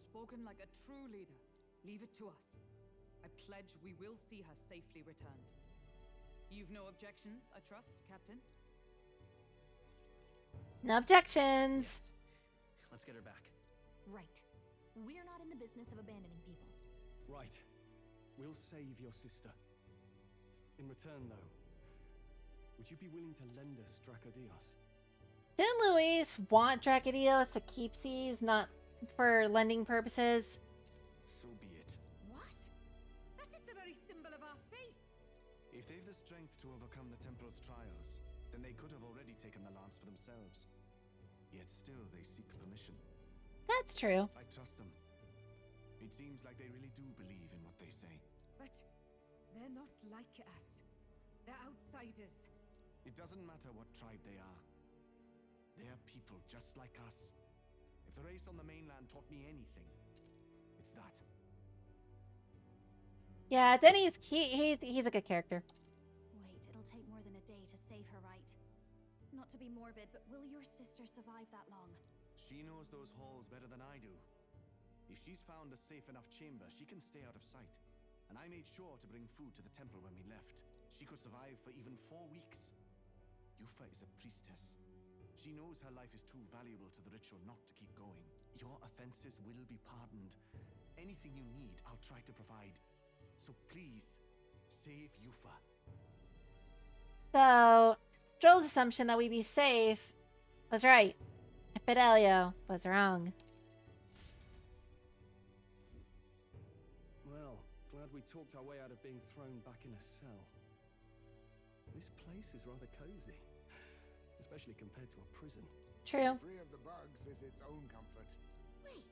Spoken like a true leader. Leave it to us. I pledge we will see her safely returned. You've no objections, I trust, Captain? No objections. Let's get her back. Right. We're not in the business of abandoning people. Right. We'll save your sister. In return, though, would you be willing to lend us Dracodios? Didn't Luis want Dracodios to keep seas, not for lending purposes? So be it. What? That is the very symbol of our faith. If they've the strength to overcome the Templar's trials, then they could have already taken the lance for themselves. Yet still they seek permission. That's true. I trust them. It seems like they really do believe in what they say. But they're not like us. They're outsiders. It doesn't matter what tribe they are. They are people just like us. If the race on the mainland taught me anything, it's that. Yeah, Denny's he's a good character. Wait, it'll take more than a day to save her, right? Not to be morbid, but will your sister survive that long? She knows those halls better than I do. If she's found a safe enough chamber, she can stay out of sight. And I made sure to bring food to the temple when we left. She could survive for even 4 weeks. Yufa is a priestess. She knows her life is too valuable to the ritual not to keep going. Your offenses will be pardoned. Anything you need, I'll try to provide. So please, save Yufa. So, Joel's assumption that we'd be safe was right. And Fidelio was wrong. Well, glad we talked our way out of being thrown back in a cell. This place is rather cozy, especially compared to a prison. True. Free of the bugs is its own comfort. Wait,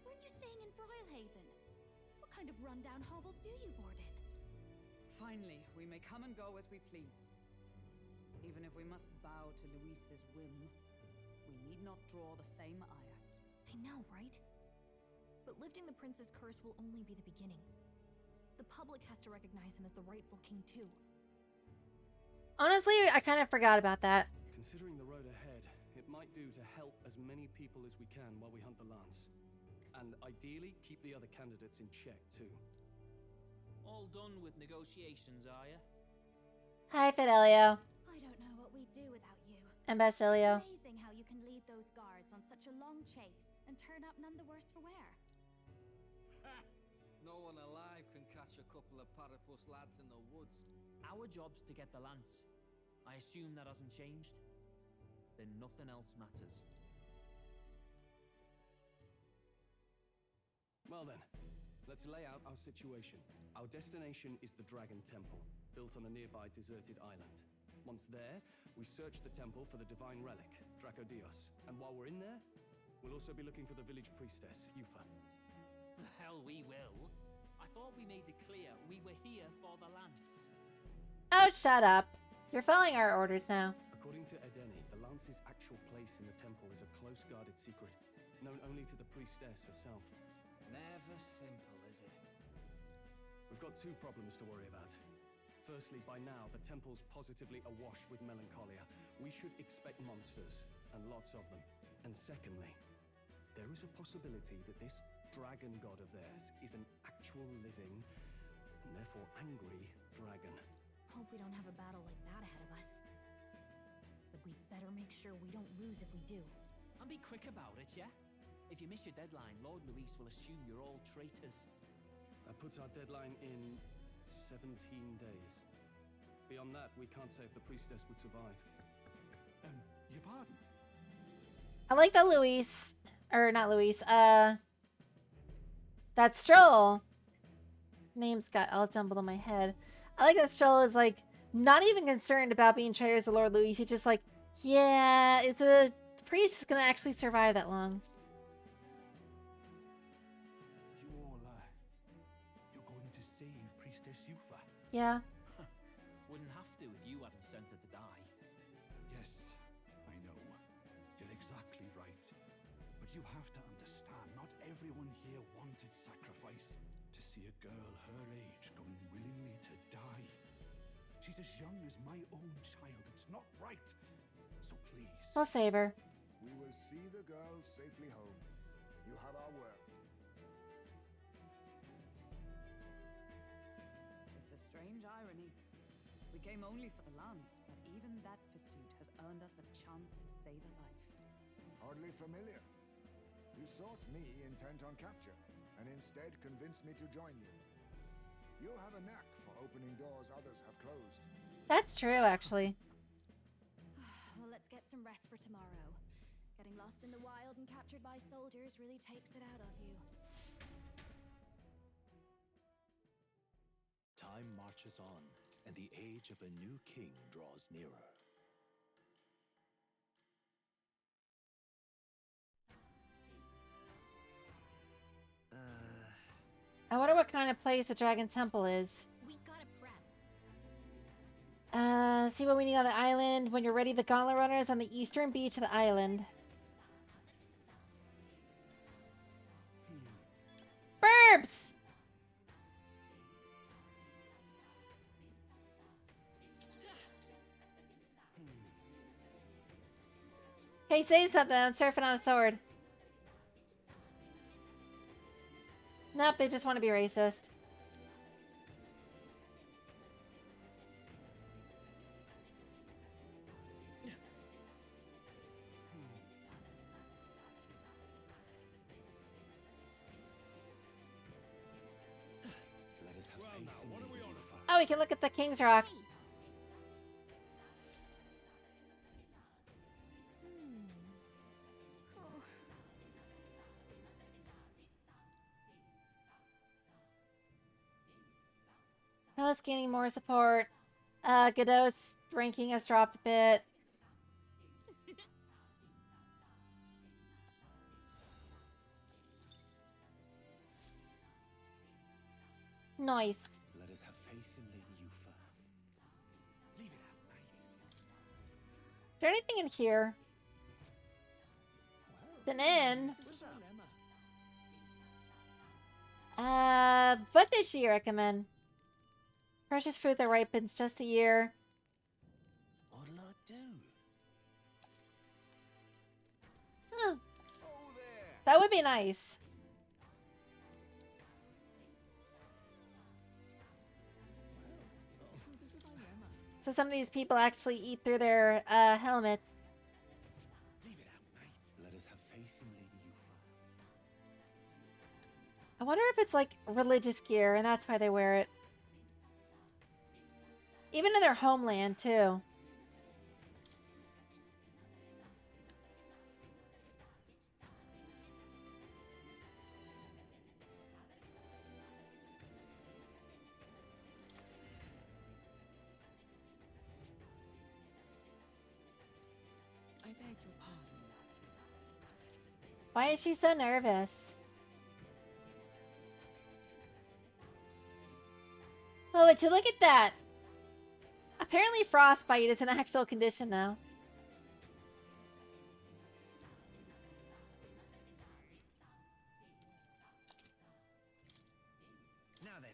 weren't you staying in Broilhaven? What kind of rundown hovels do you board in? Finally, we may come and go as we please. Even if we must bow to Luis's whim, we need not draw the same ire. I know, right? But lifting the prince's curse will only be the beginning. The public has to recognize him as the rightful king too. Honestly, I kind of forgot about that. Considering the road ahead, it might do to help as many people as we can while we hunt the lance. And ideally, keep the other candidates in check too. All done with negotiations, are you? Hi, Fidelio. I don't know what we'd do without you. And Basilio. It's amazing how you can lead those guards on such a long chase and turn up none the worse for wear. No one alive can catch a couple of platypus lads in the woods. Our job's to get the lance. I assume that hasn't changed? Then nothing else matters. Well then, let's lay out our situation. Our destination is the Dragon Temple, built on a nearby deserted island. Once there, we search the temple for the divine relic, Dracodios. And while we're in there, we'll also be looking for the village priestess, Yufa. The hell we will. I thought we made it clear we were here for the lance. Oh, shut up. You're following our orders now. According to Edeni, the lance's actual place in the temple is a close-guarded secret, known only to the priestess herself. Never simple, is it? We've got 2 problems to worry about. Firstly, by now, the temple's positively awash with melancholia. We should expect monsters, and lots of them. And secondly, there is a possibility that this dragon god of theirs is an actual living, and therefore angry, dragon. Hope we don't have a battle like that ahead of us. But we'd better make sure we don't lose if we do. And be quick about it, yeah? If you miss your deadline, Lord Luis will assume you're all traitors. That puts our deadline in 17 days. Beyond that, we can't say if the priestess would survive. Your pardon? I like that Luis, or not Luis, that Stroll, names got all jumbled in my head. I like that Stroll is like, not even concerned about being traitors to Lord Luis. He's just like, yeah, is the priest gonna actually survive that long? You all, you're going to save Priestess Yufa? Yeah. Wouldn't have to if you hadn't sent her to die. Yes, I know. You're exactly right. But you have to understand, not everyone here wanted sacrifice. To see a girl her age going willingly to die. She's as young as my own child. It's not right. So please. We'll save her. We will see the girl safely home. You have our word. It's a strange irony. We came only for the lance, but even that pursuit has earned us a chance to save a life. Hardly familiar. You sought me intent on capture, and instead convinced me to join you. You have a knack for opening doors others have closed. That's true, actually. Well, let's get some rest for tomorrow. Getting lost in the wild and captured by soldiers really takes it out of you. Time marches on, and the age of a new king draws nearer. I wonder what kind of place the Dragon Temple is. We gotta prep. See what we need on the island. When you're ready, the Gauntlet Runner is on the eastern beach of the island. Burbs! Hey, say something. I'm surfing on a sword. Nope, they just want to be racist. Oh, we can look at the King's Rock. Pella's gaining more support. Godot's ranking has dropped a bit. Nice. Let us have faith in Lady Yufa. Leave it at night. Is there anything in here? It's an inn. What does she recommend? Precious fruit that ripens just a year. What'll I do? Huh. That would be nice. So some of these people actually eat through their helmets. Leave it at night. Let us have faith in Lady Yufa. I wonder if it's like religious gear and that's why they wear it. Even in their homeland, too. I beg your pardon. Why is she so nervous? Oh, would you look at that? Apparently frostbite is an actual condition now. Now then.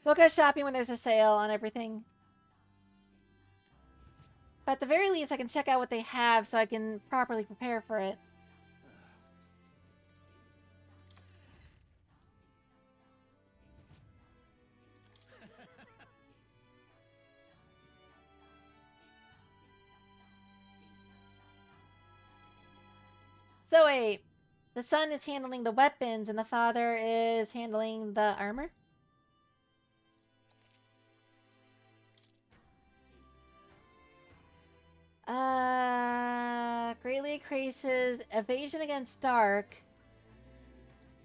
We'll go shopping when there's a sale on everything. But at the very least, I can check out what they have so I can properly prepare for it. So wait, the son is handling the weapons and the father is handling the armor? Greatly increases evasion against dark.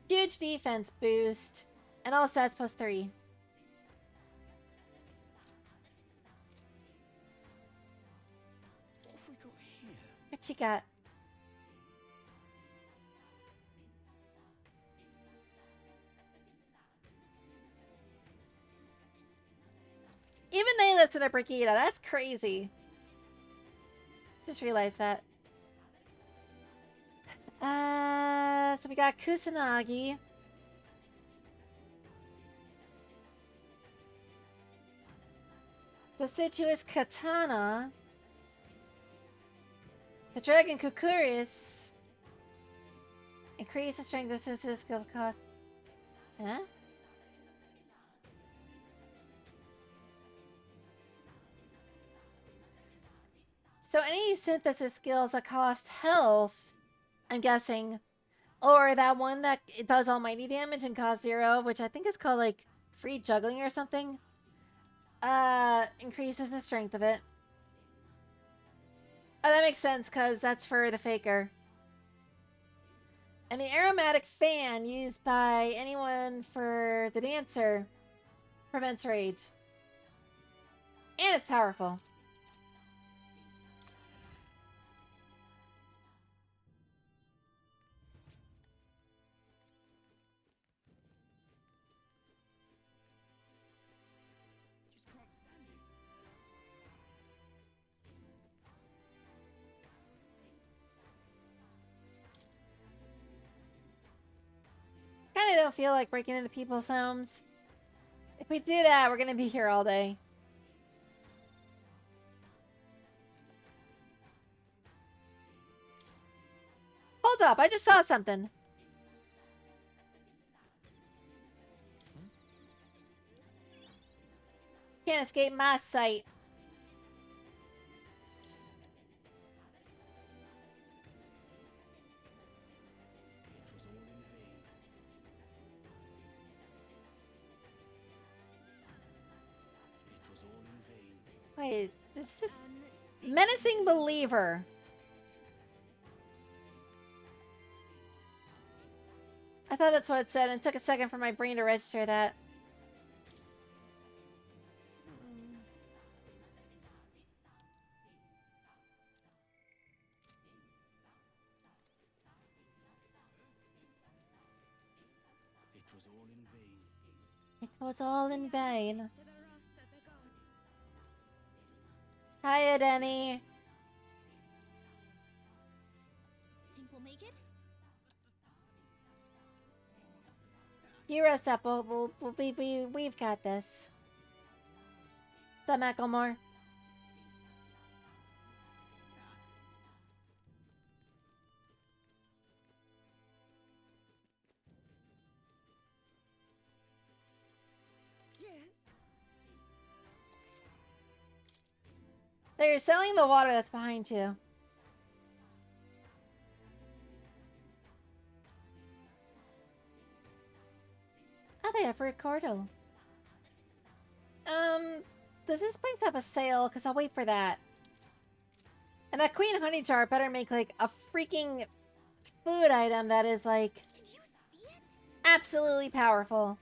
Huge defense boost. And all stats plus 3. What have we got here? What you got? Even they listen to Brigida. That's crazy. Just realized that. So we got Kusanagi. Deciduous Katana. The Dragon Kukuris. Increase the strength distance to skill cost. Huh? So any synthesis skills that cost health, I'm guessing, or that one that it does almighty damage and costs 0, which I think is called like free juggling or something. increases the strength of it. Oh, that makes sense, because that's for the faker. And the aromatic fan used by anyone for the dancer prevents rage. And it's powerful. Kinda don't feel like breaking into people's homes. If we do that, we're gonna be here all day. Hold up, I just saw something. Can't escape my sight. Wait, this is menacing believer. I thought that's what it said, and it took a second for my brain to register that. It was all in vain. It was all in vain. Hiya, Denny. Think we'll make it? You rest up. We've got this. What's up, Macklemore? They're selling the water that's behind you. Oh, they have Ricardo. Does this place have a sale? Because I'll wait for that. And that Queen Honey Jar better make, like, a freaking food item that is, like, absolutely powerful.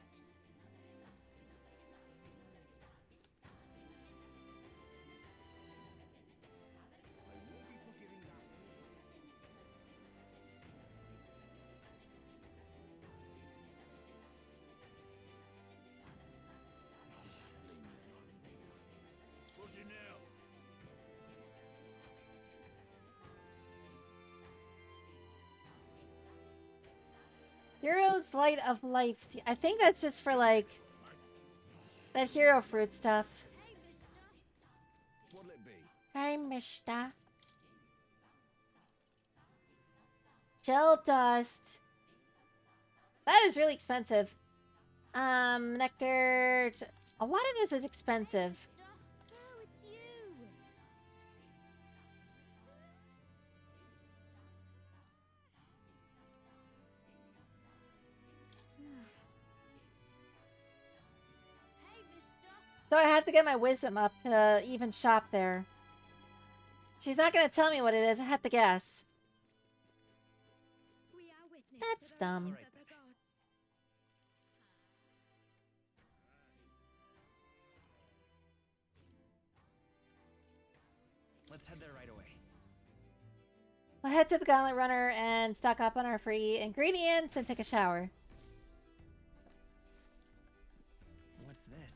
Hero's Light of Life. I think that's just for, like, that hero fruit stuff. What'll it be? Hi, Mishta. Gel dust. That is really expensive. Nectar. A lot of this is expensive. Oh, it's you. So I have to get my wisdom up to even shop there. She's not going to tell me what it is. I have to guess. That's dumb. Let's head there right away. We'll head to the Gauntlet Runner and stock up on our free ingredients and take a shower. What's this?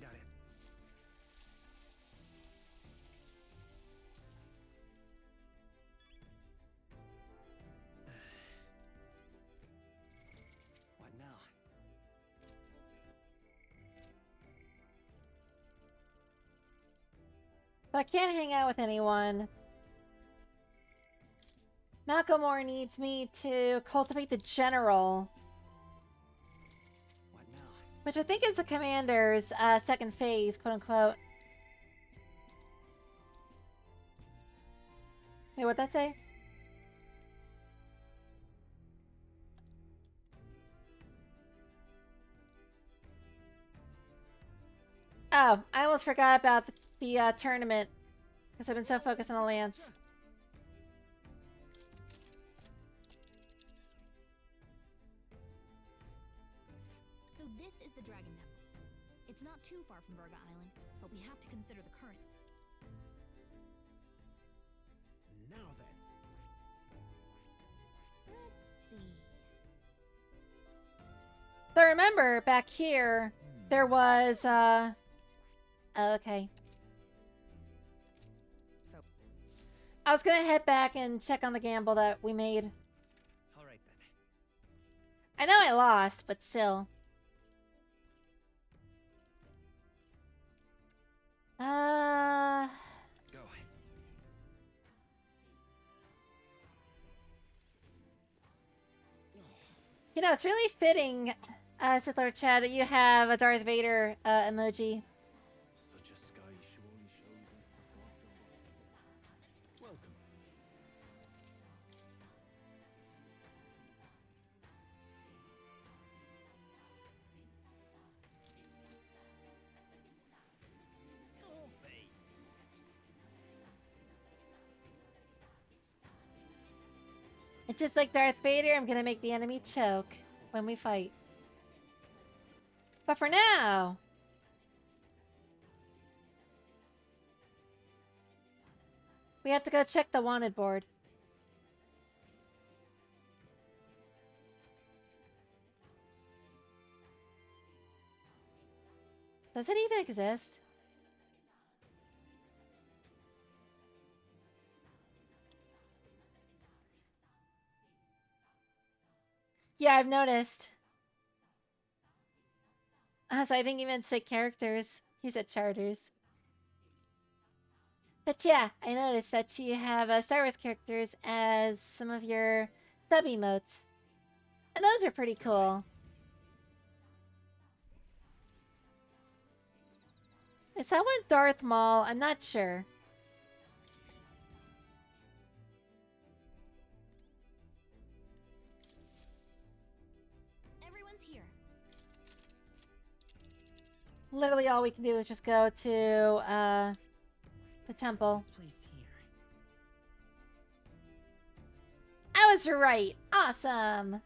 Got it. What now? So I can't hang out with anyone. Malcolmore needs me to cultivate the general. What now? Which I think is the commander's second phase, quote unquote. Wait, what'd that say? Oh, I almost forgot about the tournament. Because I've been so focused on the lance. So this is the Dragon Temple. It's not too far from Virga Island, but we have to consider the currents. Now then. Let's see. So remember, back here, there was, oh, okay. So, I was gonna head back and check on the gamble that we made. alright then. I know I lost, but still. Go. You know, it's really fitting, Sith Lord Chad, that you have a Darth Vader emoji. Such a sky surely shows us the gods above. Welcome. It's just like Darth Vader, I'm gonna make the enemy choke when we fight. But for now... we have to go check the wanted board. Does it even exist? Yeah, I've noticed. So I think he meant to say characters. He said charters. But yeah, I noticed that you have Star Wars characters as some of your sub emotes. And those are pretty cool. Is that one Darth Maul? I'm not sure. Everyone's here. Literally all we can do is just go to the temple. This place here. I was right. Awesome. Let's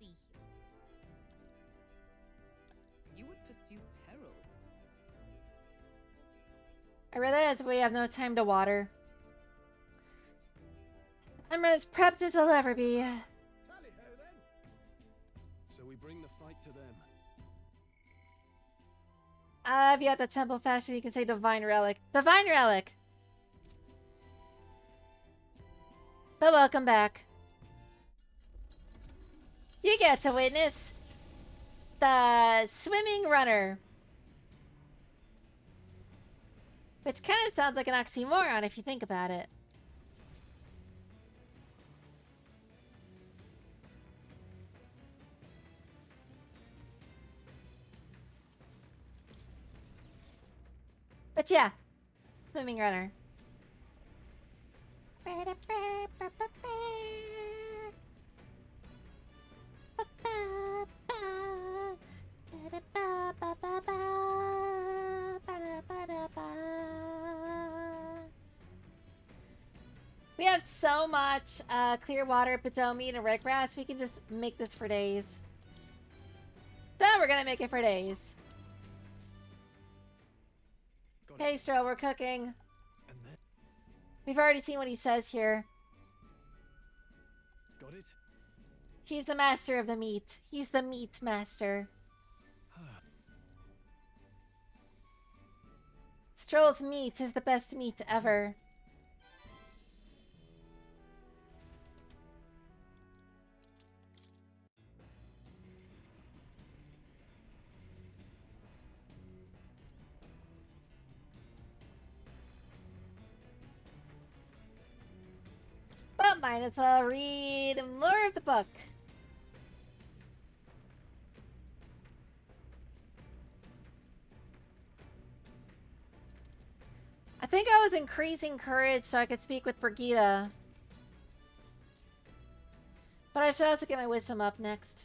see here. You would pursue peril. I realize we have no time to water. I'm as prepped as I'll ever be. Tally-ho then. So we bring the fight to them. If you have the temple fashion, you can say Divine Relic. Divine Relic! But welcome back. You get to witness the Swimming Runner. Which kind of sounds like an oxymoron if you think about it. But yeah, Swimming Runner. We have so much clear water, Potomi, and red grass. We can just make this for days. So we're gonna make it for days. Hey, Stroll, we're cooking. And then We've already seen what he says here. got it? He's the master of the meat. He's the meat master. Stroll's meat is the best meat ever. But might as well read more of the book. I think I was increasing courage so I could speak with Brigida. But I should also get my wisdom up next.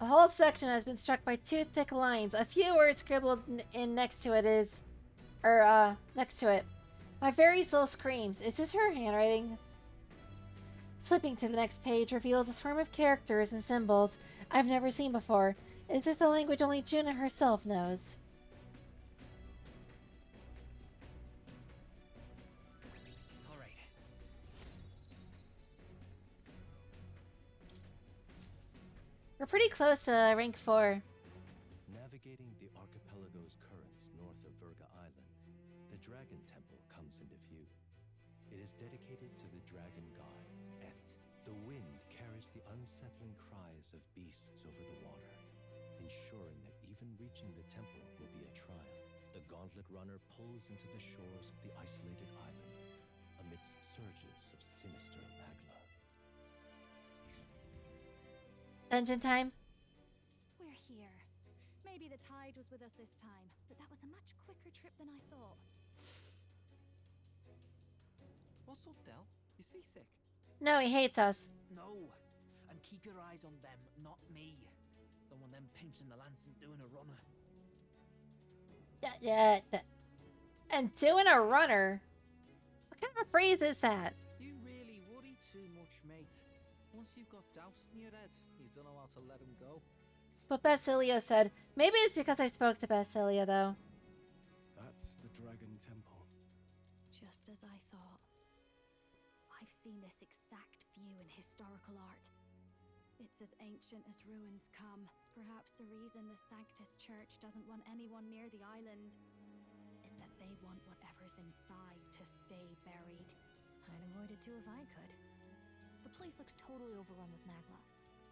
A whole section has been struck by two thick lines. A few words scribbled in next to it next to it. My very soul screams. Is this her handwriting? Flipping to the next page reveals a swarm of characters and symbols I've never seen before. Is this a language only Juna herself knows? Alright. We're pretty close to rank 4. Navigating the archipelago's currents north of Virga Island, the Dragon Temple comes into view. It is dedicated to the dragon god, Et. The wind carries the unsettling cries of beasts over the water, ensuring that even reaching the temple will be a trial. The Gauntlet Runner pulls into the shores of the isolated island, amidst surges of sinister magma. Dungeon time? We're here. Maybe the tide was with us this time, but that was a much quicker trip than I thought. What's up, Del? You seasick? No, he hates us. No. And keep your eyes on them, not me. Don't want them pinching the lance and doing a runner. And doing a runner? What kind of a phrase is that? You really worry too much, mate. Once you've got doubts in your head, you don't know how to let them go. But Basilio said, maybe it's because I spoke to Basilio, though. That's the Dragon Temple. Just as I thought. I've seen this exact view in historical art. It's as ancient as ruins come. Perhaps the reason the Sanctus Church doesn't want anyone near the island is that they want whatever's inside to stay buried. I'd avoid it too if I could. The place looks totally overrun with magma.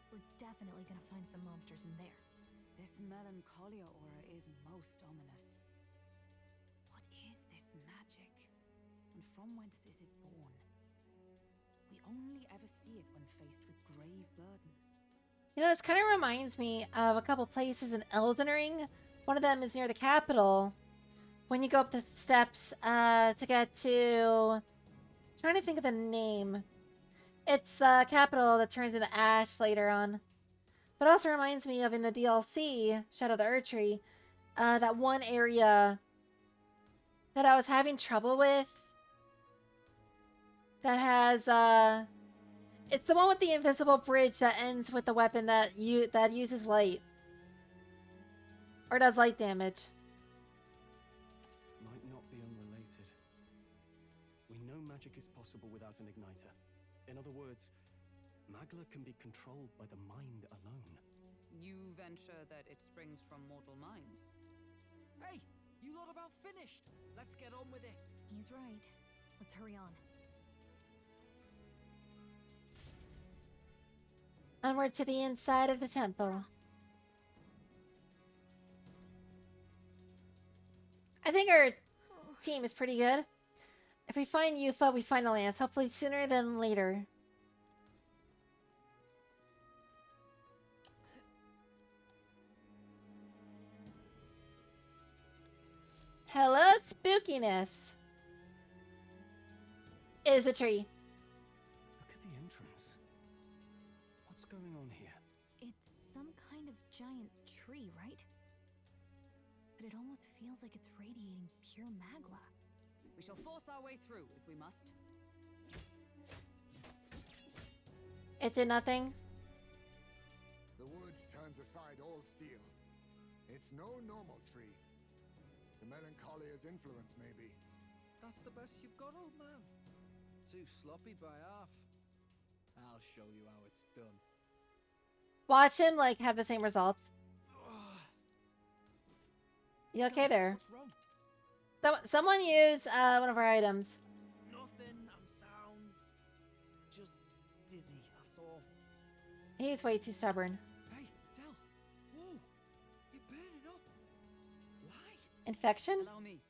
We're definitely gonna find some monsters in there. This melancholia aura is most ominous. What is this magic? And from whence is it born? We only ever see it when faced with grave burdens. You know, this kind of reminds me of a couple places in Elden Ring. One of them is near the capital. When you go up the steps to get to... I'm trying to think of the name. It's the capital that turns into ash later on. But also reminds me of in the DLC, Shadow of the Erdtree, that one area that I was having trouble with. That has, it's the one with the invisible bridge that ends with the weapon that uses light. Or does light damage. Might not be unrelated. We know magic is possible without an igniter. In other words, Magla can be controlled by the mind alone. You venture that it springs from mortal minds? Hey, you lot about finished. Let's get on with it. He's right. Let's hurry on. Onward to the inside of the temple. I think our team is pretty good. If we find Yufa, we find the lance. Hopefully sooner than later. Hello, spookiness. Is a tree. Look at the entrance. What's going on here? It's some kind of giant tree, right? But it almost feels like it's radiating pure magla. We shall force our way through if we must. It did nothing. The woods turns aside all steel. It's no normal tree. The Melancholia's influence, maybe. That's the best you've got, old man. Too sloppy by half. I'll show you how it's done. Watch him, like, have the same results. You okay there? What's wrong? Someone use one of our items. Nothing, I'm sound. Just dizzy, that's all. He's way too stubborn. Hey, Del. Whoa. You're burning up. Why? Infection? Allow me.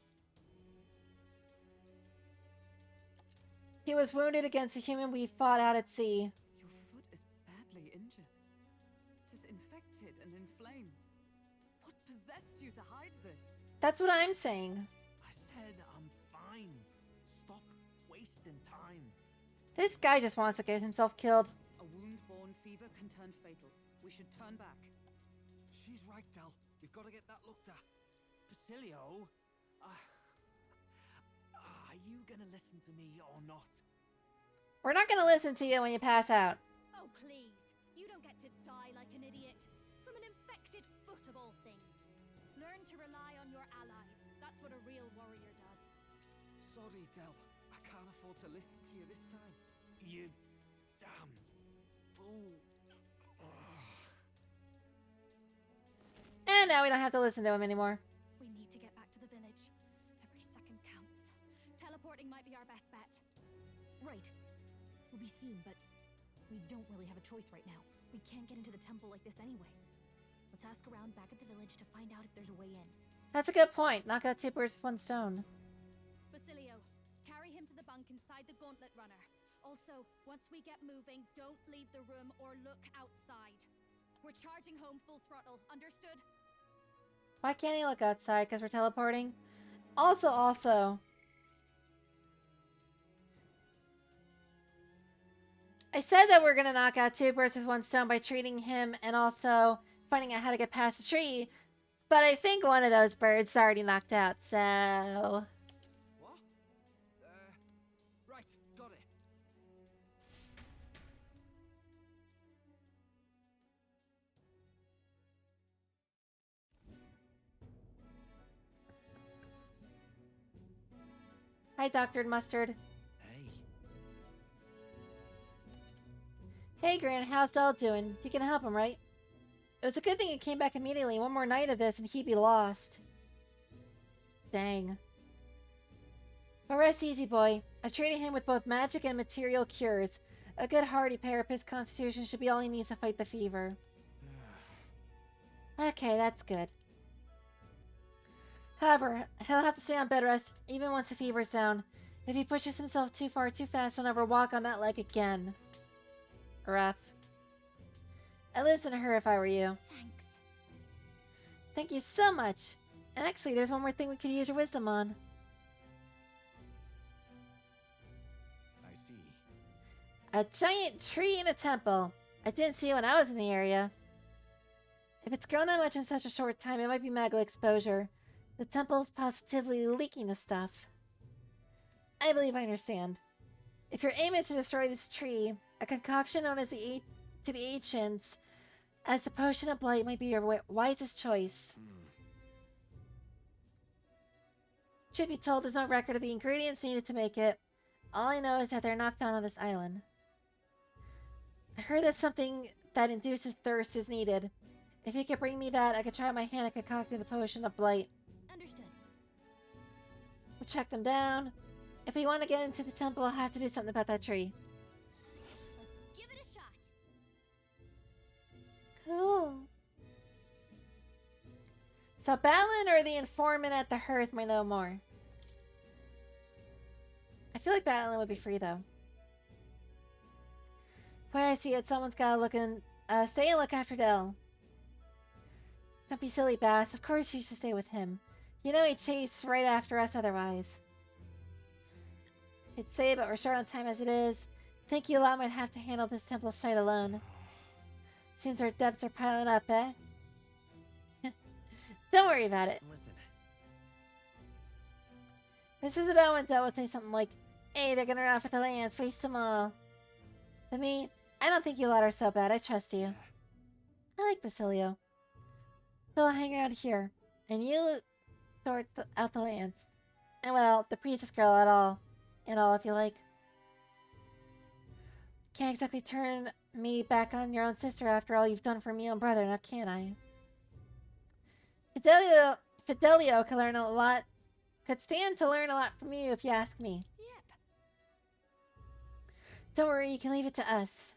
He was wounded against a human we fought out at sea. Your foot is badly injured. It is infected and inflamed. What possessed you to hide this? That's what I'm saying. I said I'm fine. Stop wasting time. This guy just wants to get himself killed. A wound-borne fever can turn fatal. We should turn back. She's right, Del. We've got to get that looked at. Basilio? Are you gonna listen to me or not? We're not gonna listen to you when you pass out. Oh, please. You don't get to die like an idiot. From an infected foot of all things. Learn to rely on your allies. That's what a real warrior does. Sorry, Del. I can't afford to listen to you this time. You damn fool. And now we don't have to listen to him anymore. We need to get back to the village. Every second counts. Teleporting might be our best bet. Right. We'll be seen, but we don't really have a choice right now. We can't get into the temple like this anyway. Let's ask around back at the village to find out if there's a way in. That's a good point. Knock out two birds with one stone. Basilio, carry him to the bunk inside the gauntlet runner. Also, once we get moving, don't leave the room or look outside. We're charging home full throttle, understood? Why can't he look outside? Because we're teleporting? Also. I said that we're going to knock out two birds with one stone by treating him and also finding out how to get past the tree. But I think one of those birds is already knocked out, so... What? Right, got it. Hi, Dr. Mustard. Hey. Hey, Gran, how's Del doing? You can help him, right? It was a good thing he came back immediately. One more night of this and he'd be lost. Dang. But rest easy, boy. I've treated him with both magic and material cures. A good hearty pair of his constitution should be all he needs to fight the fever. Okay, that's good. However, he'll have to stay on bed rest even once the fever's down. If he pushes himself too far too fast, he'll never walk on that leg again. Rough. I'd listen to her if I were you. Thanks. Thank you so much. And actually, there's one more thing we could use your wisdom on. I see. A giant tree in a temple. I didn't see it when I was in the area. If it's grown that much in such a short time, it might be magma exposure. The temple is positively leaking the stuff. I believe I understand. If your aim is to destroy this tree, a concoction known as to the ancients as the Potion of Blight might be your wisest choice. Truth be told, there's no record of the ingredients needed to make it. All I know is that they're not found on this island. I heard that something that induces thirst is needed. If you could bring me that, I could try my hand at concocting the Potion of Blight. Understood. We'll track them down. If we want to get into the temple, I'll have to do something about that tree. Let's give it a shot. Cool. So Balin or the informant at the hearth might know more. I feel like Balin would be free though. Boy, I see it. Someone's gotta stay and look after Del. Don't be silly, Bass. Of course you should stay with him. You know he'd chase right after us otherwise. I'd say, but we're short on time as it is. Think you lot might have to handle this temple site alone. Seems our debts are piling up, eh? Don't worry about it. Listen. This is about when Del would say something like, hey, they're gonna run off with the lands, waste them all. But me, I don't think you lot are so bad. I trust you. I like Basilio. So I'll hang around here, and you sort out the lands. And well, the priestess girl and all if you like. Can't exactly turn me back on your own sister after all you've done for me and brother, now can I? Fidelio could stand to learn a lot from you if you ask me. Yep. Don't worry, you can leave it to us.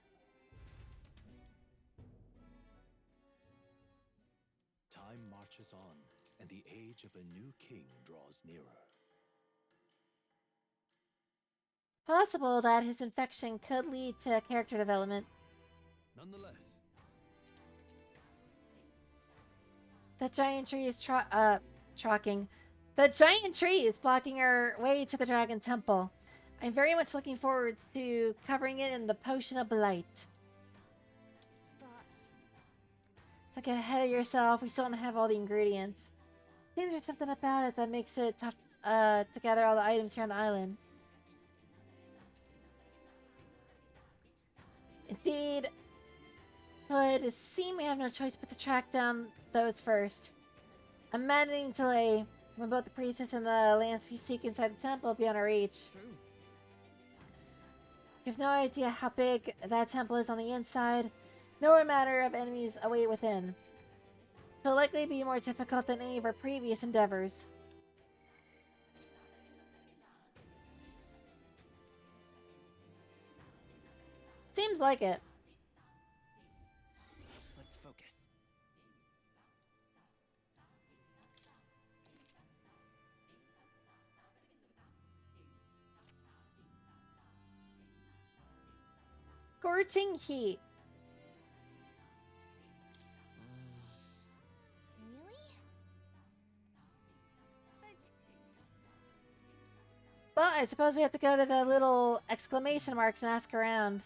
Time marches on, and the age of a new king draws nearer. Possible that his infection could lead to character development. Nonetheless. The giant tree is trocking. The giant tree is blocking our way to the Dragon Temple. I'm very much looking forward to covering it in the Potion of Blight. But Don't get ahead of yourself. We still don't have all the ingredients. Seems there's something about it that makes it tough to gather all the items here on the island. Indeed. Would seem we have no choice but to track down those first. I'm managing delay when both the priestess and the lands we seek inside the temple will be on our reach. True. You have no idea how big that temple is on the inside, nor a matter of enemies await within. It will likely be more difficult than any of our previous endeavors. Seems like it. Let's focus. Scorching heat. Really? Well, I suppose we have to go to the little exclamation marks and ask around.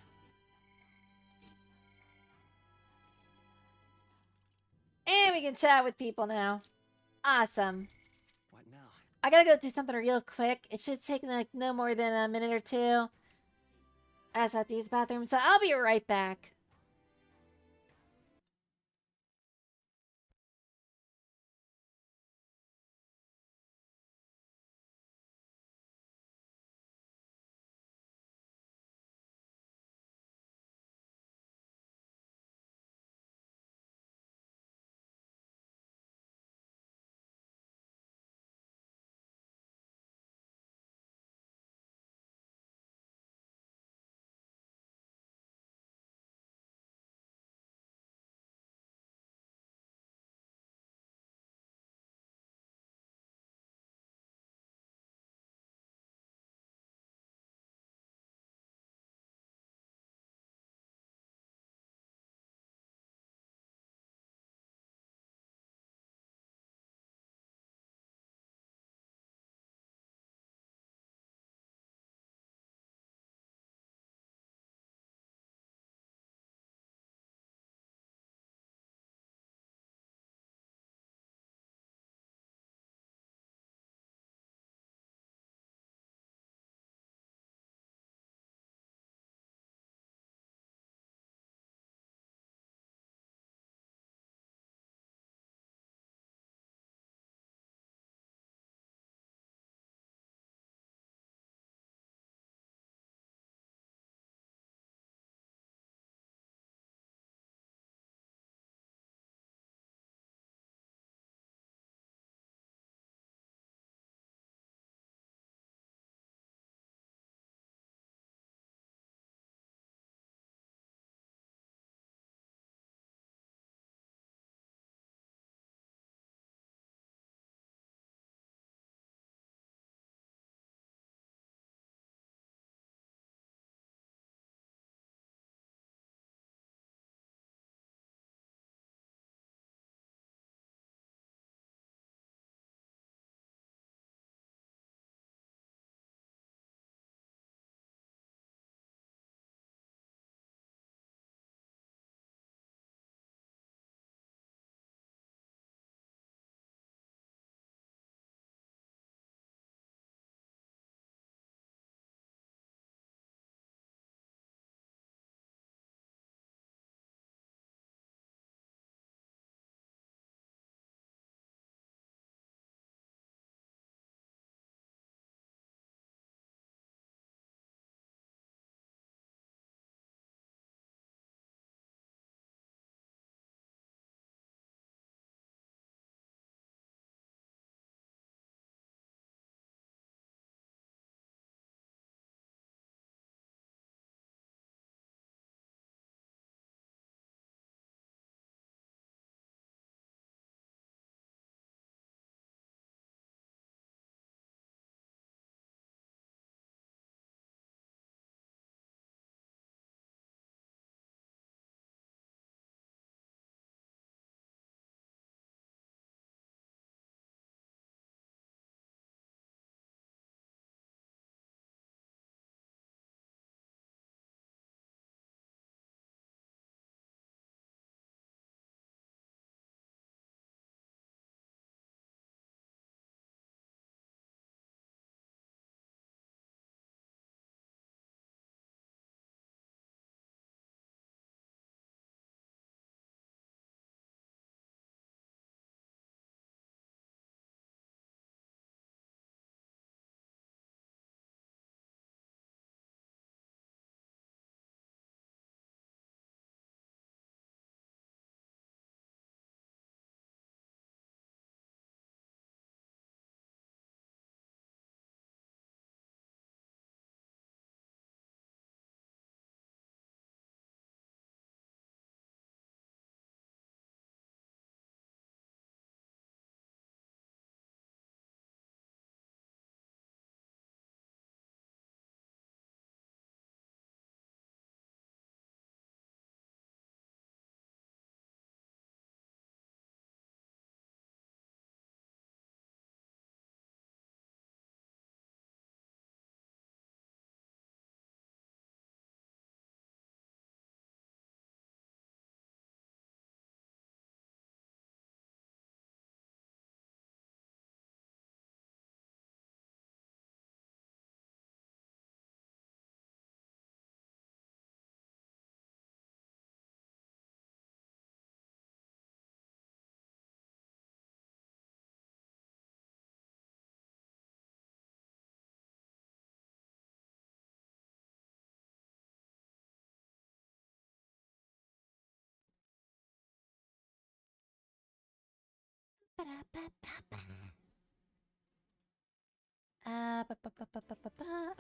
And we can chat with people now. Awesome. What now? I gotta go do something real quick. It should take like no more than a minute or two. I just have to use the bathroom, so I'll be right back.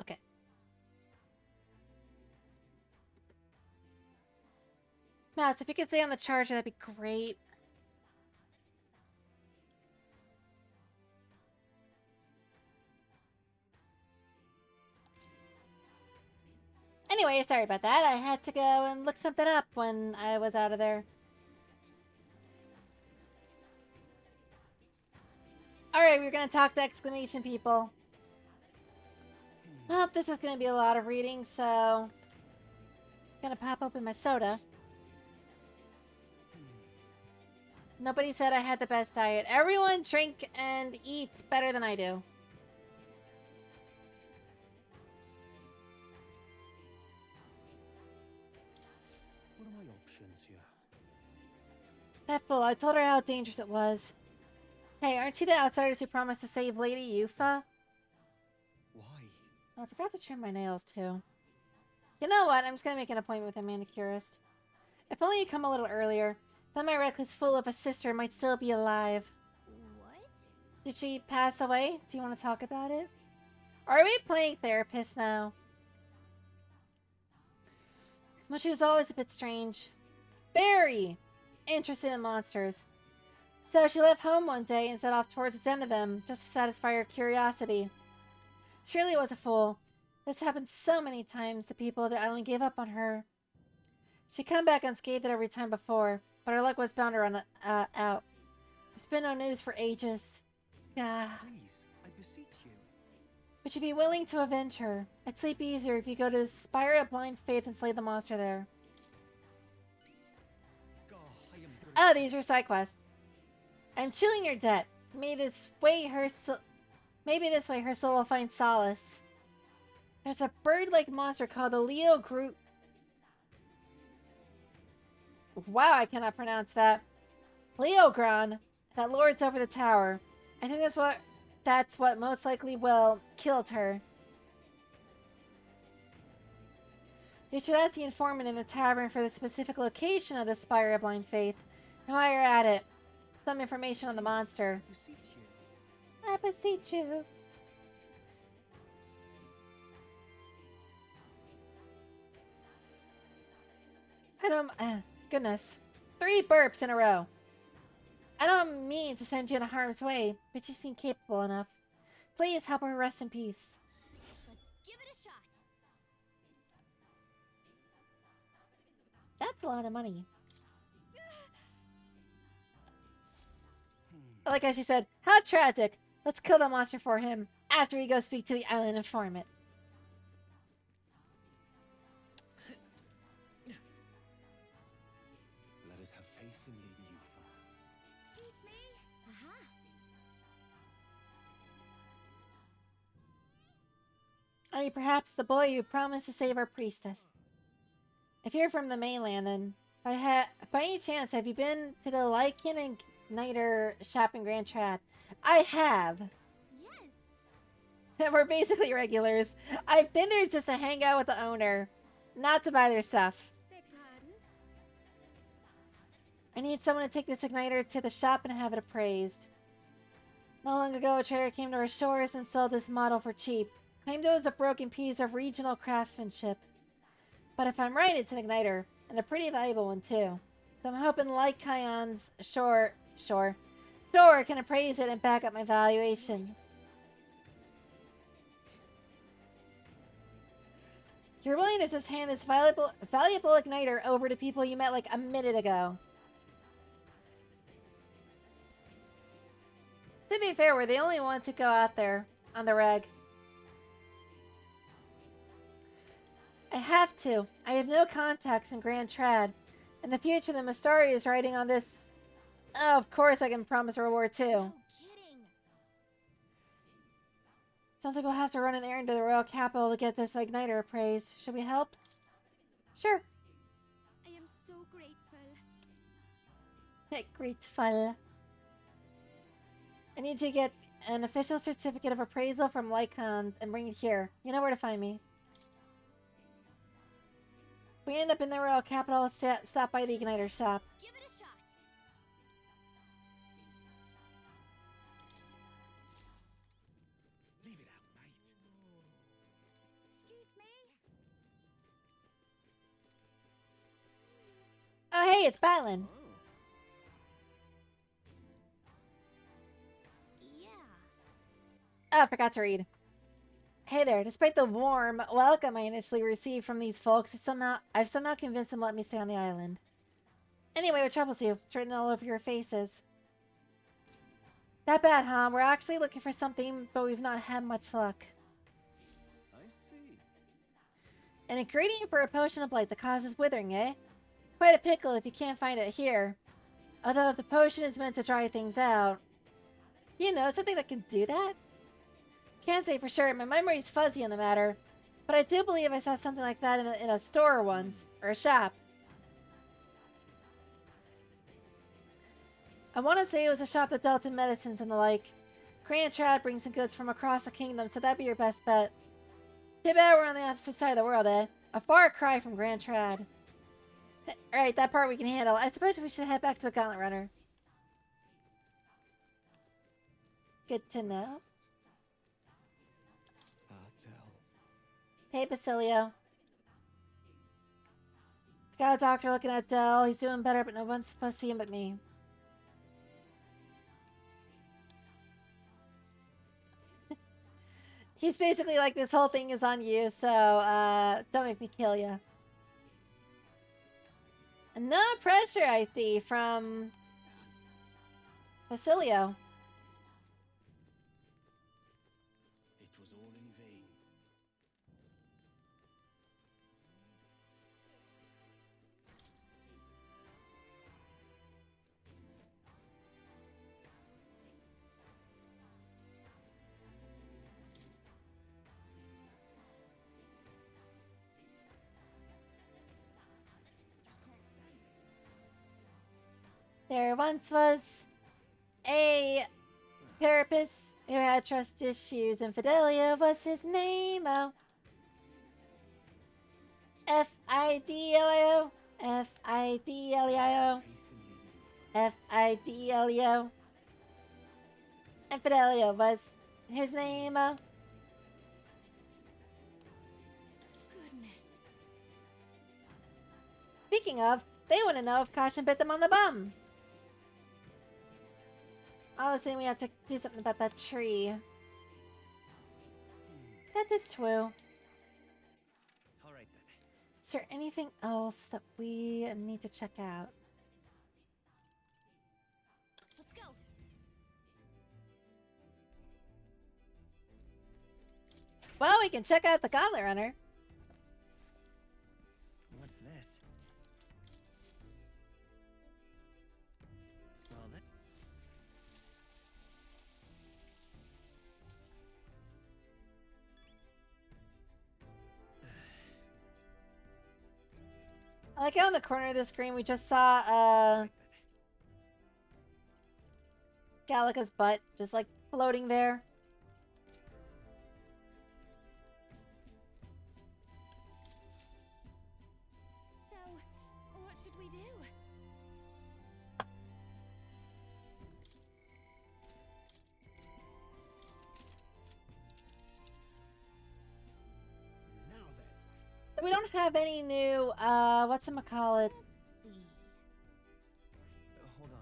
Okay. Mouse, if you could stay on the charger, that'd be great. Anyway, sorry about that. I had to go and look something up when I was out of there. Alright, we're gonna talk to exclamation people. Well, this is gonna be a lot of reading, so... I'm gonna pop open my soda. Nobody said I had the best diet. Everyone drink and eat better than I do. What are my options here? That fool, I told her how dangerous it was. Hey, aren't you the outsiders who promised to save Lady Yufa? Why? Oh, I forgot to trim my nails, too. You know what? I'm just gonna make an appointment with a manicurist. If only you'd come a little earlier. Then my reckless fool of a sister might still be alive. What? Did she pass away? Do you want to talk about it? Or are we playing therapist now? Well, she was always a bit strange. Very interested in monsters. So she left home one day and set off towards the den of them, just to satisfy her curiosity. She really was a fool. This happened so many times to people that island gave up on her. She'd come back unscathed every time before, but her luck was bound to run out. There's been no news for ages. Gah. Please, I beseech you. Would you be willing to avenge her? I'd sleep easier if you go to the Spire of Blind Faith and slay the monster there. Oh, these are side quests. I'm chilling your debt. Maybe this way her soul will find solace. There's a bird-like monster called the Leo Groot. Wow, I cannot pronounce that. Leogron that lords over the tower. I think that's what most likely killed her. You should ask the informant in the tavern for the specific location of the Spire of Blind Faith. And while you're at it, some information on the monster. I beseech you. I don't... goodness. 3 burps in a row. I don't mean to send you in harm's way, but you seem capable enough. Please help her rest in peace. Let's give it a shot. That's a lot of money. Like as she said, how tragic. Let's kill the monster for him after we go speak to the island informant. Let us have faith in Lady Yufa. Excuse me? Are you perhaps the boy who promised to save our priestess? If you're from the mainland, then by any chance have you been to the Lycan and Igniter shop in Grand Trad? I have. Yes. We're basically regulars. I've been there just to hang out with the owner, not to buy their stuff. Beg pardon? I need someone to take this igniter to the shop and have it appraised. Not long ago, a trader came to our shores and sold this model for cheap. Claimed it was a broken piece of regional craftsmanship. But if I'm right, it's an igniter, and a pretty valuable one too. So I'm hoping Lycaon's store can appraise it and back up my valuation. You're willing to just hand this valuable igniter over to people you met like a minute ago. To be fair, we're the only ones who go out there on the reg. I have to. I have no contacts in Grand Trad. In the future, the Mastari is riding on this. Oh, of course I can promise a reward too. No kidding. Sounds like we'll have to run an errand to the royal capital to get this igniter appraised. Should we help? Sure. I am so grateful. Grateful. I need to get an official certificate of appraisal from Lycons and bring it here. You know where to find me. If we end up in the royal capital, stop by the igniter shop. Give it a shot. Hey, it's Batlin. Yeah. Oh, I forgot to read. Hey there, despite the warm welcome I initially received from these folks, I've somehow convinced them to let me stay on the island. Anyway, what troubles you? It's written all over your faces. That bad, huh? We're actually looking for something, but we've not had much luck. I see. An ingredient for a potion of blight that causes withering, eh? Quite a pickle if you can't find it here. Although if the potion is meant to dry things out... You know, something that can do that? Can't say for sure, my memory's fuzzy on the matter. But I do believe I saw something like that in a store once. Or a shop. I want to say it was a shop that dealt in medicines and the like. Grand Trad brings in goods from across the kingdom, so that'd be your best bet. Too bad we're on the opposite side of the world, eh? A far cry from Grand Trad. Alright, that part we can handle. I suppose we should head back to the Gauntlet Runner. Good to know. Hey, Basilio. Got a doctor looking at Del. He's doing better, but no one's supposed to see him but me. He's basically like, this whole thing is on you, so, don't make me kill you. No pressure, I see, from Basilio. It was all in vain. There once was a therapist who had trust issues, and Fidelio was his name. Oh. F-I-D-L-I-O. F-I-D-L-E-I-O. F-I-D-L-E-O. And Fidelio was his name. Oh. Goodness. Speaking of, they want to know if Caution bit them on the bum. All the same, we have to do something about that tree. That is true. Alright then. Is there anything else that we need to check out? Let's go. Well, we can check out the Gauntlet Runner. What's this? Well then. I like how in the corner of the screen we just saw Gallica's butt just like floating there. So, what should we do? Now then. We don't have any new whatchamacallit. Let's see. Hold on.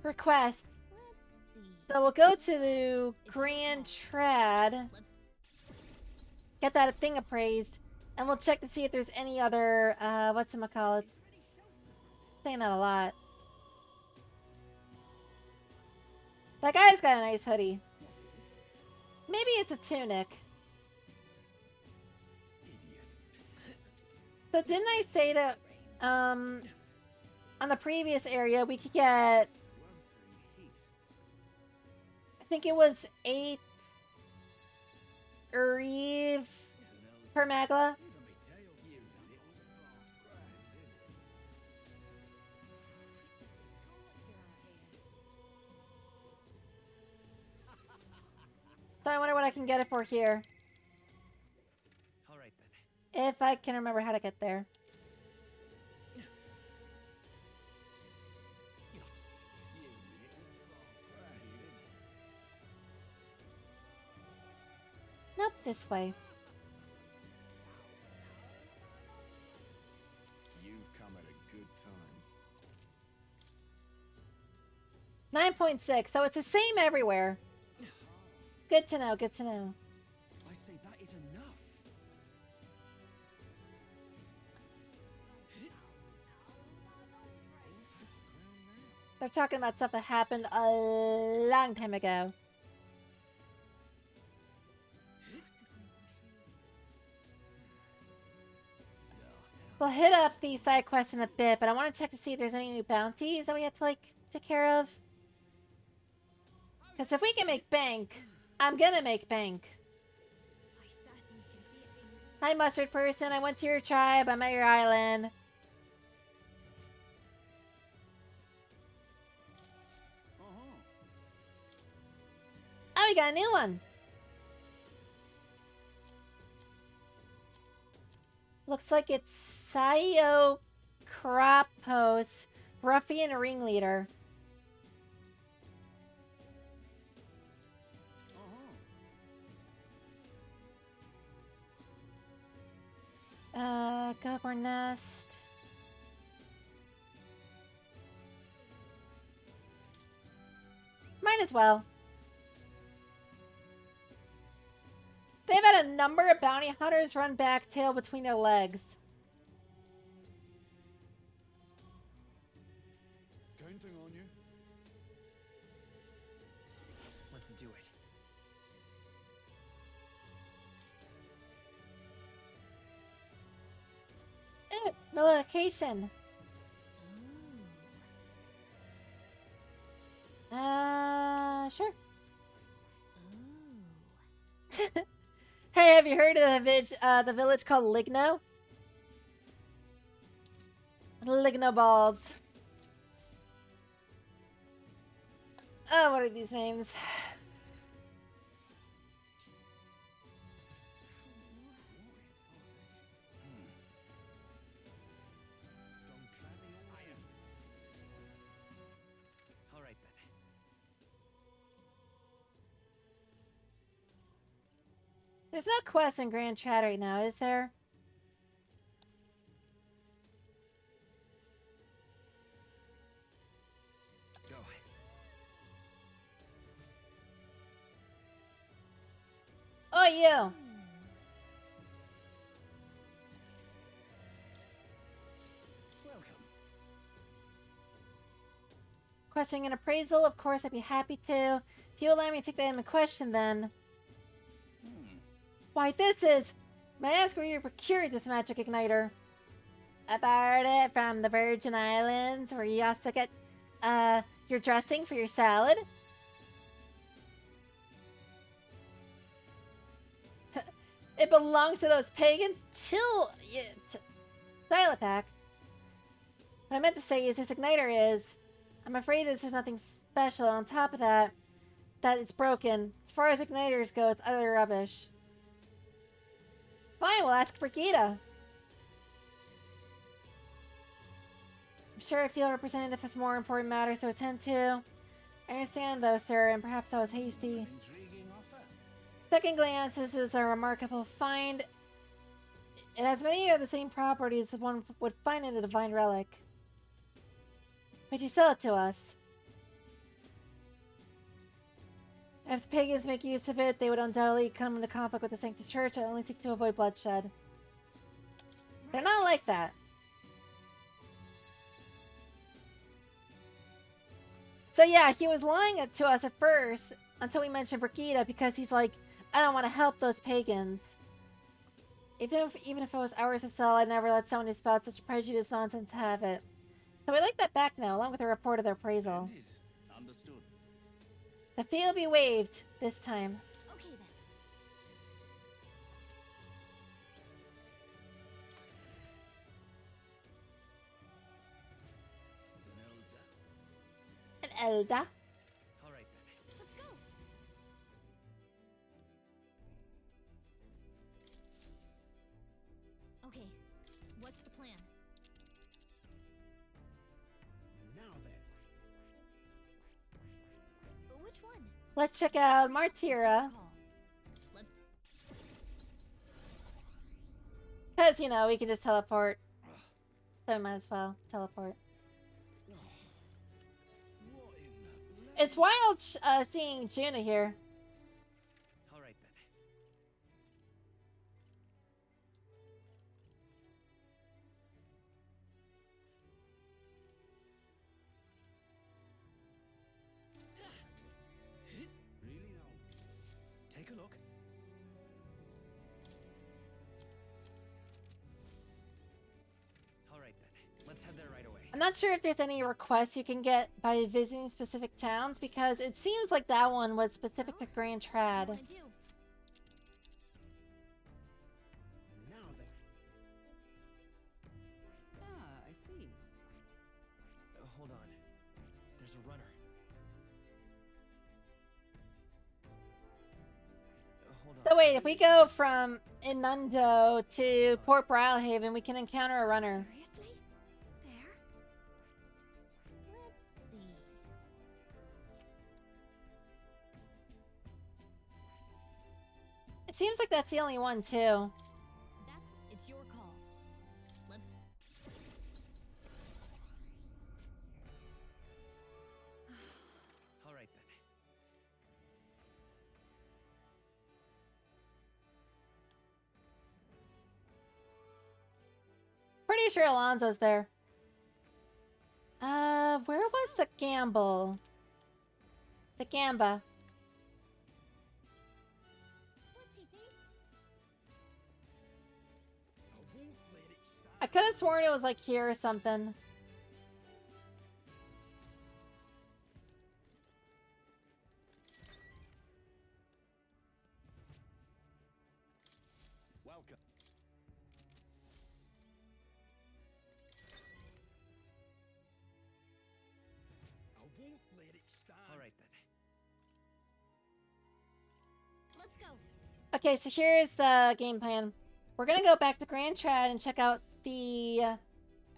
Requests. Let's see. So we'll go to the Grand Trad, get that thing appraised, and we'll check to see if there's any other whatchamacallit. Saying that a lot. That guy's got a nice hoodie. Maybe it's a tunic. So didn't I say that on the previous area we could get, I think it was 8 Reeve per Magla? So I wonder what I can get it for here. Alright then. If I can remember how to get there. Nope, this way. good time. 9.6, so it's the same everywhere. Good to know, good to know. I say that is enough. They're talking about stuff that happened a long time ago. We'll hit up the side quests in a bit, but I want to check to see if there's any new bounties that we have to, like, take care of. Because if we can make bank, I'm gonna make bank. Hi, Mustard Person. I went to your tribe. I'm at your island. Oh, we got a new one. Looks like it's Sayo Krapos, ruffian ringleader. Goblin nest. Might as well. They've had a number of bounty hunters run back, tail between their legs. Counting on you. Let's do it. Ooh, the location. Sure. Hey, have you heard of the village called Ligno? Ligno balls. Oh, what are these names? All right then. There's no quest in Grand Chat right now, is there? Go. Oh, you! Welcome. Questing an appraisal? Of course, I'd be happy to. If you allow me to take that in question, then. Why, this is... May I ask where you procured this magic igniter? I borrowed it from the Virgin Islands, where you also get, your dressing for your salad. It belongs to those pagans? Chill... Dial it back. What I meant to say is this igniter is... I'm afraid this is nothing special, and on top of that, it's broken. As far as igniters go, it's utter rubbish. Fine, we'll ask Brigida. I'm sure I feel representative has more important matters to attend to. I understand, though, sir, and perhaps I was hasty. Second glance, this is a remarkable find. It has many of the same properties as one would find in a divine relic. Would you sell it to us? If the pagans make use of it, they would undoubtedly come into conflict with the Sanctus Church. I only seek to avoid bloodshed. They're not like that. So yeah, he was lying to us at first, until we mentioned Brigida, because he's like, I don't want to help those pagans. Even if it was ours to sell, I'd never let someone who spouts such prejudiced nonsense have it. So we like that back now, along with a report of their appraisal. Understood. The fee will be waived this time. Okay then. An Elda. All right then. Let's go. Okay, what's the plan? Now then. Which one? Let's check out Martira. Let's... Because, you know, we can just teleport. So might as well teleport. What in the It's wild seeing Juna here. All right then. Really now? Take a look. All right then. Let's head there right away. I'm not sure if there's any requests you can get by visiting specific towns, because it seems like that one was specific to Grand Trad. What do you Now then. Ah, I see. Hold on. There's a runner. Hold on. So wait, if we go from Inundo to Port Brilhaven, we can encounter a runner. Seriously? There? Let's see. It seems like that's the only one, too. It's your call. Let's. All right then. Pretty sure Alonso's there. Where was the gamble? The Gamba. What's he saying? I won't let it stand. I could have sworn it was like here or something. Welcome. I won't let it stand. All right then. Let's go. Okay, so here's the game plan. We're gonna go back to Grand Trad and check out the...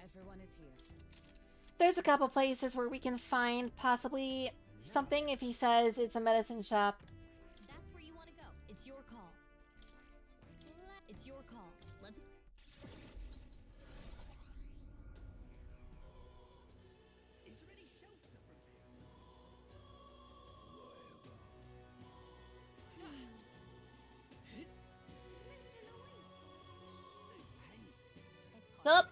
Everyone is here. There's a couple places where we can find possibly something if he says it's a medicine shop. That's where you want to go. It's your call. It's your call. Let's. Is there any shelter from here? Nope.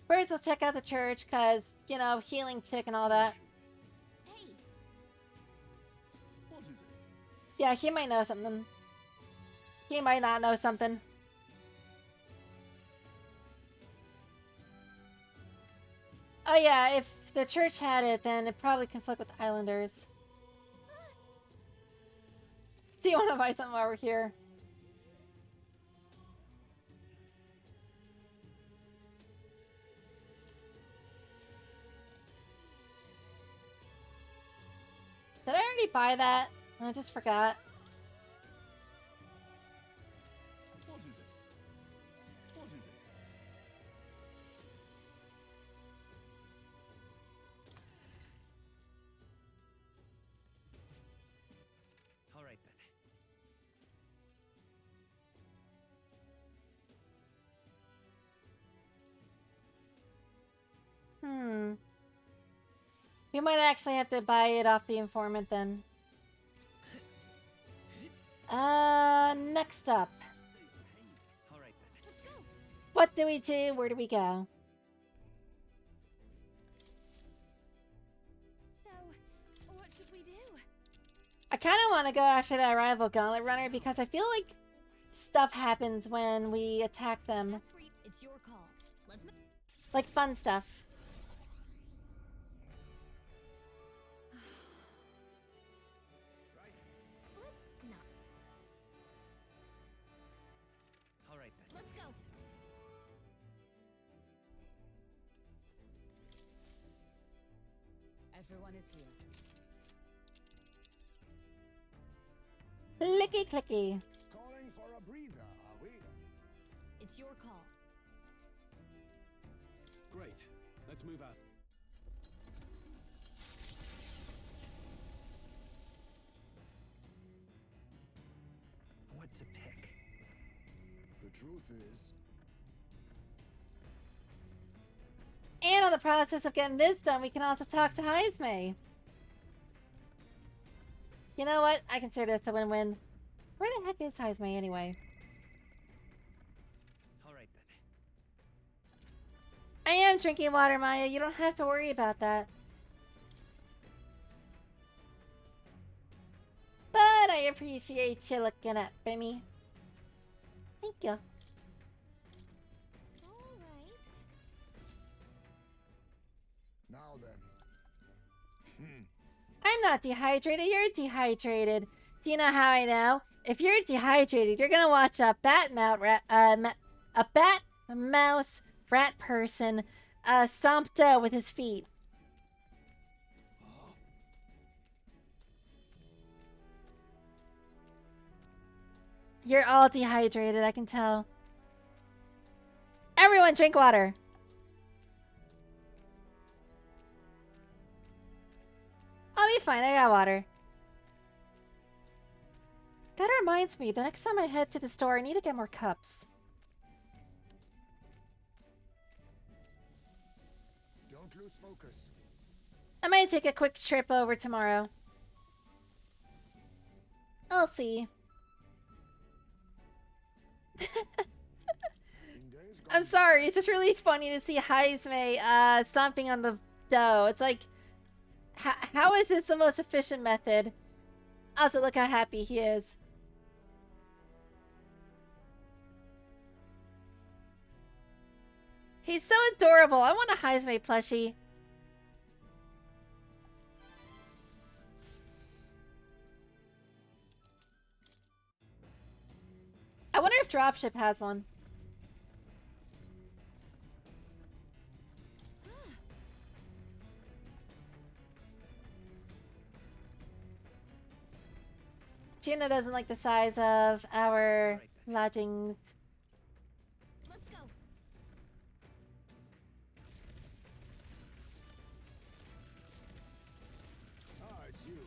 First, we'll check out the church, because, you know, healing chick and all that. Hey, What is it? Yeah, he might know something. He might not know something. Oh yeah, if the church had it, then it probably conflict with the Islanders. Do you want to buy something while we're here? Did I already buy that? I just forgot. What is it? What is it? All right then. We might actually have to buy it off the informant then. Next up. All right then. let's go. What do we do? Where do we go? So, what should we do? I kind of want to go after that rival gauntlet runner because I feel like stuff happens when we attack them. That's where it's your call. Let's. Like fun stuff. Let's not. All right then. Let's go. Everyone is here. Clicky clicky. Calling for a breather, are we? It's your call. Great. Let's move out. What to pick? The truth is, And on the process of getting this done, we can also talk to Heisme. You know what? I consider this a win-win. Where the heck is Heisme anyway? Alright then. I am drinking water, Maya. You don't have to worry about that. But I appreciate you looking up for me. Thank you. Now then. I'm not dehydrated, you're dehydrated. Do you know how I know? If you're dehydrated, you're gonna watch a bat mouse rat person stomp dough with his feet. You're all dehydrated, I can tell. Everyone drink water. I'll be fine, I got water. That reminds me, the next time I head to the store, I need to get more cups. Don't lose focus. I might take a quick trip over tomorrow. I'll see. I'm sorry, it's just really funny to see Heisme stomping on the dough. It's like, how is this the most efficient method? Also, look how happy he is. He's so adorable. I want a Heisme plushie. I wonder if Dropship has one. Gina doesn't like the size of our lodgings. Let's go. Ah, it's you.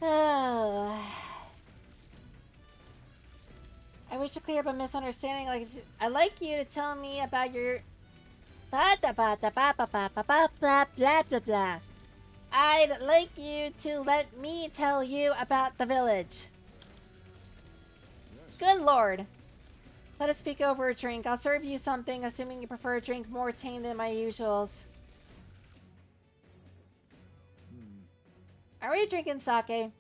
Oh. I wish to clear up a misunderstanding. I'd like you to tell me about your blah blah blah blah blah blah blah blah blah blah. I'd like you to let me tell you about the village. Good lord. Let us speak over a drink. I'll serve you something, assuming you prefer a drink more tame than my usuals. Are we drinking sake?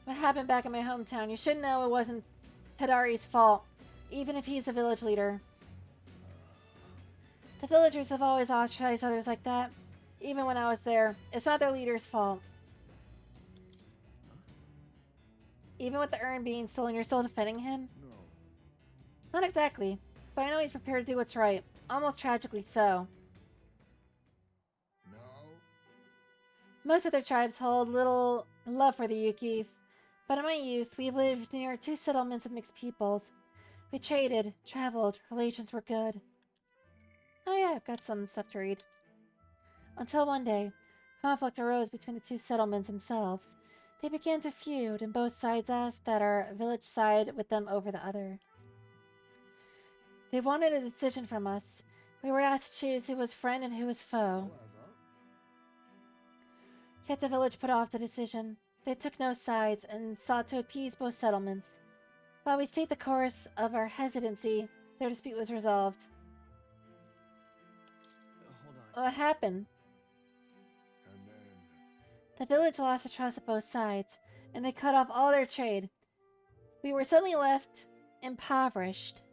What happened back in my hometown? You should know it wasn't Tadari's fault, even if he's the village leader. The villagers have always ostracized others like that, even when I was there. It's not their leader's fault. Even with the urn being stolen, you're still defending him? No. Not exactly, but I know he's prepared to do what's right. Almost tragically so. No. Most of their tribes hold little love for the Yukif, but in my youth, we lived near 2 settlements of mixed peoples. We traded, traveled, relations were good. Oh yeah, I've got some stuff to read. Until one day, conflict arose between the 2 settlements themselves. They began to feud, and both sides asked that our village side with them over the other. They wanted a decision from us. We were asked to choose who was friend and who was foe. However, Yet the village put off the decision. They took no sides and sought to appease both settlements. While we stayed the course of our hesitancy, their dispute was resolved. Hold on. What happened? and then The village lost the trust of both sides, and they cut off all their trade. We were suddenly left impoverished.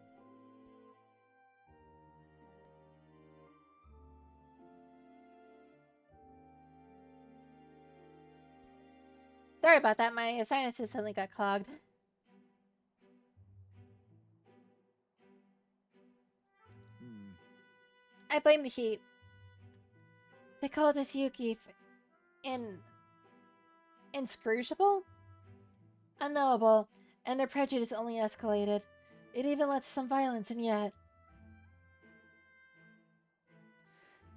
Sorry about that, my sinuses suddenly got clogged. I blame the heat. They called us Yuki inscrutable? Unknowable, and their prejudice only escalated. It even led to some violence, and yet...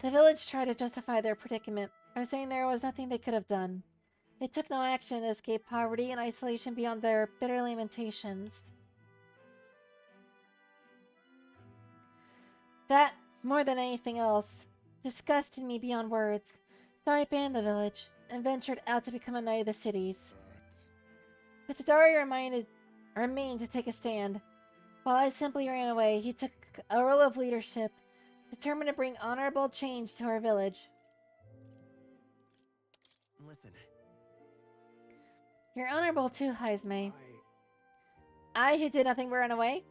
The village tried to justify their predicament by saying there was nothing they could have done. They took no action to escape poverty and isolation beyond their bitter lamentations. That, more than anything else, disgusted me beyond words, so I abandoned the village and ventured out to become a knight of the cities. But Tadari remained to take a stand. While I simply ran away, he took a role of leadership, determined to bring honorable change to our village. Listen. You're honorable too, Heisme. I who did nothing but run away?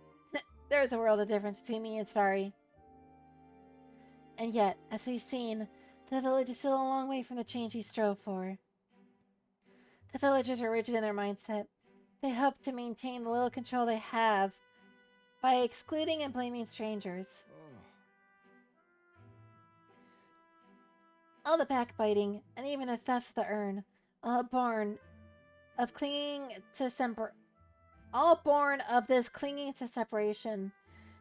There's a world of difference between me and Tadari. And yet, as we've seen, the village is still a long way from the change he strove for. The villagers are rigid in their mindset. They hope to maintain the little control they have by excluding and blaming strangers. All the backbiting, and even the theft of the urn, all born of this clinging to separation,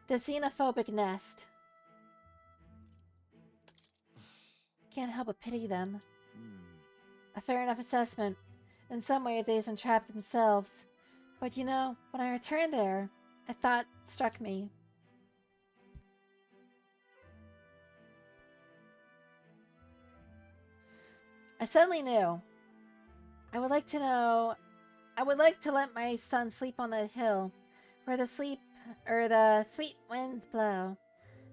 the xenophobic nest. Can't help but pity them. A fair enough assessment. In some way, they've entrapped themselves. But you know, when I returned there, a thought struck me. I suddenly knew. I would like to let my son sleep on that hill, where the sweet winds blow,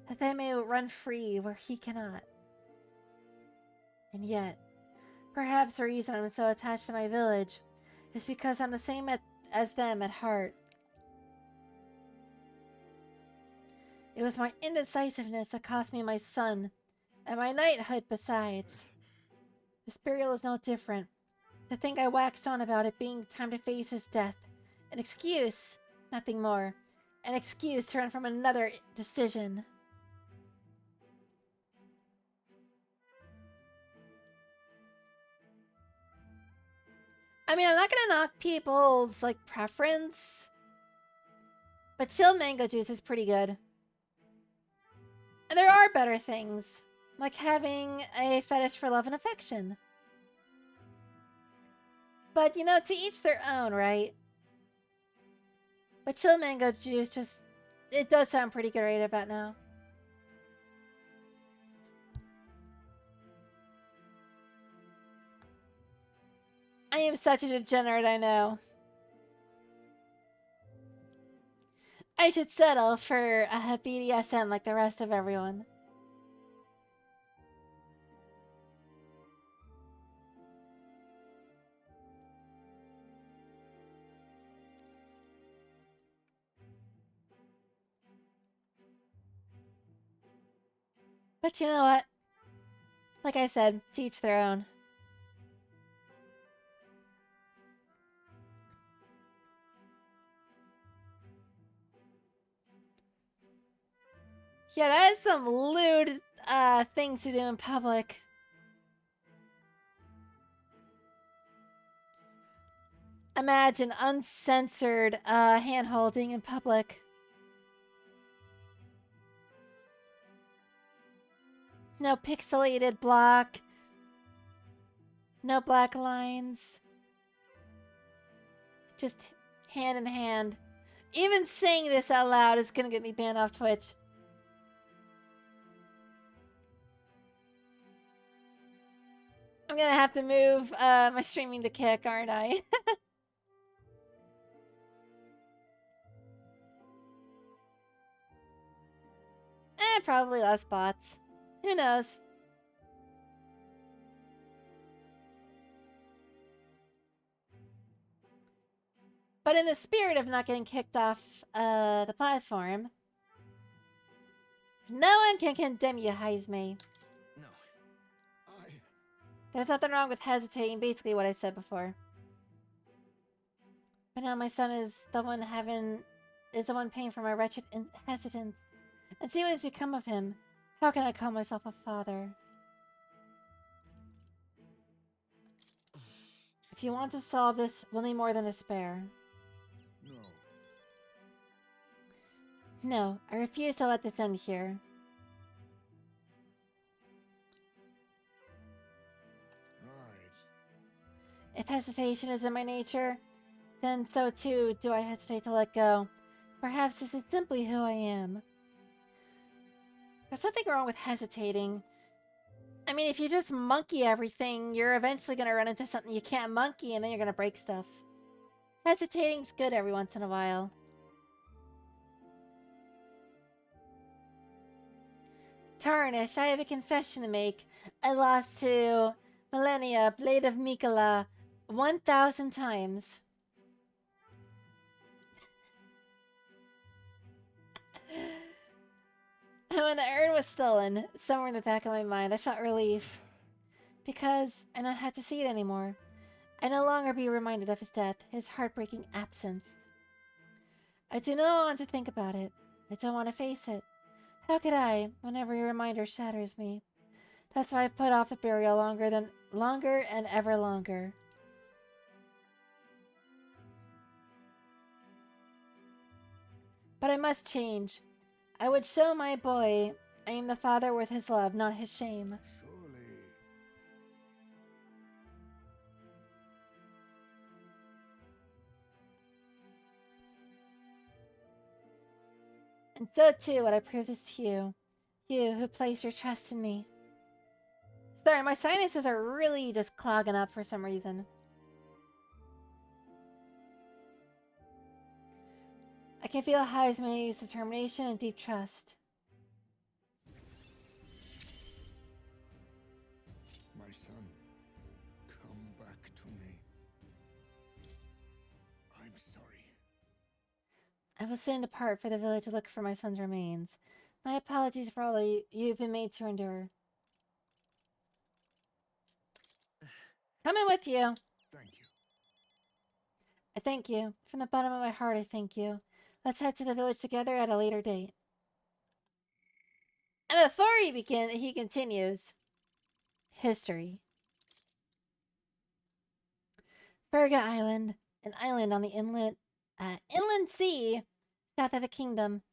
that they may run free where he cannot. And yet, perhaps the reason I'm so attached to my village is because I'm the same as them at heart. It was my indecisiveness that cost me my son, and my knighthood besides. This burial is no different. To think I waxed on about it being time to face his death. An excuse, nothing more. An excuse to run from another decision. I mean, I'm not gonna knock people's, preference. But chilled mango juice is pretty good. And there are better things. Like having a fetish for love and affection. But, you know, to each their own, right? But chilled mango juice it does sound pretty good right about now. I am such a degenerate, I know. I should settle for a BDSM like the rest of everyone. But you know what? Like I said, to each their own. Yeah, that is some lewd things to do in public. Imagine uncensored hand-holding in public. No pixelated block. No black lines. Just hand in hand. Even saying this out loud is gonna get me banned off Twitch. I'm gonna have to move my streaming to Kick, aren't I? Probably less bots. Who knows? But in the spirit of not getting kicked off the platform, no one can condemn you, Heisme. No. There's nothing wrong with hesitating, basically what I said before. But now my son is the one paying for my wretched hesitance. And see what has become of him. How can I call myself a father? If you want to solve this, we'll need more than despair. No, I refuse to let this end here. If hesitation is in my nature, then so too do I hesitate to let go. Perhaps this is simply who I am. There's nothing wrong with hesitating. I mean, if you just monkey everything, you're eventually going to run into something you can't monkey, and then you're going to break stuff. Hesitating's good every once in a while. Tarnish, I have a confession to make. I lost to Millennia, Blade of Mikola, 1,000 times. And when the urn was stolen, somewhere in the back of my mind, I felt relief. Because I don't have to see it anymore. I no longer be reminded of his death, his heartbreaking absence. I do not want to think about it. I don't want to face it. How could I, when every reminder shatters me? That's why I've put off the burial longer and ever longer. But I must change. I would show my boy I am the father with his love, not his shame. Surely. And so too would I prove this to you. You who place your trust in me. Sorry, my sinuses are really just clogging up for some reason. I can feel Haizme's determination and deep trust. My son, come back to me. I'm sorry. I will soon depart for the village to look for my son's remains. My apologies for all you've been made to endure. Coming with you. Thank you. I thank you. From the bottom of my heart, I thank you. Let's head to the village together at a later date. And before he continues. History. Ferga Island, an island on the inland sea south of the kingdom.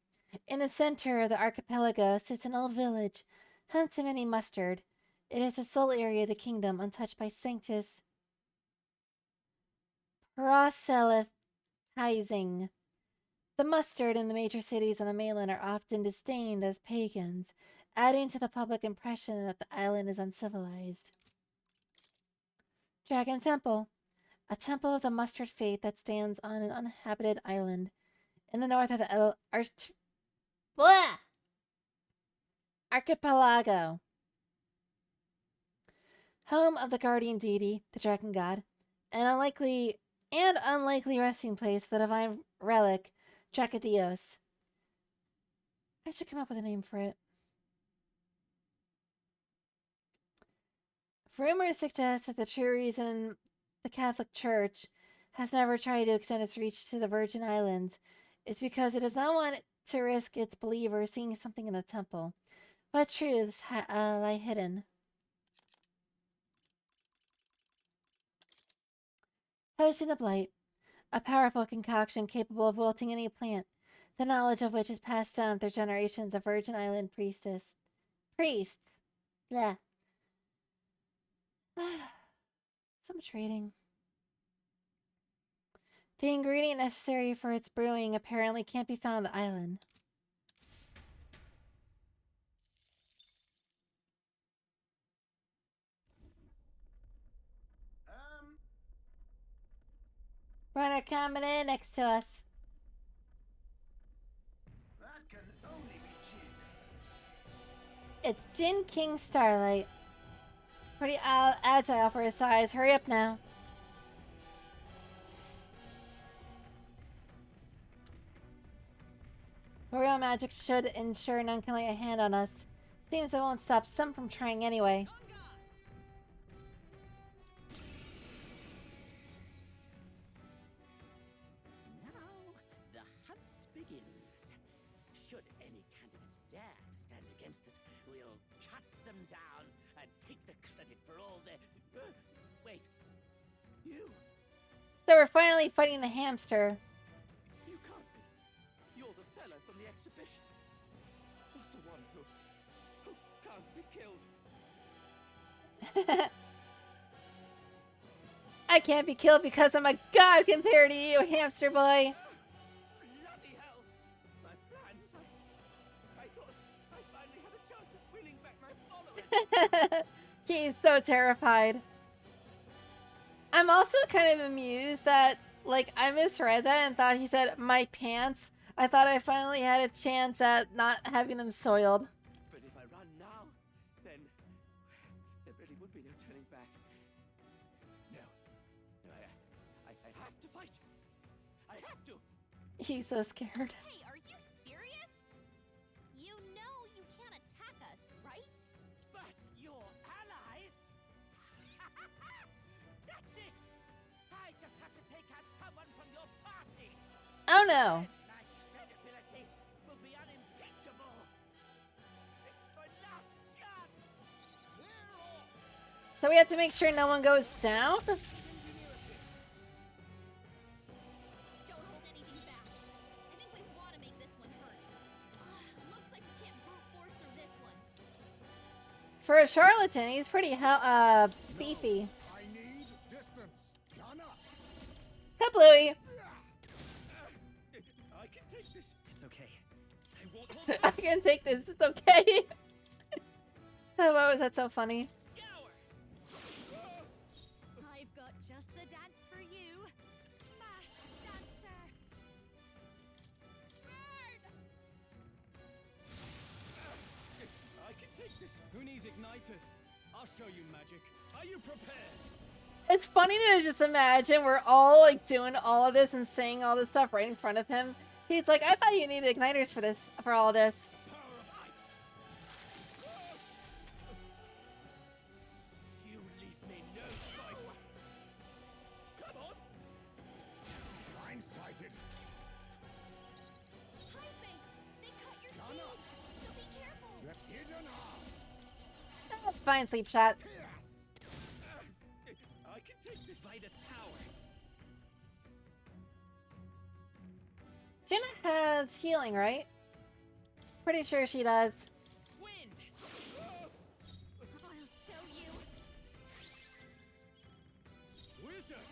In the center of the archipelago sits an old village, home to many mustard. It is the sole area of the kingdom untouched by Sanctus proselytizing. The mustard in the major cities on the mainland are often disdained as pagans, adding to the public impression that the island is uncivilized. Dragon Temple, a temple of the mustard faith that stands on an uninhabited island in the north of the archipelago. Home of the guardian deity, the dragon god, an unlikely resting place for the divine relic, Dracodios. I should come up with a name for it. Rumors suggest that the true reason the Catholic Church has never tried to extend its reach to the Virgin Islands is because it does not want to risk its believers seeing something in the temple. What truths lie hidden? Potion of Light, a powerful concoction capable of wilting any plant, the knowledge of which is passed down through generations of Virgin Island priests. Blah. So much reading. The ingredient necessary for its brewing apparently can't be found on the island. Runner coming in next to us. That can only be Jin. It's Jin King Starlight. Pretty agile for his size. Hurry up now. Royal magic should ensure none can lay a hand on us. Seems it won't stop some from trying anyway. Now the hunt begins. Should any candidates dare to stand against us, we'll cut them down and take the credit for all their... wait. You? So we're finally fighting the hamster. You can't be. You're the fellow from the exhibition. Not the one who can't be killed. I can't be killed because I'm a god compared to you, hamster boy. Bloody hell! My plans. I thought I finally had a chance of winning back my followers. He's so terrified. I'm also kind of amused that, like, I misread that and thought he said, my pants. I thought I finally had a chance at not having them soiled. But if I run now, then there really would be no turning back. No, I have to fight. I have to. He's so scared. Hey, are you serious? You know you can't attack us, right? But your allies. That's it. I just have to take out someone from your party. Oh no. My credibility will be unimpeachable. This is my last chance. Clear off. So we have to make sure no one goes down? Don't hold anything back. I think we want to make this one hurt. Looks like we can't brute force through this one. For a charlatan, he's pretty beefy. I need distance. Gunner. Kablooey. I can take this. It's okay. I won't hold I can take this, it's okay. Oh, why was that so funny? I've got just the dance for you. Masked dancer. Burn! I can take this. Who needs igniters? I'll show you magic. Are you prepared? It's funny to just imagine we're all like doing all of this and saying all this stuff right in front of him. He's like, I thought you needed igniters for this, for all this. Power of ice. You leave me no choice. Come on. Blindsided. Heisman, they cut your Gunner. speed, so be careful. Get hidden arm. Fine, sleep shot. I can take this. Vitus power. Jenna has healing, right? Pretty sure she does. Wind. I'll show you. Wizard!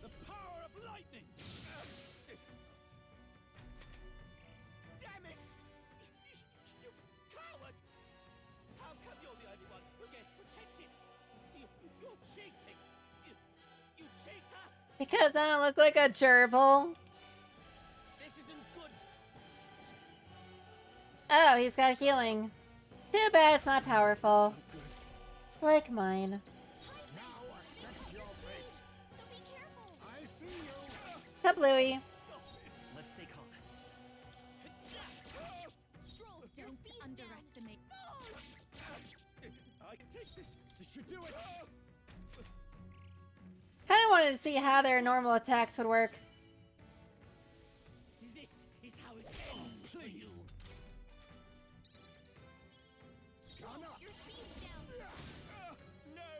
The power of lightning! Damn it! You coward! How come you're the only one who gets protected? You're cheating! You cheater! Because I don't look like a gerbil. This isn't good! Oh, he's got healing. Too bad it's not powerful. Like mine. Now accept your fate. So be careful. I see you. Kablooey. Let's stay calm. Stroll, your Don't speed's underestimate. I can take this. This should do it! Kind of wanted to see how their normal attacks would work. This is how it ends for you. Gunner. Your speed's down. No,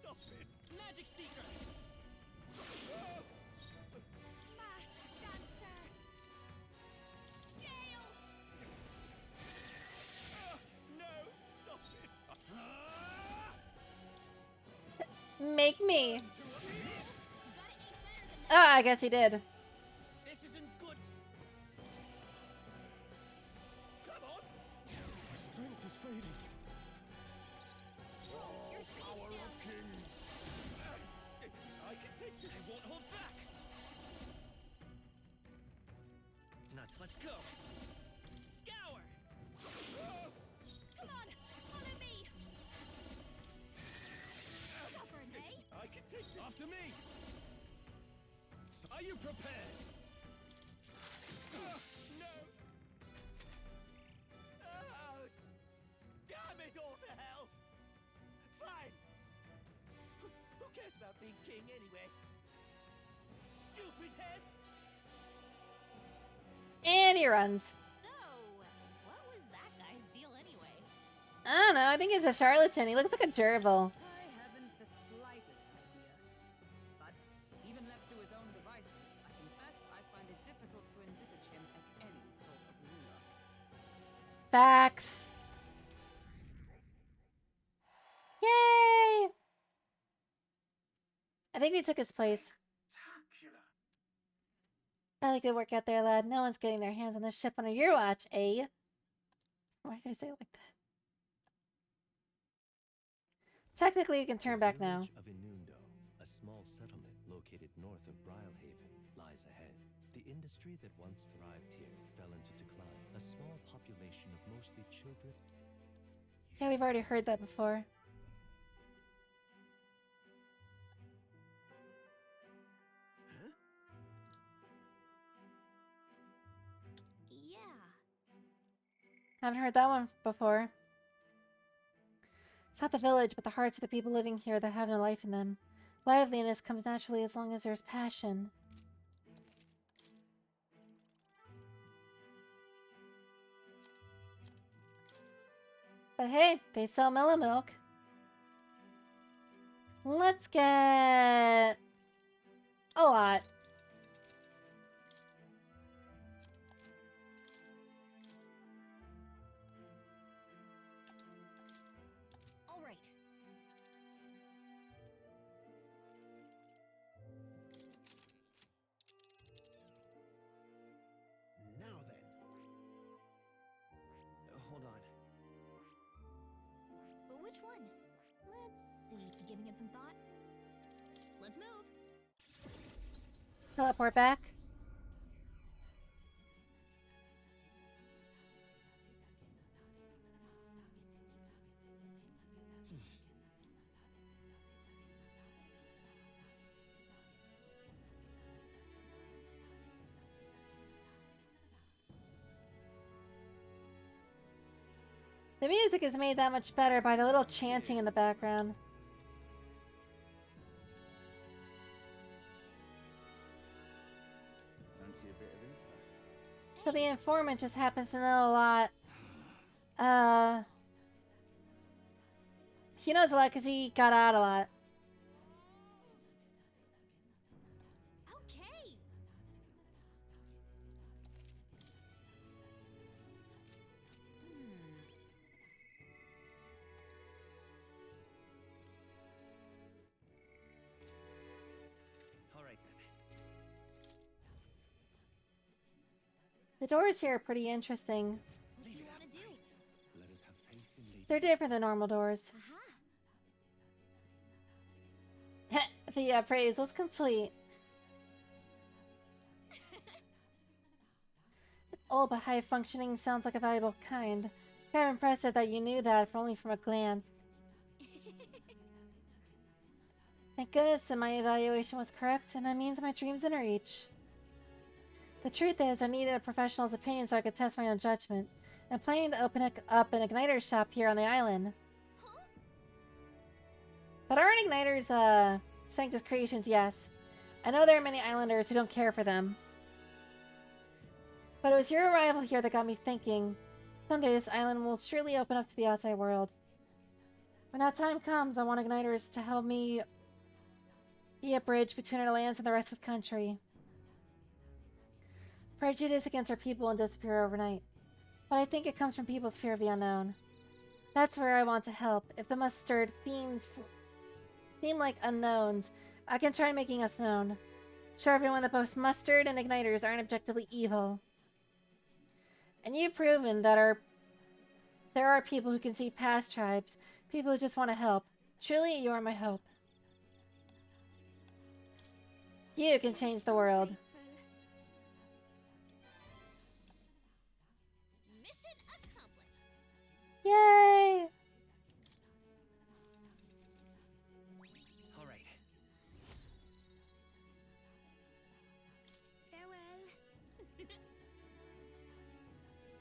stop it! Magic Seeker! Masked dancer. Gale. No, stop it! Make me. You gotta aim better than Oh, I guess he did. This isn't good! Come on! My strength is fading. Oh, power of kings. I can take this! I won't hold back! Nut, let's go! Scour! Come on, follow me. Stubborn, hey? I can take this! After me! Are you prepared? No! Oh, damn it all to hell! Fine! Who cares about being king anyway? Stupid heads! And he runs. So, what was that guy's deal anyway? I don't know. I think he's a charlatan. He looks like a gerbil. I haven't the slightest idea. But even left to his own devices, I confess I find it difficult to envisage him as any sort of ruler. Facts. Yay! I think we took his place. Really good work out there, lad. No one's getting their hands on this ship under your watch, eh? Why did I say it like that? Technically, you can turn back now. The village of Inundo, a small settlement located north of Brylehaven, lies ahead. The industry that once thrived here fell into decline. A small population of mostly children. Yeah, we've already heard that before. Yeah. Haven't heard that one before. It's not the village, but the hearts of the people living here that have no life in them. Liveliness comes naturally as long as there's passion. But hey, they sell mellow milk. Let's get a lot. All right. Now then. Hold on. Which one? Let's see. Giving it some thought. Let's move. Teleport back. The music is made that much better by the little chanting in the background. Fancy a bit of info? So the informant just happens to know a lot. He knows a lot because he got out a lot. Okay. All right then. The doors here are pretty interesting. What do you want to do? Let us have faith in Lady. They're different than normal doors. The appraisal's complete. It's old but high functioning, sounds like a valuable kind. Kind of impressive that you knew that only from a glance. Thank goodness that my evaluation was correct, and that means my dream's in reach. The truth is, I needed a professional's opinion so I could test my own judgment. I'm planning to open up an igniter shop here on the island. But aren't igniters, Sanctus creations? Yes. I know there are many islanders who don't care for them. But it was your arrival here that got me thinking. Someday this island will surely open up to the outside world. When that time comes, I want igniters to help me be a bridge between our lands and the rest of the country. Prejudice against our people won't disappear overnight. But I think it comes from people's fear of the unknown. That's where I want to help. If the mustard seem like unknowns, I can try making us known. Show everyone that both mustard and igniters aren't objectively evil. And you've proven that there are people who can see past tribes, people who just want to help. Truly, you are my hope. You can change the world. Mission accomplished. Yay! All right. Farewell.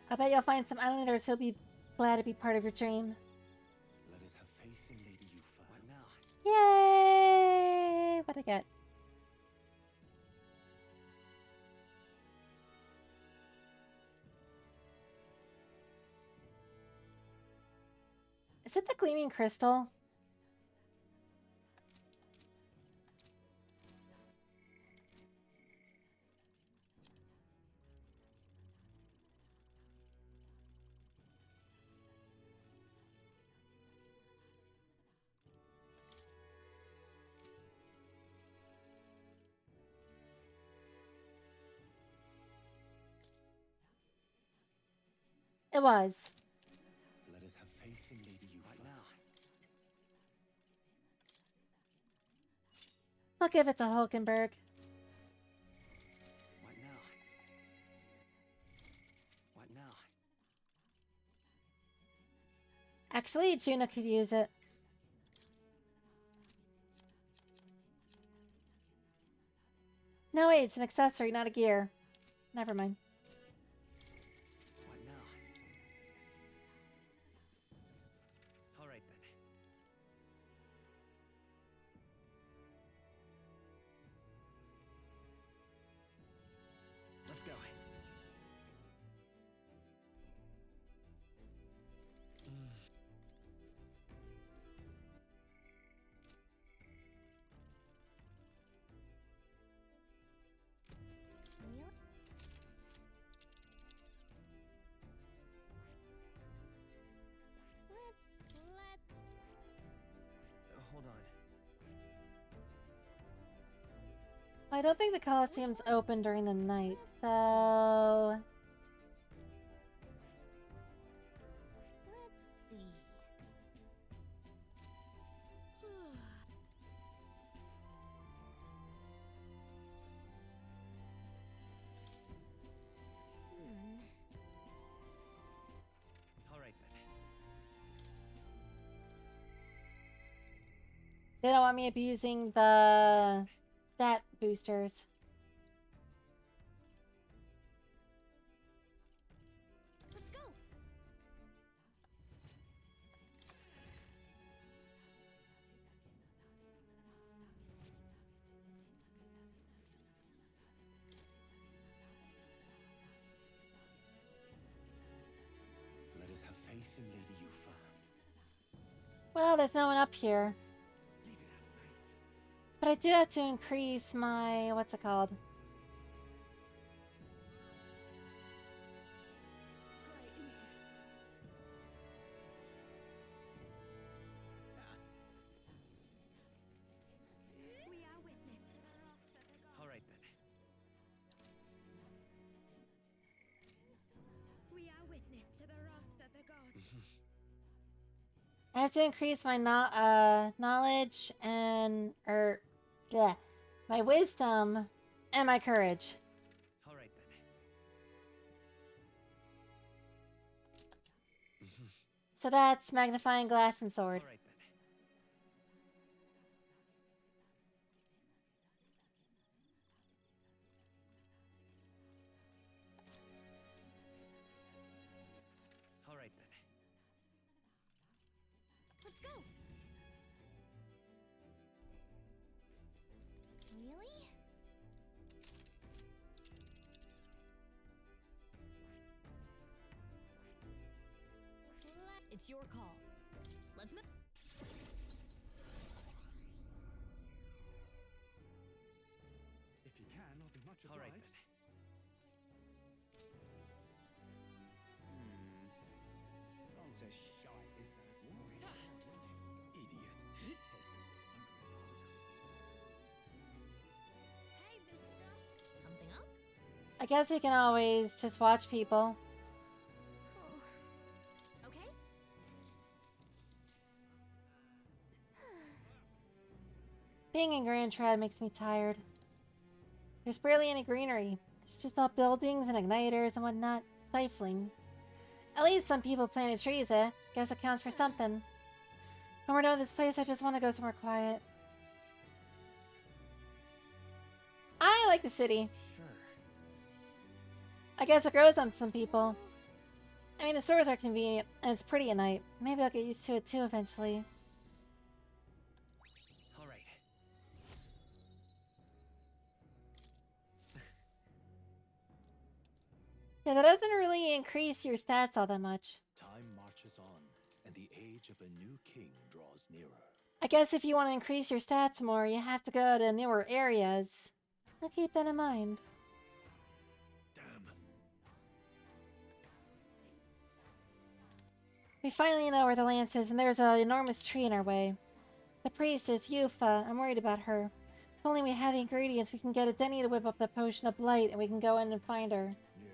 I bet you'll find some islanders who'll be glad to be part of your dream. Let us have faith in Lady Yufa. What now? Yay! What'd I get? Is it the gleaming crystal? It was. Let us have faith in Lady Yufa. Right now. I'll give it to Hulkenberg. Right now. Right now. Actually, Juna could use it. No, wait, it's an accessory, not a gear. Never mind. Right now. All right then. Let's go. Hold on. I don't think the Colosseum's open during the night, so... Let's see. All right then. They don't want me abusing the stat boosters. Let's go. Let us have faith in Lady Yufa. Well, there's no one up here. But I do have to increase my... what's it called? All right then. We are witness to the wrath of the gods. I have to increase my knowledge and... my wisdom and my courage. All right then. So that's magnifying glass and sword. All right then. All right then. Let's go. Really? It's your call. Let's move. If you can, I'll be much All right obliged. then. Answer shite, this Idiot. Hey, mister. Something up? I guess we can always just watch people. Oh. Okay. Being in Grand Trad makes me tired. There's barely any greenery. It's just all buildings and igniters and whatnot. Stifling. At least some people planted trees, eh? Guess it counts for something. When we're done with this place, I just want to go somewhere quiet. I like the city. Sure. I guess it grows on some people. I mean, the stores are convenient, and it's pretty at night. Maybe I'll get used to it too eventually. All right. Yeah, that doesn't really increase your stats all that much. Time marches on, and the age of a new king draws nearer. I guess if you want to increase your stats more, you have to go to newer areas. I'll keep that in mind. Damn. We finally know where the lance is, and there's an enormous tree in our way. The priestess, Yufa, I'm worried about her. If only we had the ingredients, we can get a Denny to whip up the potion of blight, and we can go in and find her. Yes.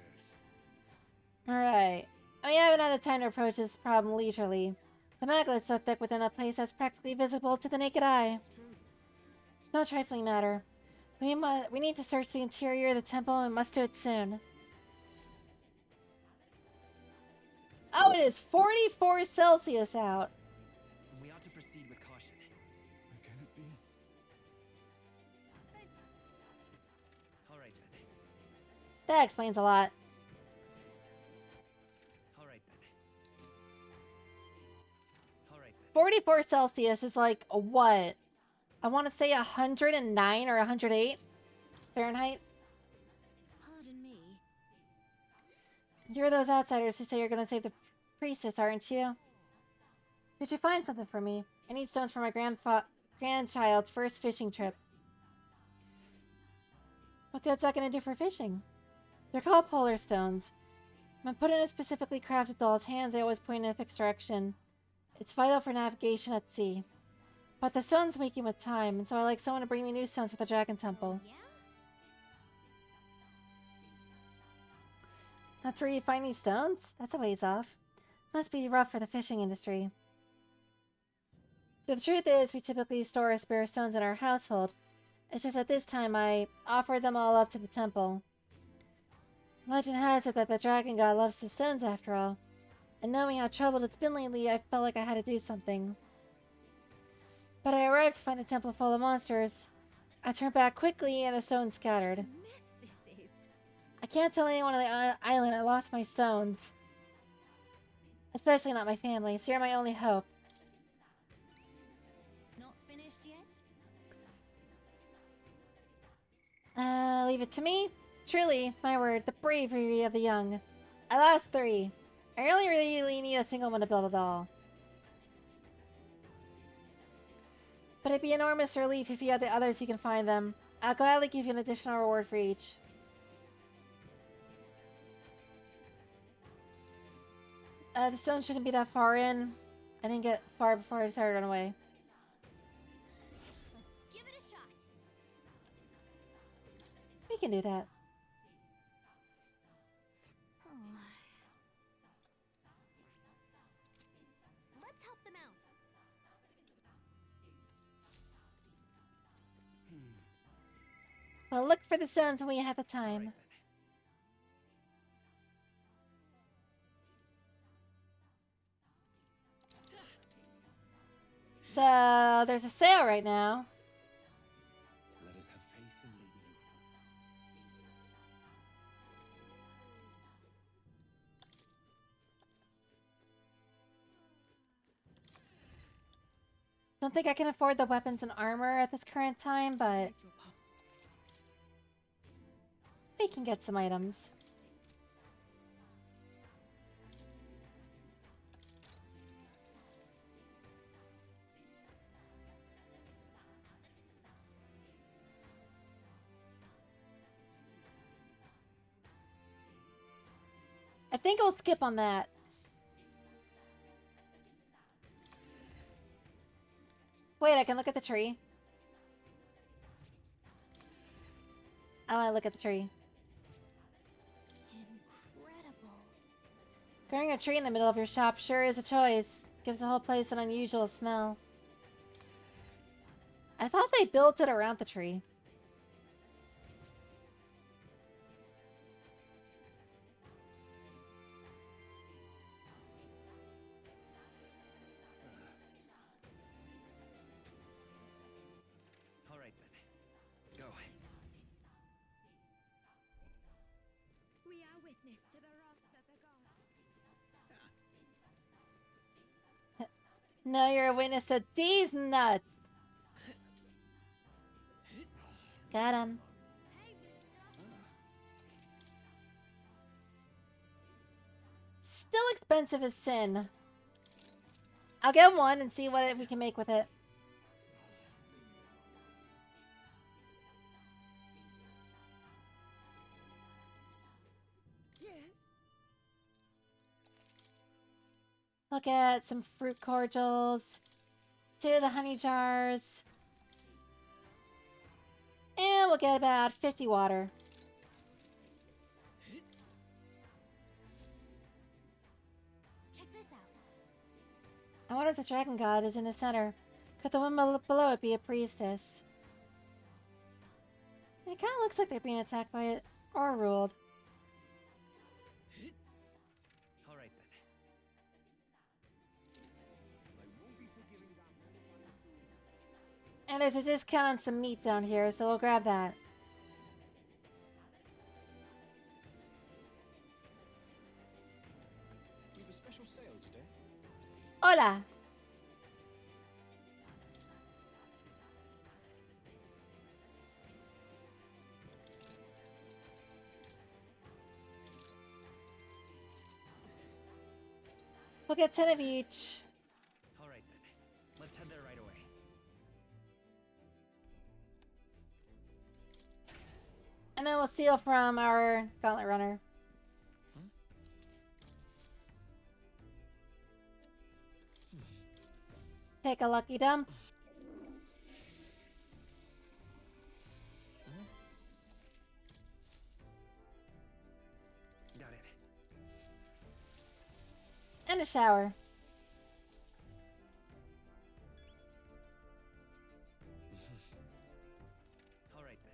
Alright. We haven't had the time to approach this problem leisurely. The maglet's so thick within the place that's practically visible to the naked eye. No trifling matter. We need to search the interior of the temple, and we must do it soon. Oh, it is 44 Celsius out. We ought to proceed with caution. Can it be? All right then. That explains a lot. All right then. All right then. 44 Celsius is like a what? I want to say 109 or 108 Fahrenheit. Pardon me. You're those outsiders who say you're going to save the priestess, aren't you? Did you find something for me? I need stones for my grandchild's first fishing trip. What good's that going to do for fishing? They're called polar stones. When put in a specifically crafted doll's hands, they always point in a fixed direction. It's vital for navigation at sea. But the stones weaken with time, and so I like someone to bring me new stones for the Dragon Temple. Yeah? That's where you find these stones? That's a ways off. Must be rough for the fishing industry. The truth is, we typically store our spare stones in our household. It's just at this time I offered them all up to the temple. Legend has it that the dragon god loves the stones after all. And knowing how troubled it's been lately, I felt like I had to do something. But I arrived to find the temple full of monsters. I turned back quickly and the stones scattered. Mess this is. I can't tell anyone on the island I lost my stones. Especially not my family, so you're my only hope. Not finished yet? Leave it to me? Truly, my word, the bravery of the young. I lost 3. I only really need a single one to build it all. But it'd be enormous relief if you had the others you can find them. I'll gladly give you an additional reward for each. The stone shouldn't be that far in. I didn't get far before I started to run away. Let's give it a shot. We can do that. Let's help them out. Well, look for the stones when we have the time. So, there's a sale right now. Let us have faith in Lady Yuffie. Don't think I can afford the weapons and armor at this current time, but we can get some items. I think I'll skip on that. Wait, I can look at the tree. I want to look at the tree. Incredible. Growing a tree in the middle of your shop sure is a choice. Gives the whole place an unusual smell. I thought they built it around the tree. All right then. Go. We are witness to the wrath of the gods. No, you're a witness to these nuts. Got him. Still expensive as sin. I'll get one and see what we can make with it. Yes. Look at some fruit cordials. 2 of the honey jars. And we'll get about 50 water. I wonder if the dragon god is in the center. Could the one below it be a priestess? It kind of looks like they're being attacked by it or ruled. All right then. And there's a discount on some meat down here, so we'll grab that. We've a special sale today. Hola! We'll get 10 of each. All right then. Let's head there right away. And then we'll steal from our gauntlet runner. Take a lucky dump. Got it. And a shower. All right then.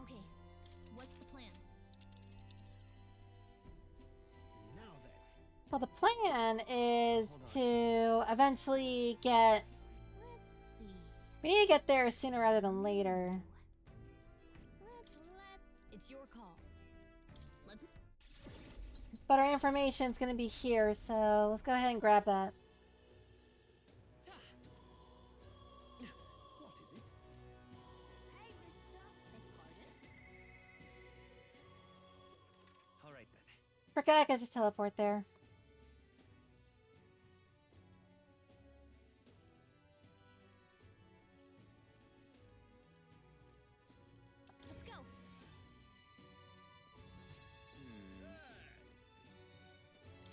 Okay, what's the plan? Now then. Well, the plan is to eventually get... Let's see. We need to get there sooner rather than later. It's your call. Let's. But our information's gonna be here, so let's go ahead and grab that. What is it? Hey, mister. Beg pardon? All right then. Forget I could just teleport there. Let's go.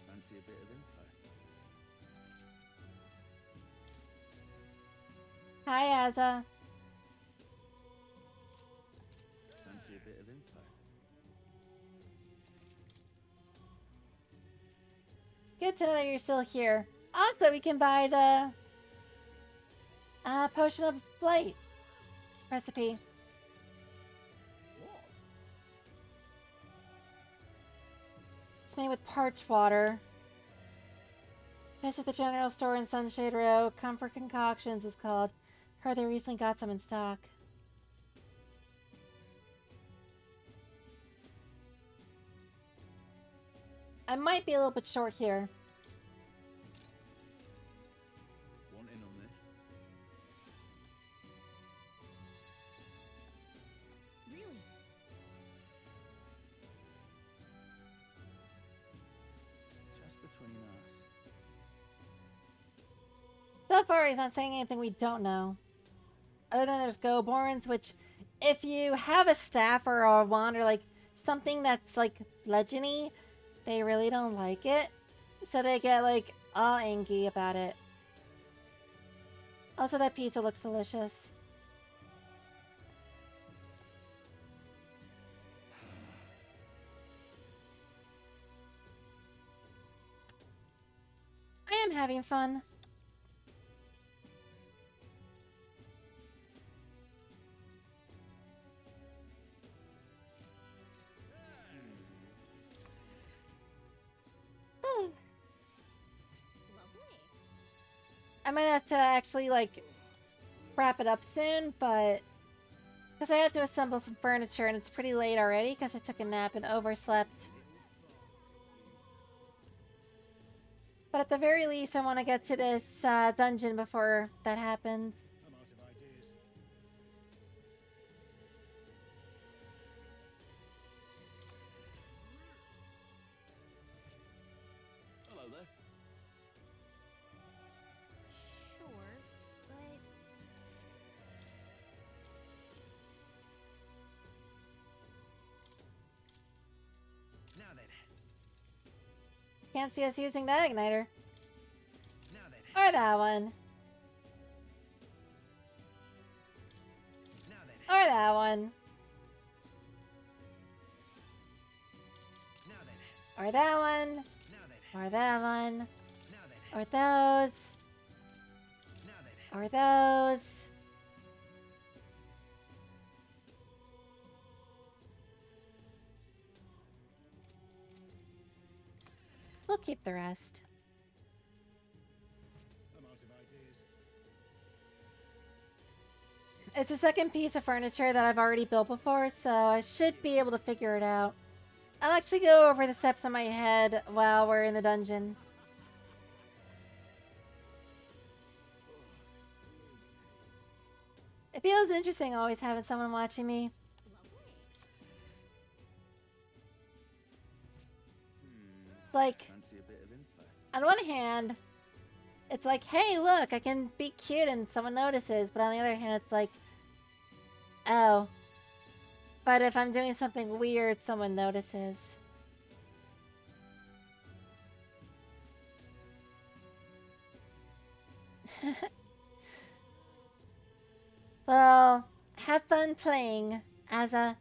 Fancy a bit of info? Hi, Azza. Fancy a bit of info? Good to know that you're still here. Also, we can buy the potion of flight recipe. What? It's made with parched water. Visit the general store in Sunshade Row. Comfort Concoctions is called. Heard they recently got some in stock. I might be a little bit short here. Want in on this? Really? Just between us. So far, he's not saying anything we don't know. Other than there's Go-Borns, which if you have a staff or a wand or like something that's like legend-y, they really don't like it. So they get like all angry about it. Also, that pizza looks delicious. I am having fun. Lovely. I might have to actually like wrap it up soon, but because I have to assemble some furniture and it's pretty late already because I took a nap and overslept. But at the very least, I want to get to this dungeon before that happens. I'm out of ideas. Hello there. Sure, but Now then. Can't see us using that igniter. Now then. Or that one. Now then. Or that one. Or that one. Or that one. Or those. Or those. We'll keep the rest. I'm out of ideas. It's a second piece of furniture that I've already built before, so I should be able to figure it out. I'll actually go over the steps in my head while we're in the dungeon. It feels interesting always having someone watching me. Like, Fancy a bit of info. on one hand, it's like, hey, look, I can be cute and someone notices. But on the other hand, it's like, oh. But if I'm doing something weird, someone notices. Well, have fun playing as a...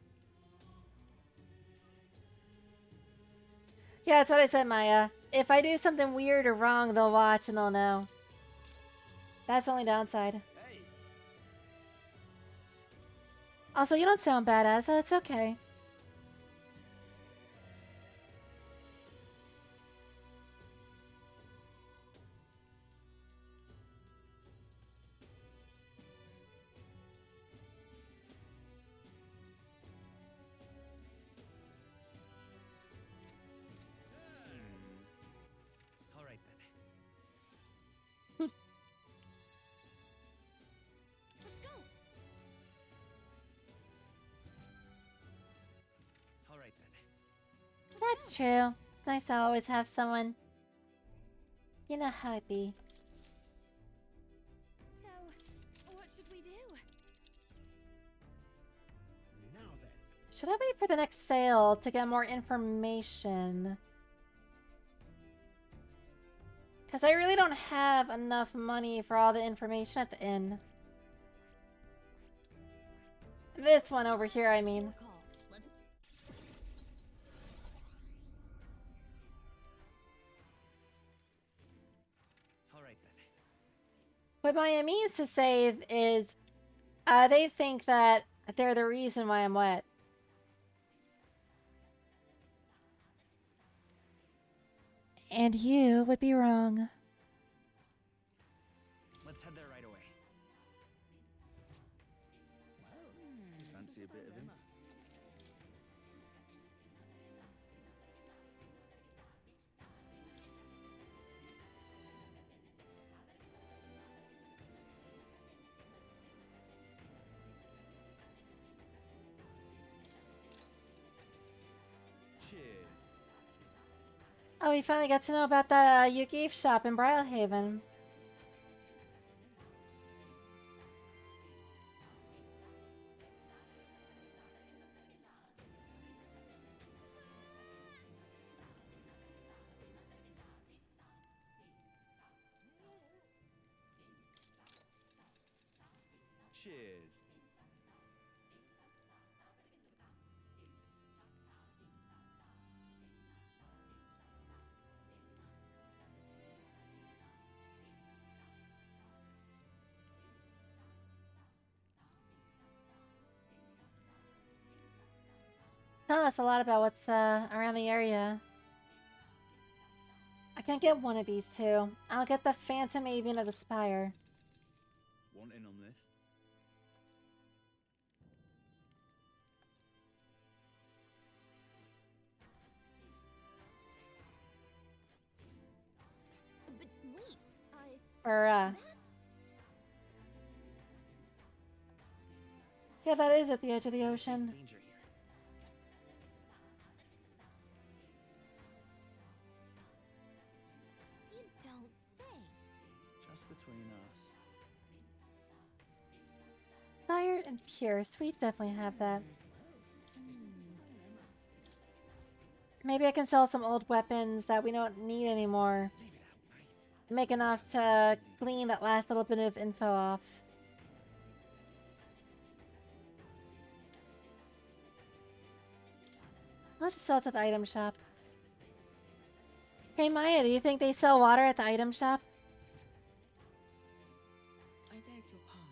Yeah, that's what I said, Maya. If I do something weird or wrong, they'll watch and they'll know. That's the only downside. Hey. Also, you don't sound bad, so it's okay. All right then. Let's go. All right then. That's true. It's nice to always have someone. You know how it be. So, what should we do? Now then. Should I wait for the next sale to get more information? Because I really don't have enough money for all the information at the inn. This one over here, I mean. All right then. What Maya means to say is, they think that they're the reason why I'm wet. And you would be wrong. Let's head there right away. Fancy a bit of info. Cheers. Oh, we finally got to know about the Yugi shop in Brylehaven. Cheers. Telling us a lot about what's around the area. I can get one of these two. I'll get the Phantom Avian of the Spire. Want in on this? But wait, Or, yeah, that is at the edge of the ocean. Danger here. you don't say. Just between us. Fire and Pierce. We definitely have that. Maybe I can sell some old weapons that we don't need anymore. Make enough to clean that last little bit of info off. I'll just sell it to the item shop. Hey Maya, do you think they sell water at the item shop? I beg your pardon.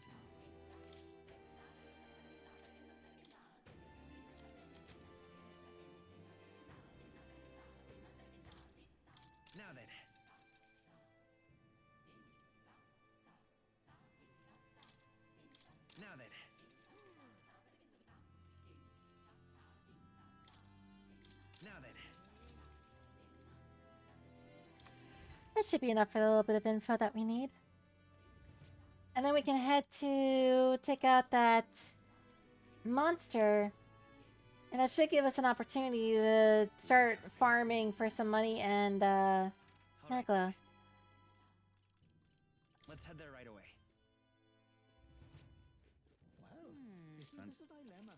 Now then. Now then. Now then. That should be enough for the little bit of info that we need. And then we can head to take out that monster. And that should give us an opportunity to start farming for some money and Negla. Let's head there right away. Well, this is a dilemma.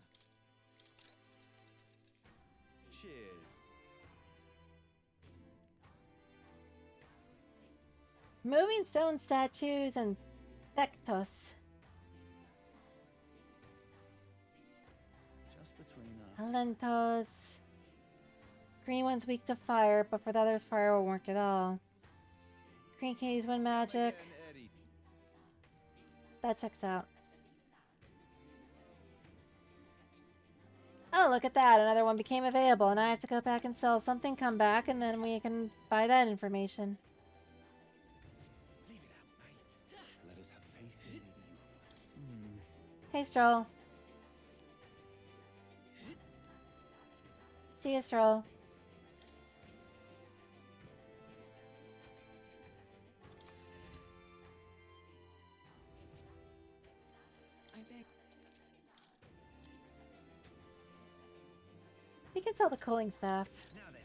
Cheers. Moving stone statues and Thectos. Just between us. Alentos. Green one's weak to fire, but for the others, fire won't work at all. Green can use wind magic. That checks out. Oh, look at that. Another one became available, and I have to go back and sell something, come back, and then we can buy that information. Leave it out, mate. Let us have faith in you. Hey, Stroll. See you, Stroll. I beg. We can sell the cooling stuff. Now then.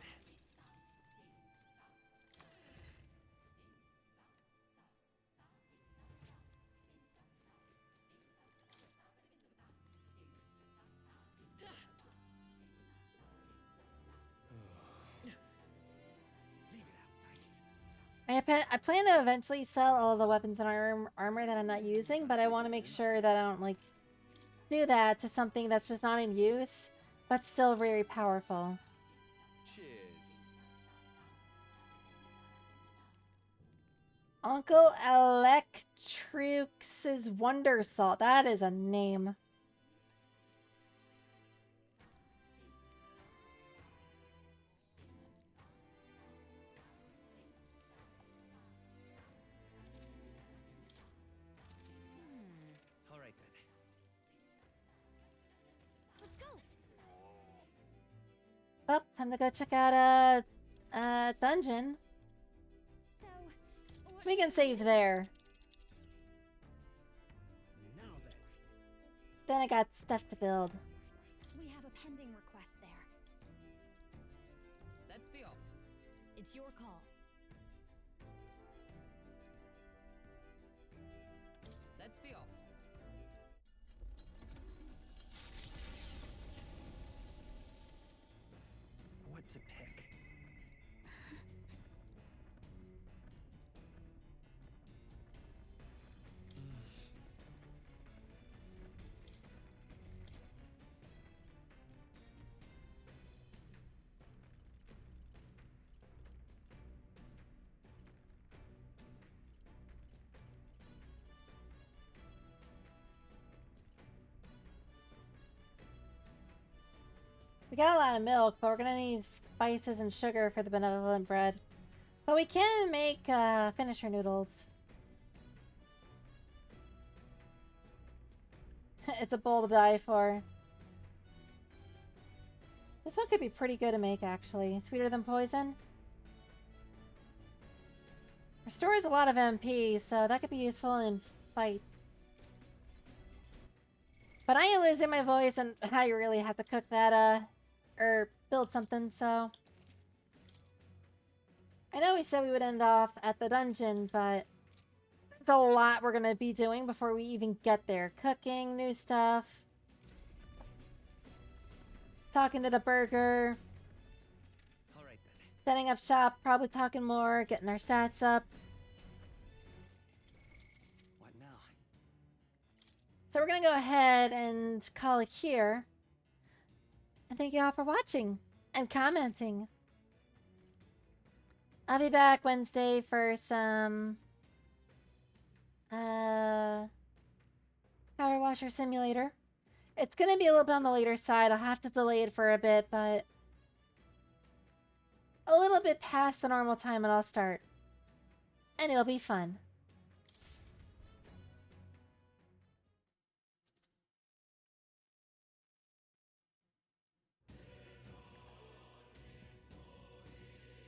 I plan to eventually sell all the weapons and armor that I'm not using, but I want to make sure that I don't, like, do that to something that's just not in use, but still very powerful. Cheers. Uncle Electrux' Wonder Salt. That is a name. All right then. Let's go. Well, time to go check out a dungeon. So, We can save there. Now then. Then I got stuff to build. we have a pending request there. Let's be off. It's your call. Let's be off. What to pick? We got a lot of milk, but we're gonna need spices and sugar for the benevolent bread. But we can make finisher noodles. It's a bowl to die for. This one could be pretty good to make, actually. Sweeter than poison. Restores a lot of MP, so that could be useful in fight. But I am losing my voice, and I really have to cook that, or build something, so... I know we said we would end off at the dungeon, but... there's a lot we're gonna be doing before we even get there. Cooking, new stuff. Talking to the burger. All right then. Setting up shop, probably talking more, getting our stats up. What now? So we're gonna go ahead and call it here. And thank you all for watching and commenting. I'll be back Wednesday for some Power Washer Simulator. It's gonna be a little bit on the later side. I'll have to delay it for a bit, but a little bit past the normal time and I'll start. And it'll be fun.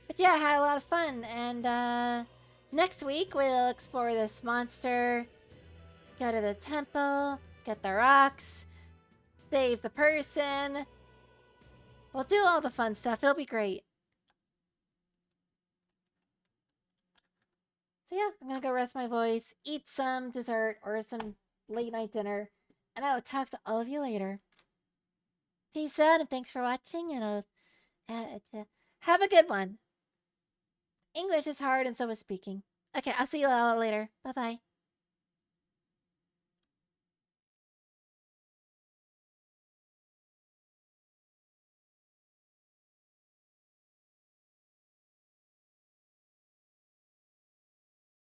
But yeah, I had a lot of fun, and next week we'll explore this monster, go to the temple, get the rocks, save the person. We'll do all the fun stuff. It'll be great. So yeah, I'm gonna go rest my voice, eat some dessert or some late night dinner, and I will talk to all of you later. Peace out, and thanks for watching, and have a good one. English is hard, and so is speaking. Okay, I'll see you all later. Bye-bye.